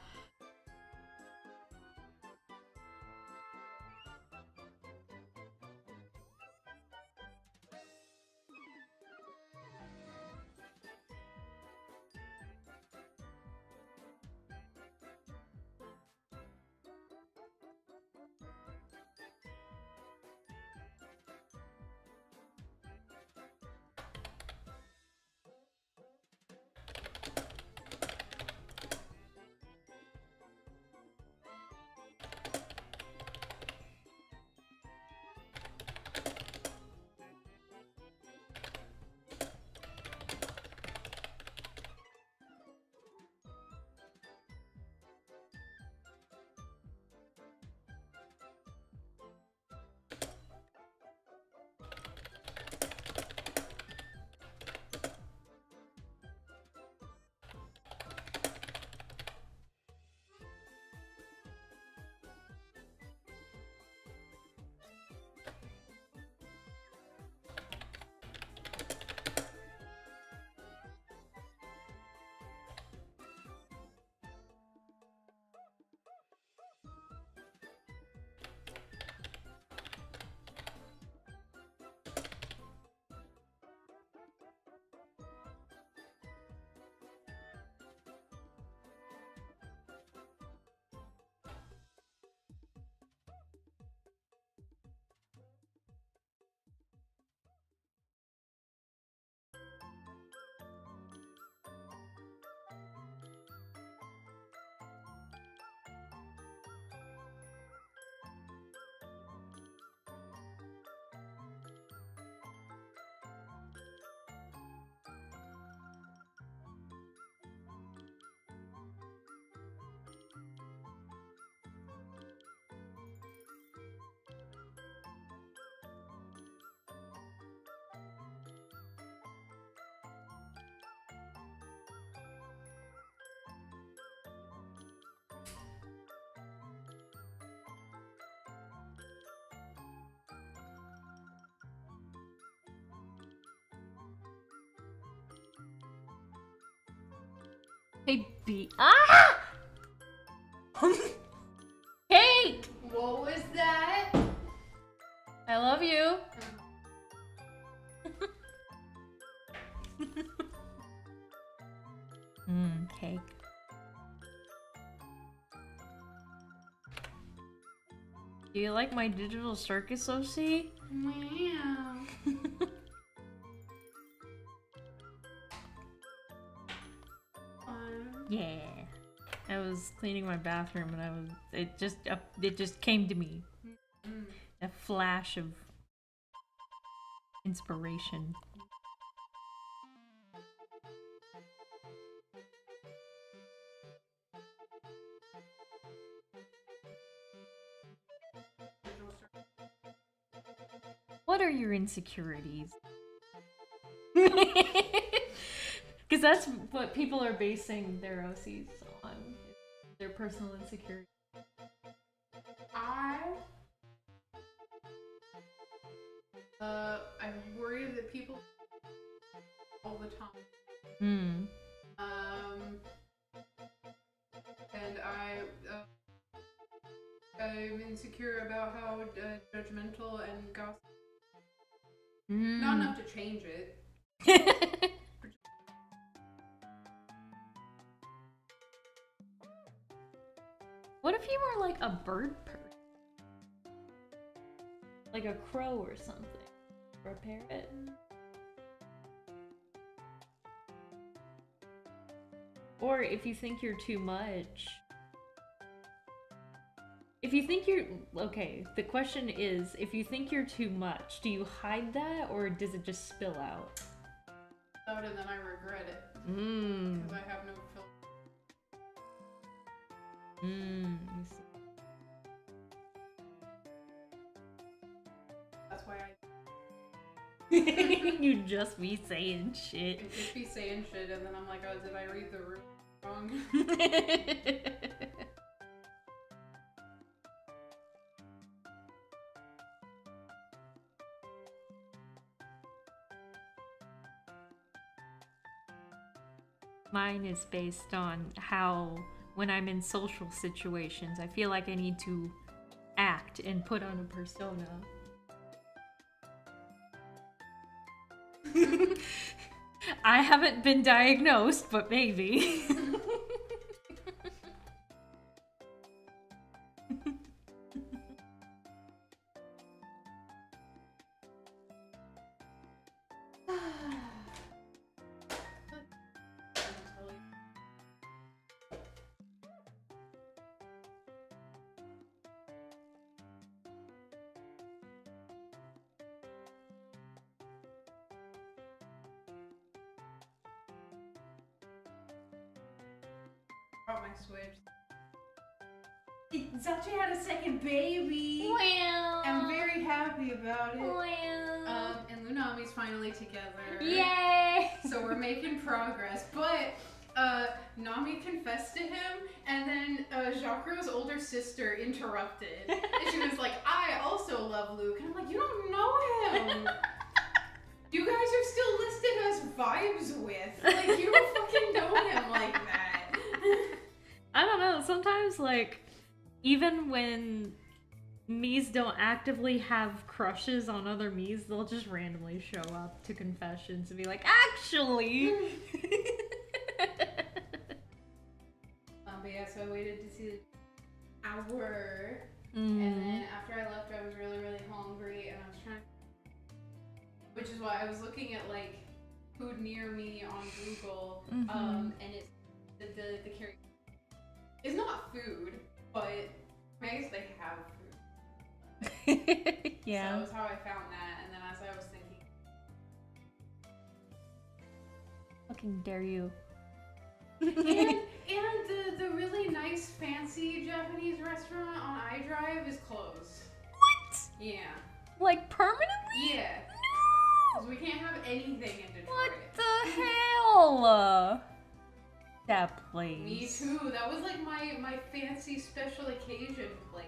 Hey, B. Ah! Kate! What was that? I love you. Cake. Do you like my Digital Circus OC? Wow. Yeah. I was cleaning my bathroom and it just came to me. A flash of inspiration. What are your insecurities? Because that's what people are basing their OCs on. Their personal insecurity. I'm worried that people all the time. And insecure about how judgmental and gossip. Mm. Not enough to change it. What if you were like a bird person? Like a crow or something? Or a parrot? Or if you think you're too much. If you think you're... Okay, the question is, if you think you're too much, do you hide that or does it just spill out? And then I regret it. Mmm. Because I have no filter. Mmm. That's why I... You just be saying shit. I just be saying shit and then I'm like, oh, did I read the room wrong? Mine is based on how, when I'm in social situations, I feel like I need to act and put on a persona. I haven't been diagnosed, but maybe. Brought my Switch. Zachi had a second baby. Wow. I'm very happy about it. Wow. And Lunami's finally together. Yay! So we're making progress. But Nami confessed to him, and then Jaquero's older sister interrupted. And she was like, I also love Luke. And I'm like, you don't know him. You guys are still listed as vibes with. Like, you don't fucking know him like that. I don't know, sometimes, like, even when Mies don't actively have crushes on other Mies, they'll just randomly show up to confessions and be like, actually! But yeah, so I waited to see the hour. Mm. And then after I left, I was really, really hungry, and I was trying to... Which is why I was looking at, like, food near me on Google, and it's the carry... It's not food, but I guess they have food. Yeah. So that was how I found that, and then as I was thinking... Fucking dare you. And the really nice, fancy Japanese restaurant on iDrive is closed. What? Yeah. Like, permanently? Yeah. No! Because we can't have anything in Detroit. What the hell? That place. Me too. That was like my fancy special occasion place.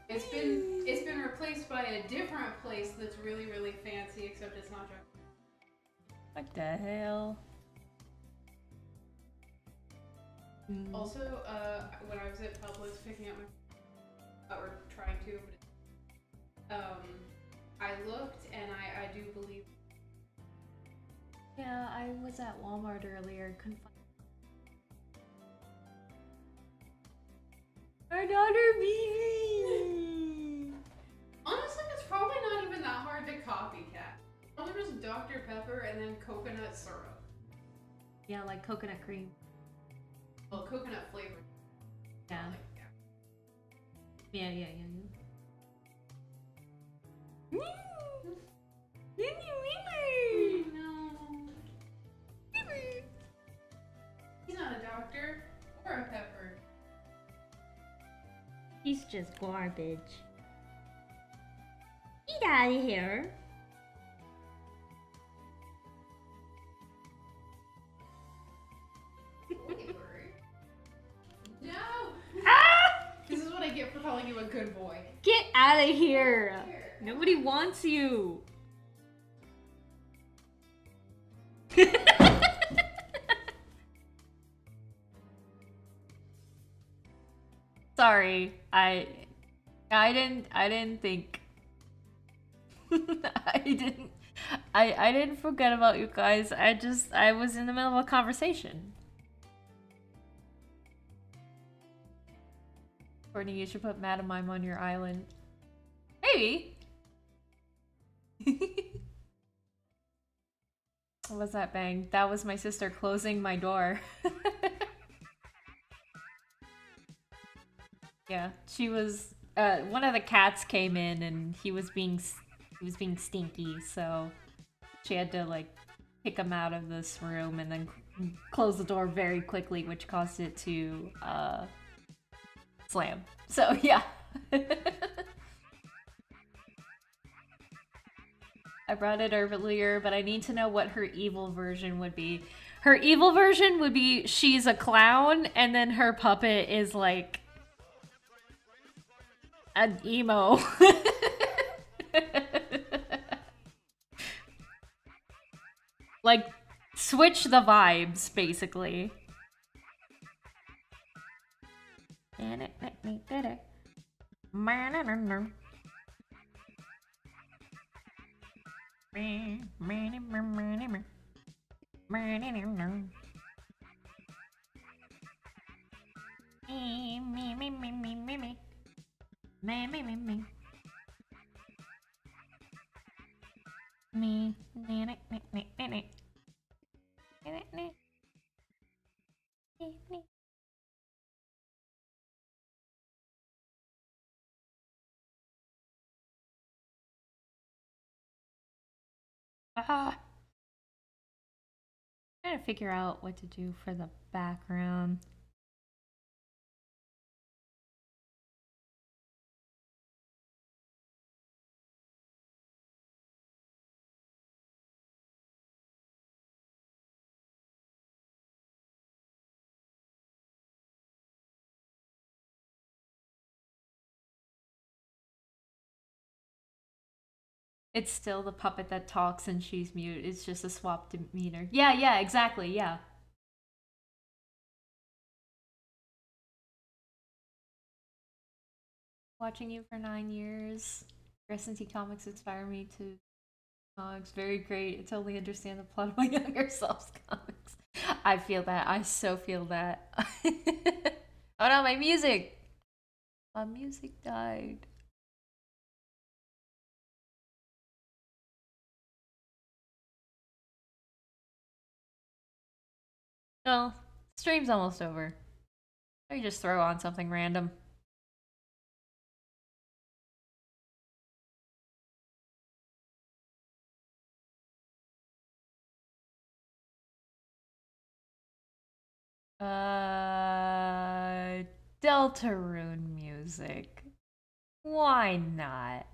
It's been replaced by a different place that's really, really fancy, except it's not Japanese. What the hell? Also, when I was at Publix picking up my or trying to, I looked and I do believe. Yeah, I was at Walmart earlier. Couldn't find our daughter baby. Honestly, it's probably not even that hard to copycat. Probably just Dr. Pepper and then coconut syrup. Yeah, like coconut cream. Well, coconut flavored. Yeah. Like, Yeah. No. He's not a doctor or a pepper. He's just garbage. Get out of here. No! Ah! This is what I get for calling you a good boy. Get out of here. Nobody wants you. Sorry, I I didn't think. I didn't forget about you guys. I was in the middle of a conversation. Courtney, you should put Madame Mime on your island. Maybe. What was that bang? That was my sister closing my door. Yeah, she was. One of the cats came in and he was being stinky, so she had to like kick him out of this room and then close the door very quickly, which caused it to slam. So yeah. I brought it earlier, but I need to know what her evil version would be. Her evil version would be she's a clown, and then her puppet is like an emo. Like, switch the vibes, basically. Ah. Trying to figure out what to do for the background. It's still the puppet that talks and she's mute. It's just a swap demeanor. Yeah, yeah, exactly, yeah. Watching you for 9 years. SNT comics inspire me to comics. Very great. I totally understand the plot of my younger self's comics. I feel that. I so feel that. Oh no, my music! My music died. Well, stream's almost over. Let me just throw on something random. Deltarune music. Why not?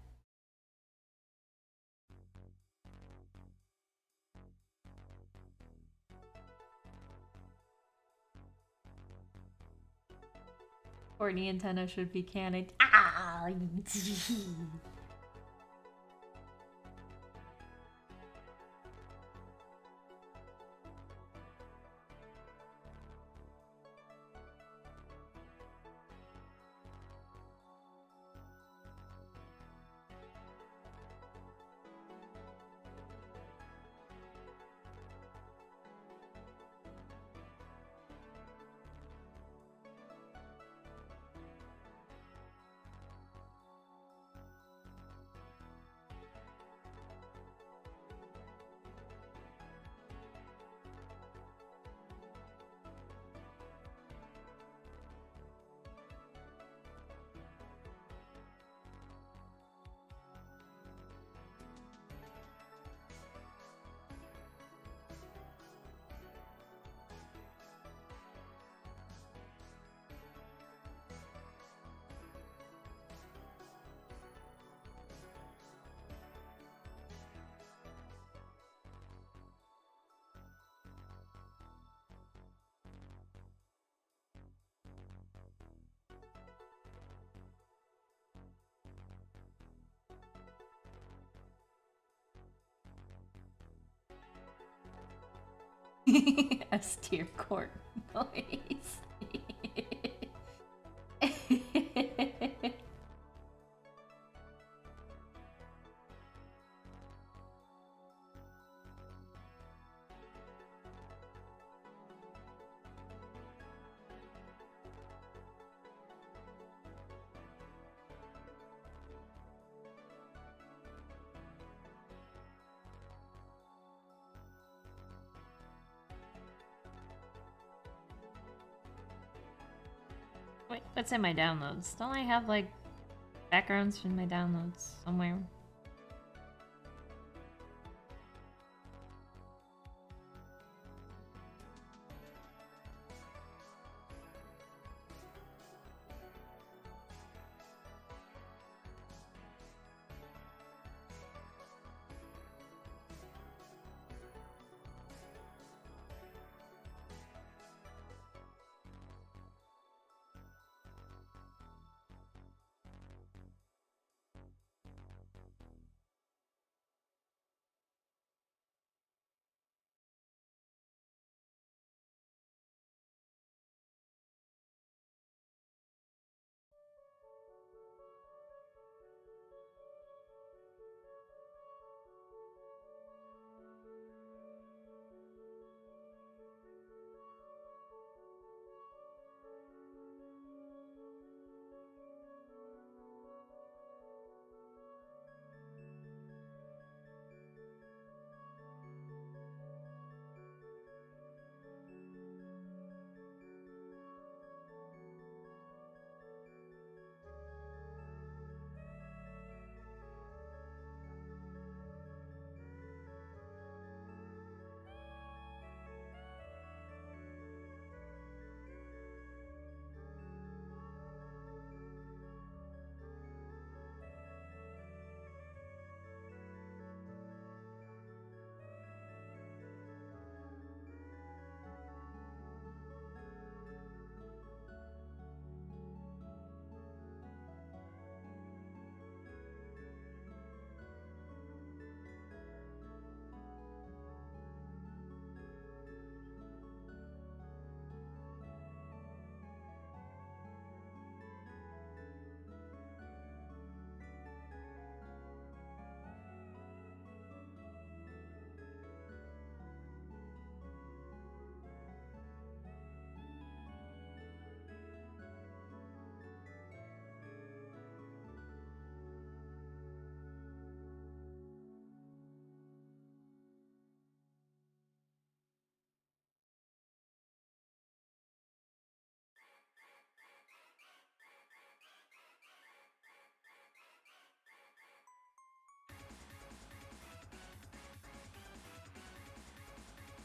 Courtney antenna should be canon. Ah! S tier court noise. Wait, what's in my downloads? Don't I have, like, backgrounds in my downloads somewhere?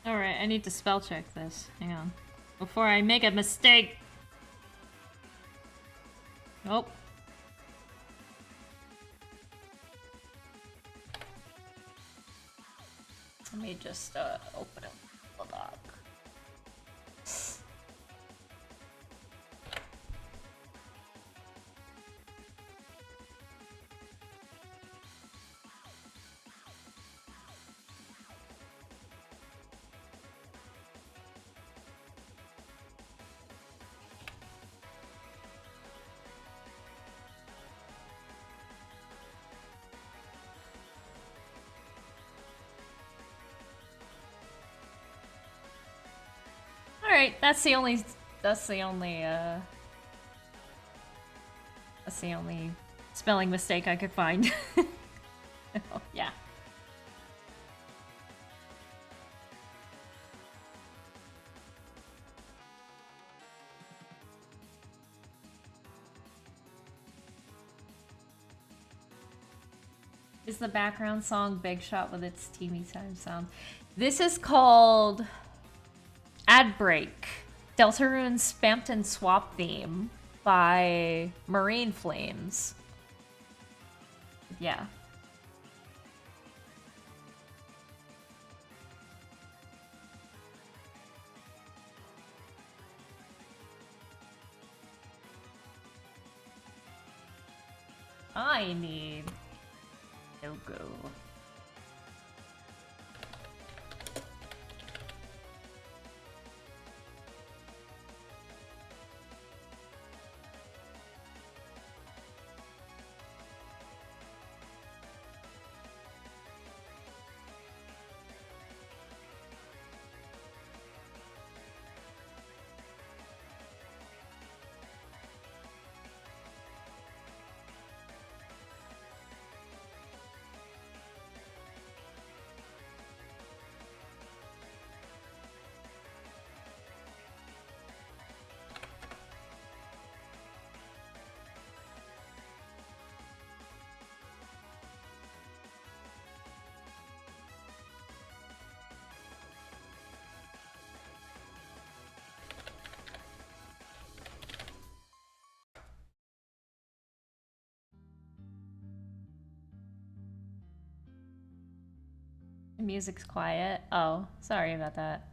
Alright, I need to spell check this. Hang on. Before I make a mistake! Nope. Let me just open up the doc. Alright, that's the only spelling mistake I could find. Oh, yeah. Is the background song Big Shot with its teeny time sound? This is called Ad Break, Deltarune's Spamped and Swap theme by Marine Flames. Yeah. I need no-go. music's quiet. Oh, sorry about that.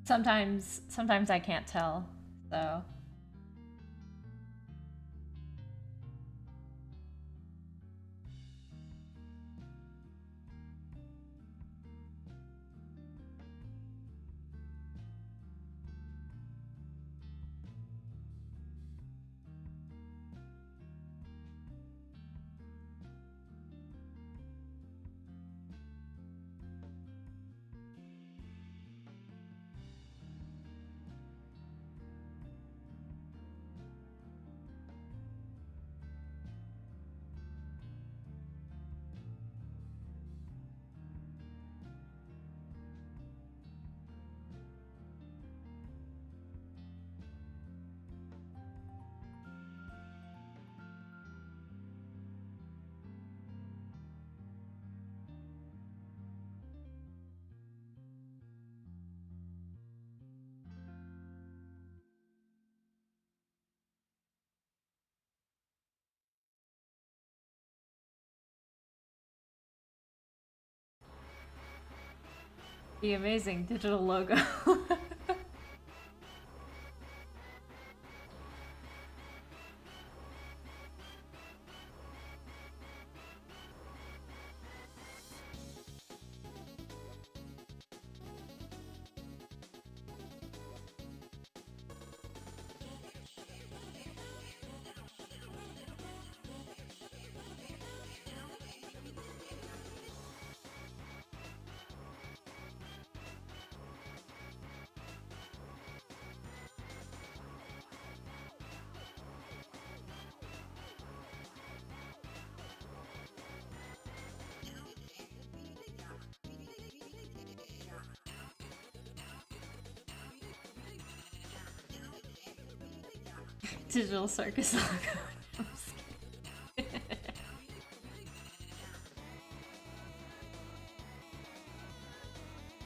Sometimes I can't tell, so. The amazing digital logo. Digital Circus logo. I'm just kidding.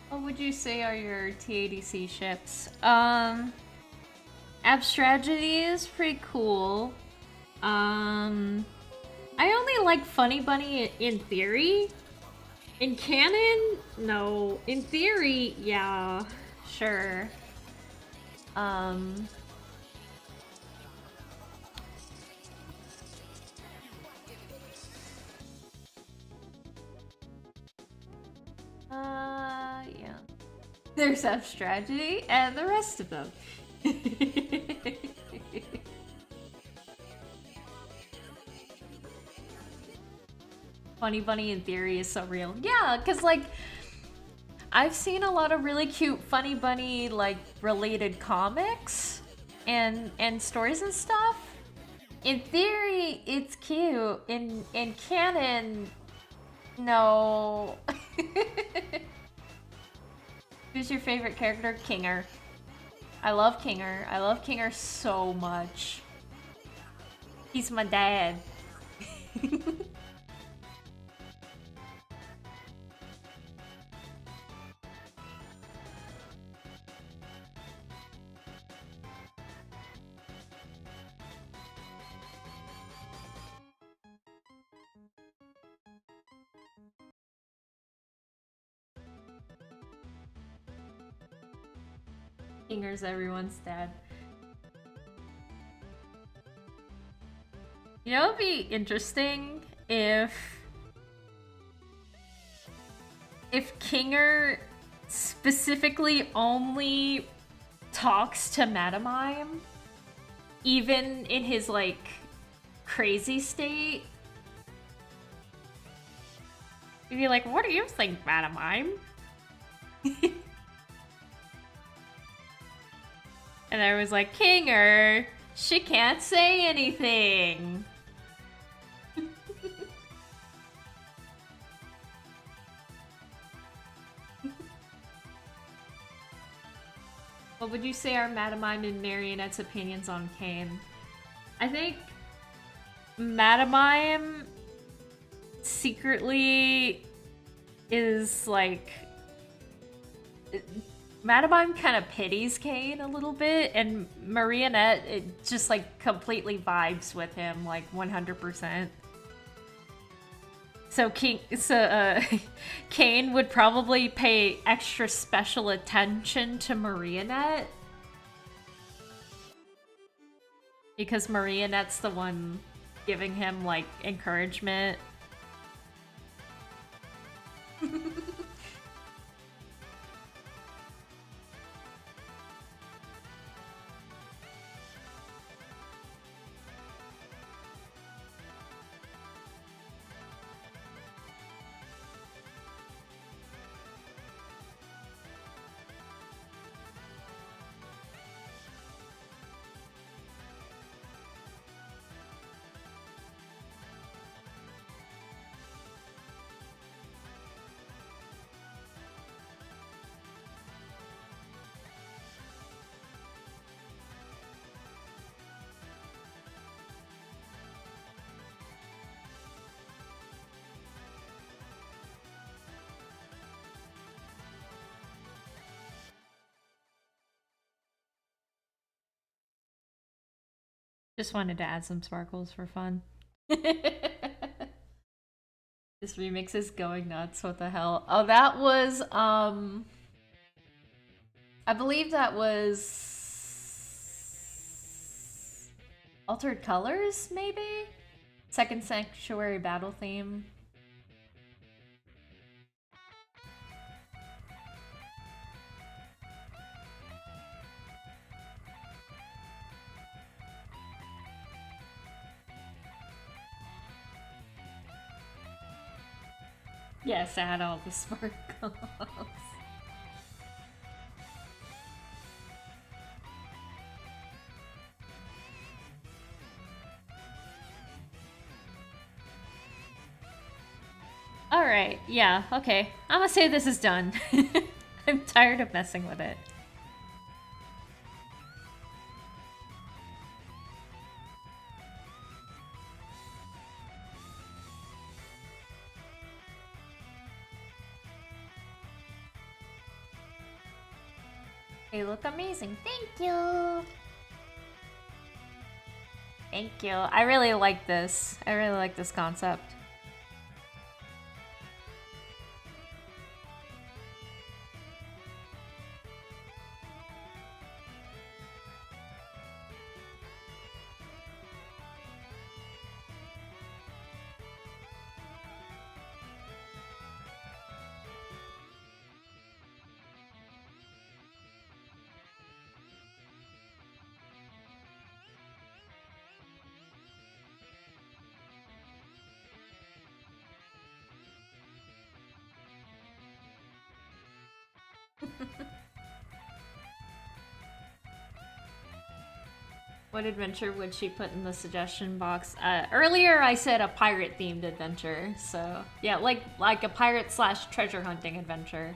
What would you say are your TADC ships? Abstragedy is pretty cool. I only like Funny Bunny in theory. In canon, no. In theory, yeah, sure. Yeah. There's Abstragedy and the rest of them. Funny Bunny in theory is so real. Yeah, because, like, I've seen a lot of really cute Funny Bunny, like, related comics and stories and stuff. In theory, it's cute. In canon, no. Who's your favorite character? Kinger. I love Kinger. I love Kinger so much. He's my dad. Kinger's everyone's dad. You know, it'd be interesting if Kinger specifically only talks to Madamime, even in his, like, crazy state. You'd be like, what do you think, Madamime? And I was like, Kinger, she can't say anything. What would you say are Madamime and Marionette's opinions on Kane? I think Madamime secretly is, like, Madame kind of pities Kane a little bit, and Marionette it just like completely vibes with him like 100%. So Kane would probably pay extra special attention to Marionette because Marionette's the one giving him like encouragement. Just wanted to add some sparkles for fun. This remix is going nuts. What the hell? Oh, that was, I believe that was Altered Colors, maybe? Second Sanctuary battle theme. Yes, add all the sparkles. Alright, yeah, okay. I'm gonna say this is done. I'm tired of messing with it. They look amazing. Thank you. Thank you. I really like this. I really like this concept. What adventure would she put in the suggestion box? Earlier I said a pirate-themed adventure, so yeah, like a pirate/treasure hunting adventure.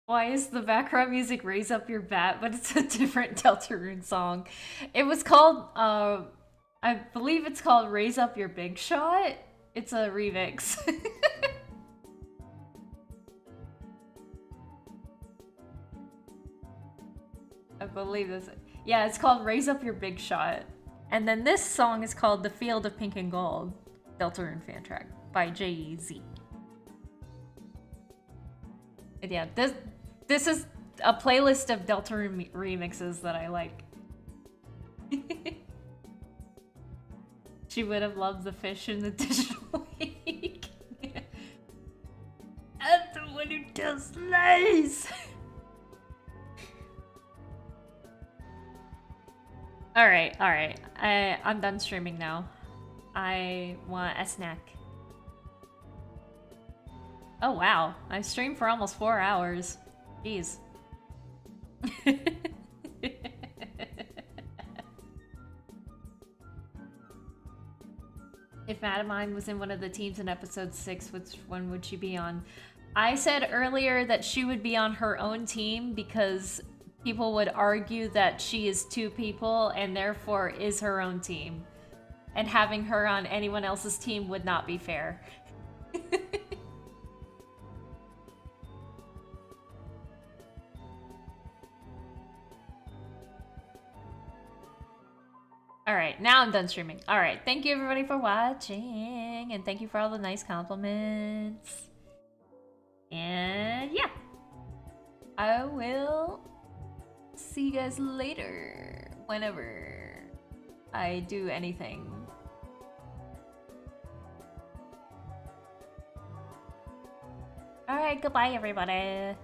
Why is the background music Raise Up Your Bat, but it's a different Deltarune song? It was called, I believe it's called Raise Up Your Big Shot. It's a remix. I believe this. Yeah, it's called Raise Up Your Big Shot. And then this song is called The Field of Pink and Gold, Deltarune fan track by J.E.Z. And yeah, this is a playlist of Deltarune remixes that I like. She would have loved the fish in the digital league. I'm the one who tells lies. Alright. I'm done streaming now. I want a snack. Oh wow, I streamed for almost 4 hours. Jeez. If Madeline was in one of the teams in episode 6, which one would she be on? I said earlier that she would be on her own team because people would argue that she is two people and therefore is her own team. And having her on anyone else's team would not be fair. Alright, now I'm done streaming. Alright, thank you everybody for watching, and thank you for all the nice compliments. And yeah, I will see you guys later, whenever I do anything. Alright, goodbye everybody.